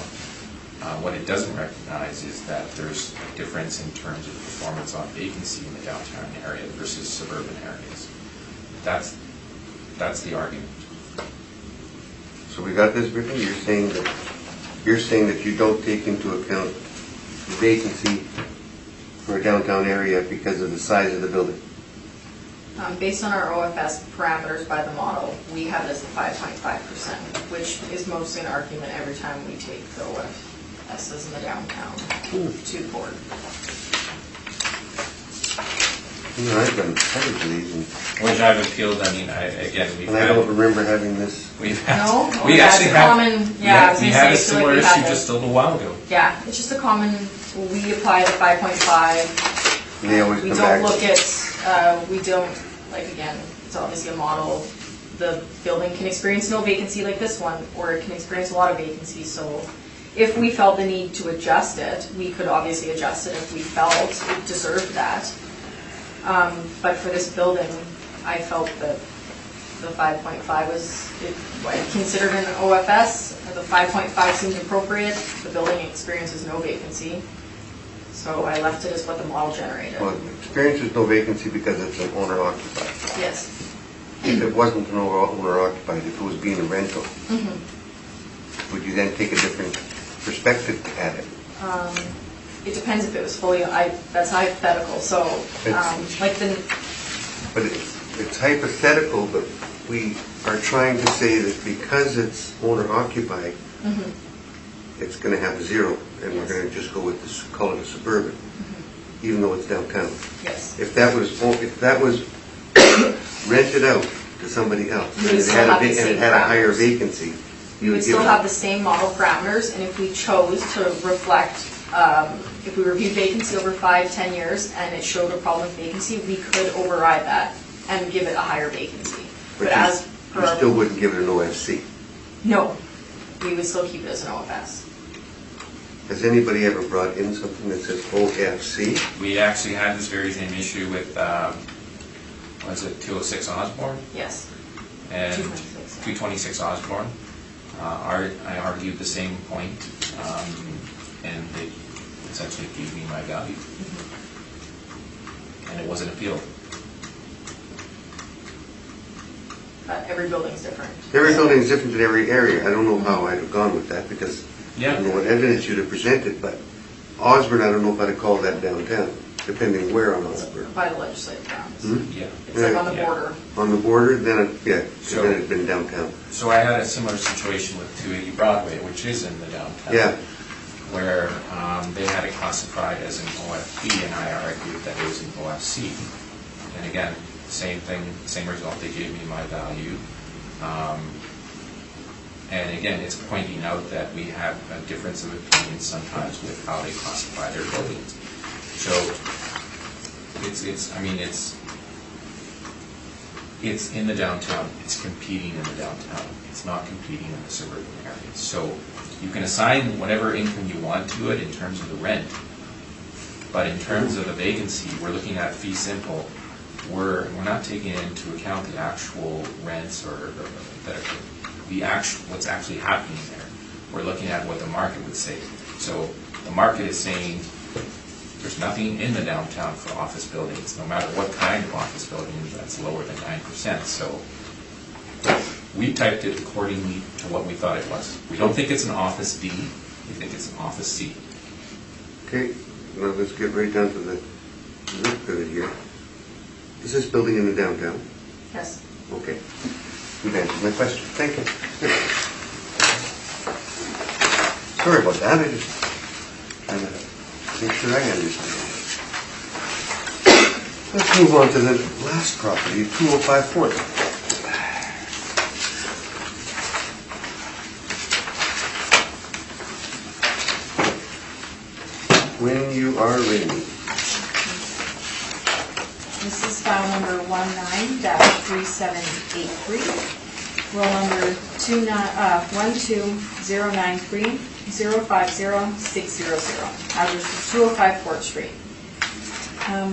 what it doesn't recognize is that there's a difference in terms of performance on vacancy in the downtown area versus suburban areas. That's the argument. So we got this written, you're saying that you don't take into account the vacancy for a downtown area because of the size of the building? Based on our OFS parameters by the model, we have it as the 5.5%, which is mostly an argument every time we take the OFSs in the downtown to board. I've done hundreds of these, Which I've appealed. I mean, and I don't remember having this. We had a similar issue just a little while ago. Yeah, it's just a common, we apply the 5.5. And they always We come don't back. look at, we don't, again, it's obviously a model. The building can experience no vacancy like this one, or it can experience a lot of vacancy. So if we felt the need to adjust it, we could obviously adjust it if we felt it deserved that. But for this building, I felt that the 5.5 was considered an OFS. The 5.5 seemed appropriate. The building experiences no vacancy. So I left it as what the model generated. Well, it experiences no vacancy because it's an owner-occupied. Yes. If it wasn't an owner-occupied, if it was being a rental, would you then take a different perspective at it? It depends if it was fully, that's hypothetical, so, But it's hypothetical, but we are trying to say that because it's owner-occupied, it's going to have a zero, and we're going to just go with this, call it a suburban, even though it's downtown. yes. If that was rented out to somebody else, You and would it still had have the same a higher parameters. vacancy, We would still have the same model parameters, and if we chose to reflect, if we reviewed vacancy over 5-10 years and it showed a problem with vacancy, we could override that and give it a higher vacancy. But as per you our, still wouldn't give it an OFC. no, we would still keep it as an OFS. Has anybody ever brought in something that says OFC? We actually had this very same issue with, 206 Osborne? Yes. And 226. 226 Osborne. I argued the same point, and they essentially gave me my value. And it wasn't appealed. Every building's different. Every building is different in every area. I don't know how I'd have gone with that because I don't know what evidence you'd have presented, but Osborne, I don't know if I'd have called that downtown, depending where on Osborne. By the legislative grounds. Yeah. It's like on the Yeah. border. On the border, then So- then it'd been downtown. So I had a similar situation with 280 Broadway, which is in the downtown. Yeah. Where they had it classified as an OFB, and I argued that it was an OFC. And again, same thing, same result, they gave me my value. And again, it's pointing out that we have a difference of opinion sometimes with how they classify their buildings. So it's in the downtown, it's competing in the downtown, it's not competing in the suburban areas. So you can assign whatever income you want to it in terms of the rent, but in terms of the vacancy, we're looking at fee simple. We're not taking into account the actual rents or what's actually happening there. We're looking at what the market would say. So the market is saying there's nothing in the downtown for office buildings, no matter what kind of office building that's lower than 9%. So We typed it accordingly to what we thought it was. We don't think it's an office D, we think it's an office C. Okay, now let's get right down to the root of it here. Is this building in the downtown? Yes. Okay. You've answered my question. Thank you. Sorry about that. I just trying to make sure I understand. Let's move on to the last property, 205 Fort. When you are ready. This is file number 19-3783, roll number 12093-050-600, address is 205 Fort Street.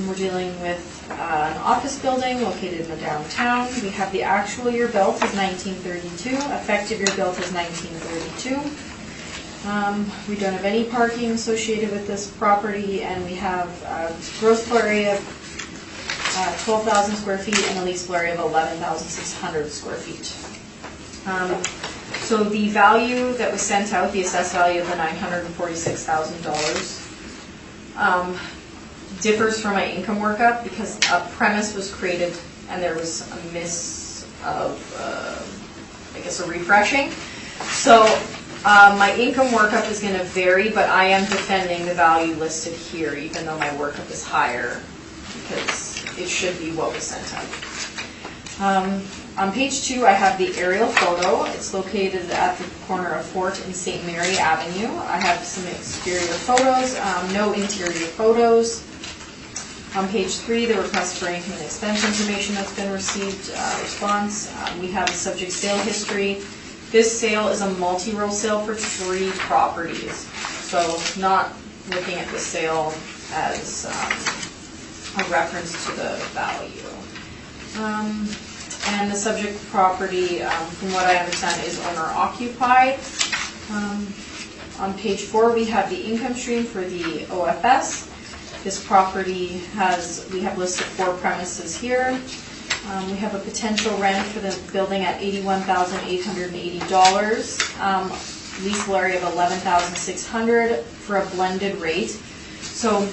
We're dealing with an office building located in the downtown. We have the actual year built is 1932, effective year built is 1932. We don't have any parking associated with this property, and we have a gross floor area of 12,000 square feet and a leasable area of 11,600 square feet. So the value that was sent out, the assessed value of the $946,000, differs from my income workup because a premise was created and there was a miss of, I guess, a refreshing. So my income workup is going to vary, but I am defending the value listed here, even though my workup is higher, because it should be what was sent out. On page 2, I have the aerial photo. It's located at the corner of Fort and St. Mary Avenue. I have some exterior photos, no interior photos. On page 3, the request for income and expense information that's been received, response. We have a subject sale history. This sale is a multi-row sale for 3 properties, so not looking at the sale as a reference to the value. And the subject property, from what I understand, is owner-occupied. On page 4, we have the income stream for the OFS. This property we have listed 4 premises here. We have a potential rent for the building at $81,880, leasable area of $11,600 for a blended rate. So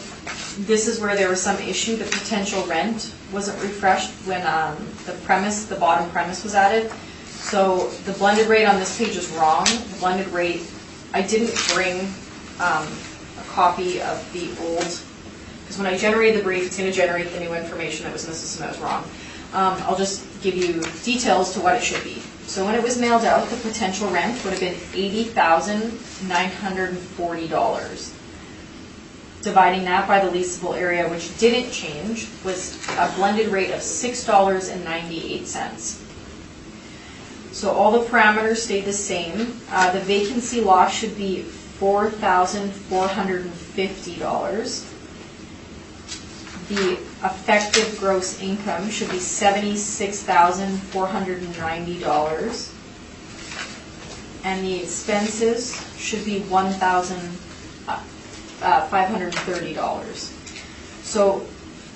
this is where there was some issue. The potential rent wasn't refreshed when the bottom premise was added. So the blended rate on this page is wrong. The blended rate, I didn't bring a copy of the old, because when I generated the brief, it's going to generate the new information that was in the system that was wrong. I'll just give you details to what it should be. So when it was mailed out, the potential rent would have been $80,940. Dividing that by the leasable area, which didn't change, was a blended rate of $6.98. So all the parameters stayed the same. The vacancy loss should be $4,450. The effective gross income should be $76,490. And the expenses should be $1,530. So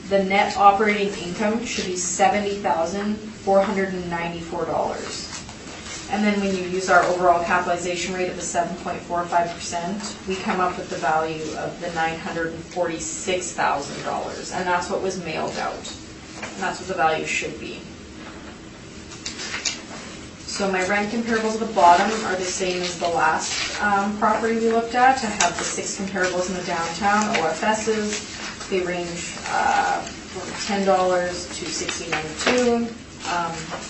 the net operating income should be $70,494. And then when you use our overall capitalization rate of the 7.45%, we come up with the value of the $946,000. And that's what was mailed out. And that's what the value should be. So my rent comparables at the bottom are the same as the last property we looked at. I have the 6 comparables in the downtown, OFSs. They range from $10 to $69.92.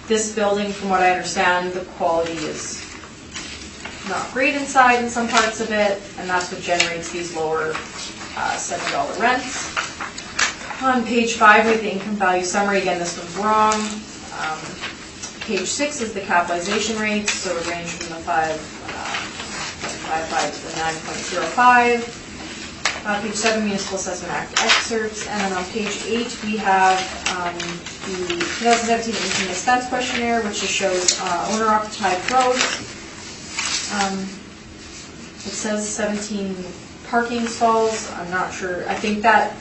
This building, from what I understand, the quality is not great inside in some parts of it, and that's what generates these lower $7 rents. On page 5, we have the income value summary. Again, this one's wrong. Page 6 is the capitalization rate, so it ranged from the 5.55 to the 9.05. Page 7, Municipal Assessment Act excerpts, and then on page 8 we have the 2017 income and expense questionnaire, which just shows owner-occupied gross. It says 17 parking stalls. I'm not sure. I think that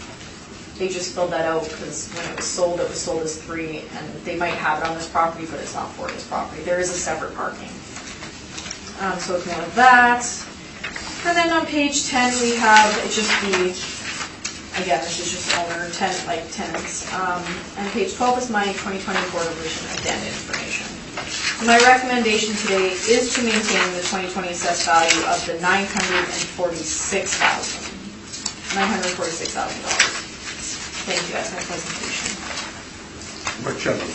They just filled that out because when it was sold as 3, and they might have it on this property, but it's not for this property. There is a separate parking. So ignore that. And then on page 10, we have, it's just again, this is just owner, tenants. And page 12 is my 2020 Board of Vision addenda information. My recommendation today is to maintain the 2020 assessed value of the $946,000. Thank you, that's my presentation. Marcello.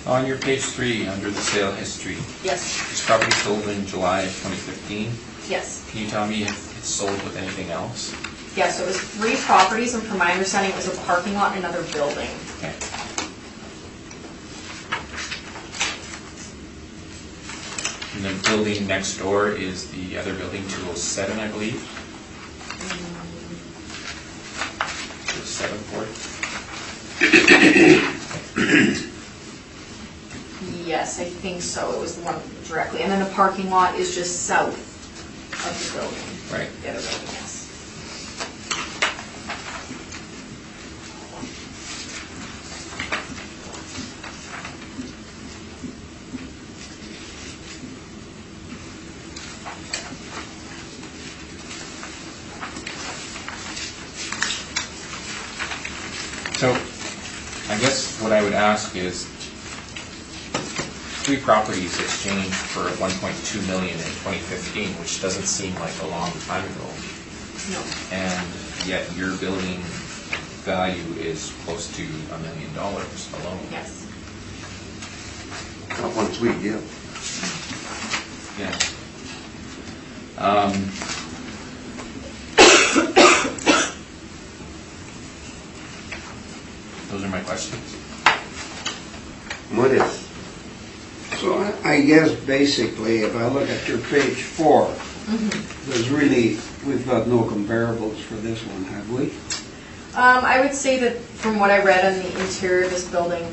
On your page 3, under the sale history, Yes, this property sold in July of 2015. yes. Can you tell me if it's sold with anything else? Yeah, so it was 3 properties, and from my understanding, it was a parking lot and another building. Okay. And the building next door is the other building, 207, I believe. 207 Fort. Yes, I think so. It was the one directly. And then the parking lot is just south of the building. Right. The other building, yes. So, I guess what I would ask is, 3 properties exchanged for $1.2 million in 2015, which doesn't seem like a long time ago. No. And yet your building value is close to $1 million alone. Yes. Not one sweet, yeah. Yeah. Those are my questions. What is? So I guess basically, if I look at your page 4, there's really, we've got no comparables for this one, have we? I would say that from what I read on the interior of this building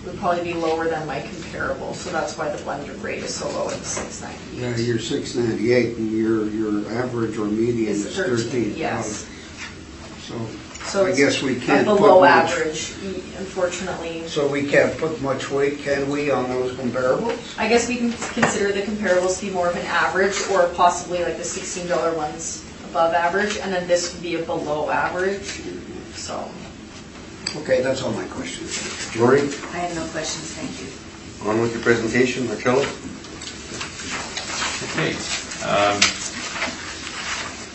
would probably be lower than my comparable, so that's why the blended rate is so low at $698. Yeah, you're 698, and your average or median It's is 13, 13. yes. So I guess we can't put below much. average, unfortunately. So we can't put much weight, can we, on those comparables? I guess we can consider the comparables to be more of an average, or possibly like the $16 ones above average, and then this would be a below average, so. Okay, that's all my questions. Lori, I have no questions, thank you. on with your presentation. Marcello? Okay.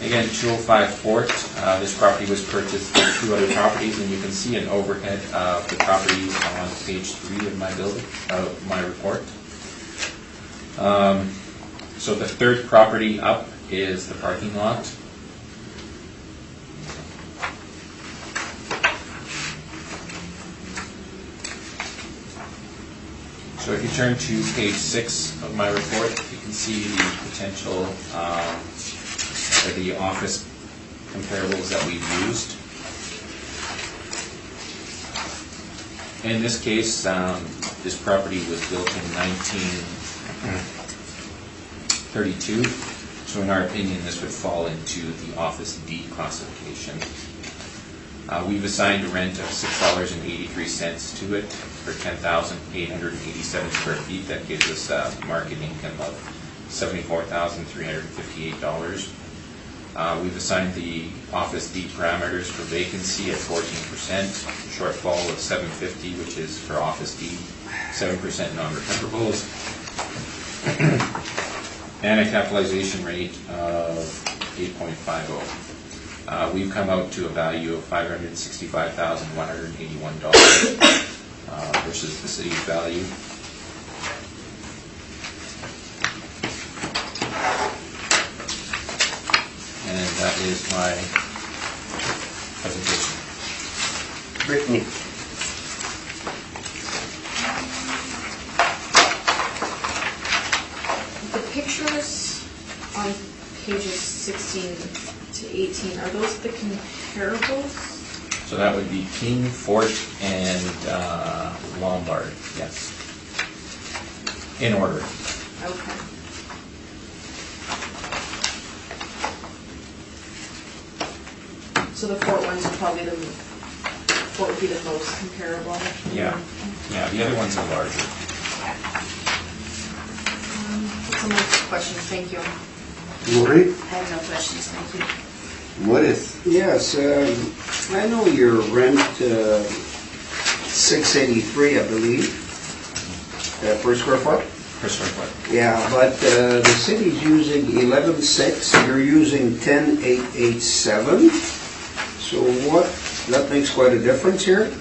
Again, 205 Fort. This property was purchased by 2 other properties, and you can see an overhead of the properties on page 3 of my report. So the 3rd property up is the parking lot. So if you turn to page 6 of my report, you can see the potential for the office comparables that we've used. In this case, this property was built in 1932, so in our opinion, this would fall into the Office D classification. We've assigned a rent of $6.83 to it for 10,887 square feet. That gives us a market income of $74,358. We've assigned the Office D parameters for vacancy at 14%, shortfall of 750, which is for Office D, 7% non-recoverables, and a capitalization rate of 8.50. We've come out to a value of $565,181 versus the city's value. And that is my presentation. Brittany? The pictures on pages 16 to 18, are those the comparables? So that would be King, Fort, and Lombard, yes. In order. Okay. So the Fort ones are probably what would be the most comparable. Yeah, the other ones are larger. That's some more questions, thank you. Maureen? I have no questions, thank you. What is? Yes, I know your rent, $6.83, I believe, per square foot. Per square foot. Yeah, but the city's using 11.6, you're using 10.887. So that makes quite a difference here.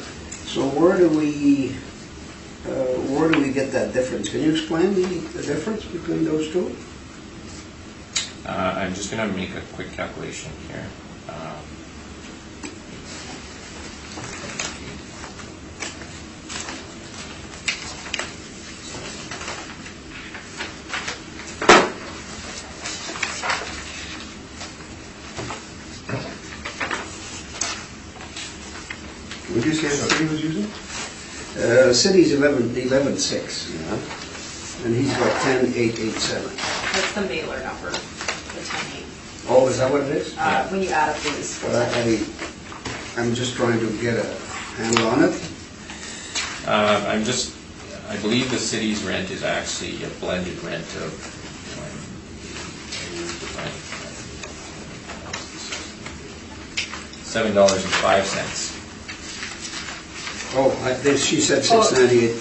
So where do we get that difference? Can you explain the difference between those two? I'm just going to make a quick calculation here. What did you say the city was using? City's 11.6, Yeah. and he's got 10.887. That's the mailer number, the 10.8. Oh, is that what it is? When you add up these. Well, I'm just trying to get a handle on it. I believe the city's rent is actually a blended rent of $7.05. Oh, she said 698.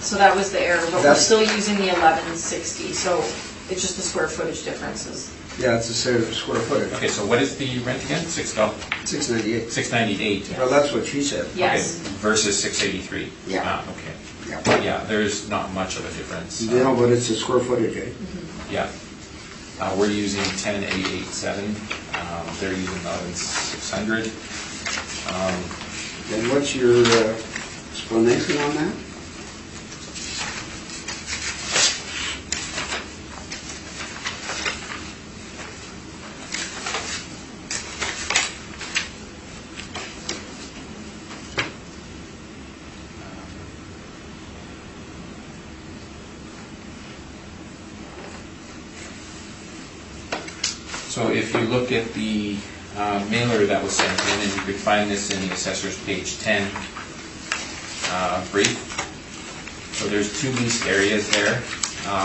So that was the error, but we're That's- still using the 1160, so it's just the square footage differences. Yeah, it's a set of square footage. Okay, so what is the rent again? $698. $698. Well, that's what she said. Yes. Okay, versus $683. Yeah. Okay. Yeah. Yeah, there's not much of a difference. You know, but it's a square footage, eh? Yeah. We're using 10,887. They're using 11,600. And what's your explanation on that? So if you look at the mailer that was sent in, and you could find this in the assessor's page 10 brief. So there's two leased areas there,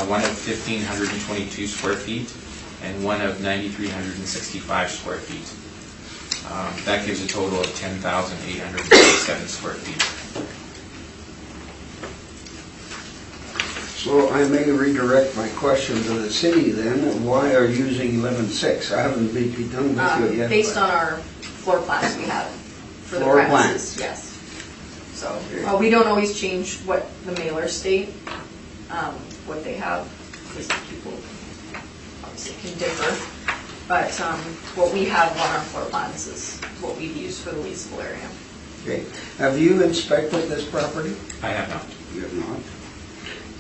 one of 1,522 square feet and one of 9,365 square feet. That gives a total of 10,837 square feet. So I may redirect my question to the city then. Why are you using 11.6? I haven't been done with you yet. Based but- on our floor plans we have for the Floor premises, yes. So, we don't always change what the mailers state, what they have, because people obviously can differ. But what we have on our floor plans is what we've used for the leasable area. Okay. Have you inspected this property? I have not. You have not.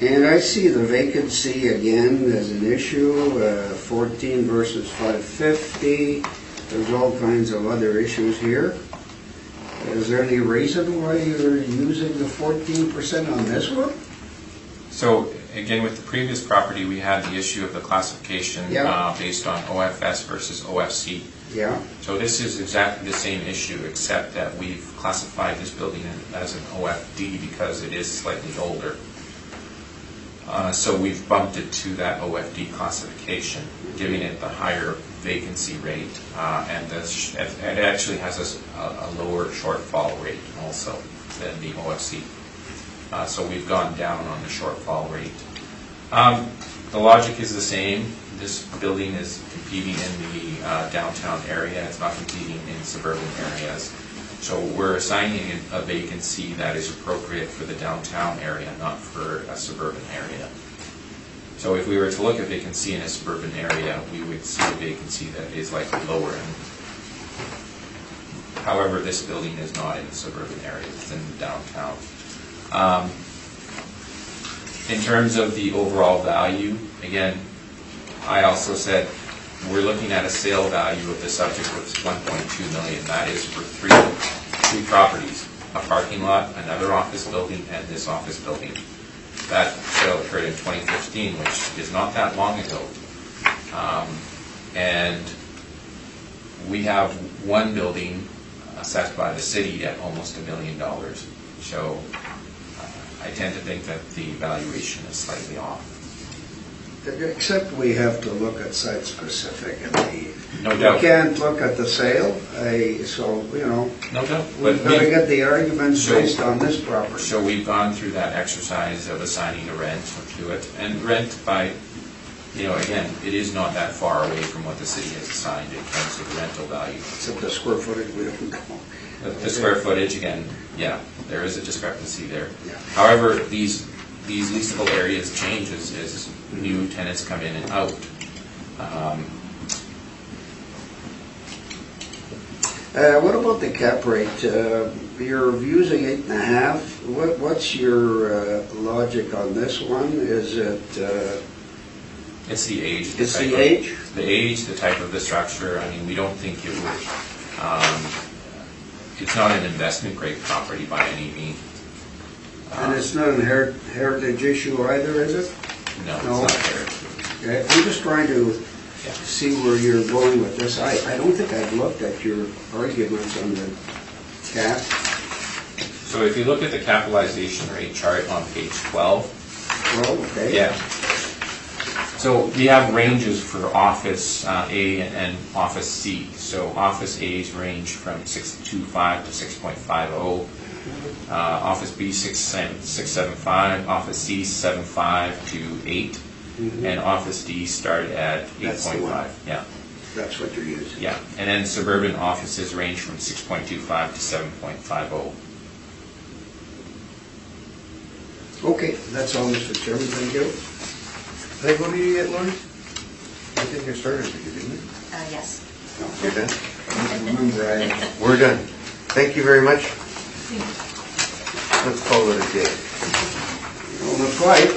And I see the vacancy again as an issue, 14 versus 550. There's all kinds of other issues here. Is there any reason why you're using the 14% on this one? So again, with the previous property, we had the issue of the classification Yeah. based on OFS versus OFC. Yeah. So this is exactly the same issue, except that we've classified this building as an OFD because it is slightly older. So we've bumped it to that OFD classification, giving it the higher vacancy rate, and it actually has a lower shortfall rate also than the OFC. So we've gone down on the shortfall rate. The logic is the same. This building is competing in the downtown area. It's not competing in suburban areas. So we're assigning a vacancy that is appropriate for the downtown area, not for a suburban area. So if we were to look at vacancy in a suburban area, we would see a vacancy that is likely lower. However, this building is not in the suburban area, it's in the downtown. In terms of the overall value, again, I also said we're looking at a sale value of the subject of $1.2 million. That is for three properties, a parking lot, another office building, and this office building. That sale occurred in 2015, which is not that long ago. And We have one building assessed by the city at almost $1 million. So I tend to think that the valuation is slightly off. Except we have to look at site-specific, and No we doubt. can't look at the sale, so, you know, No doubt. we've got to get the arguments based on this property. So we've gone through that exercise of assigning a rent to it. And rent by, again, it is not that far away from what the city has assigned in terms of the rental value. Except the square footage, we don't know. The square footage, again, yeah, there is a discrepancy there. Yeah. However, these leasable areas change as new tenants come in and out. What about the cap rate? You're using 8.5. What's your logic on this one? Is it, It's the age. it's the age? The age, the type of the structure. I mean, we don't think it would, it's not an investment grade property by any means. And it's not an heritage issue either, is it? No, it's No. not there. Okay, I'm just trying to Yeah. see where you're going with this. I don't think I've looked at your arguments on the cap. So if you look at the capitalization rate chart on page 12, Well, okay. yeah. So we have ranges for Office A and Office C. So Office A's range from 6.25 to 6.50. Office B 6.75, Office C 7.5 to 8, and Office D start at That's the one. 8.5. Yeah, That's what you're using. yeah. And then suburban offices range from 6.25 to 7.50. Okay, that's all, Mr. Chairman, thank you. Did I go to you yet, Lori? I think I started with you, didn't Yes. I? You're done? I don't remember, We're done. Thank you very much. Let's call it a day. Well, not quite.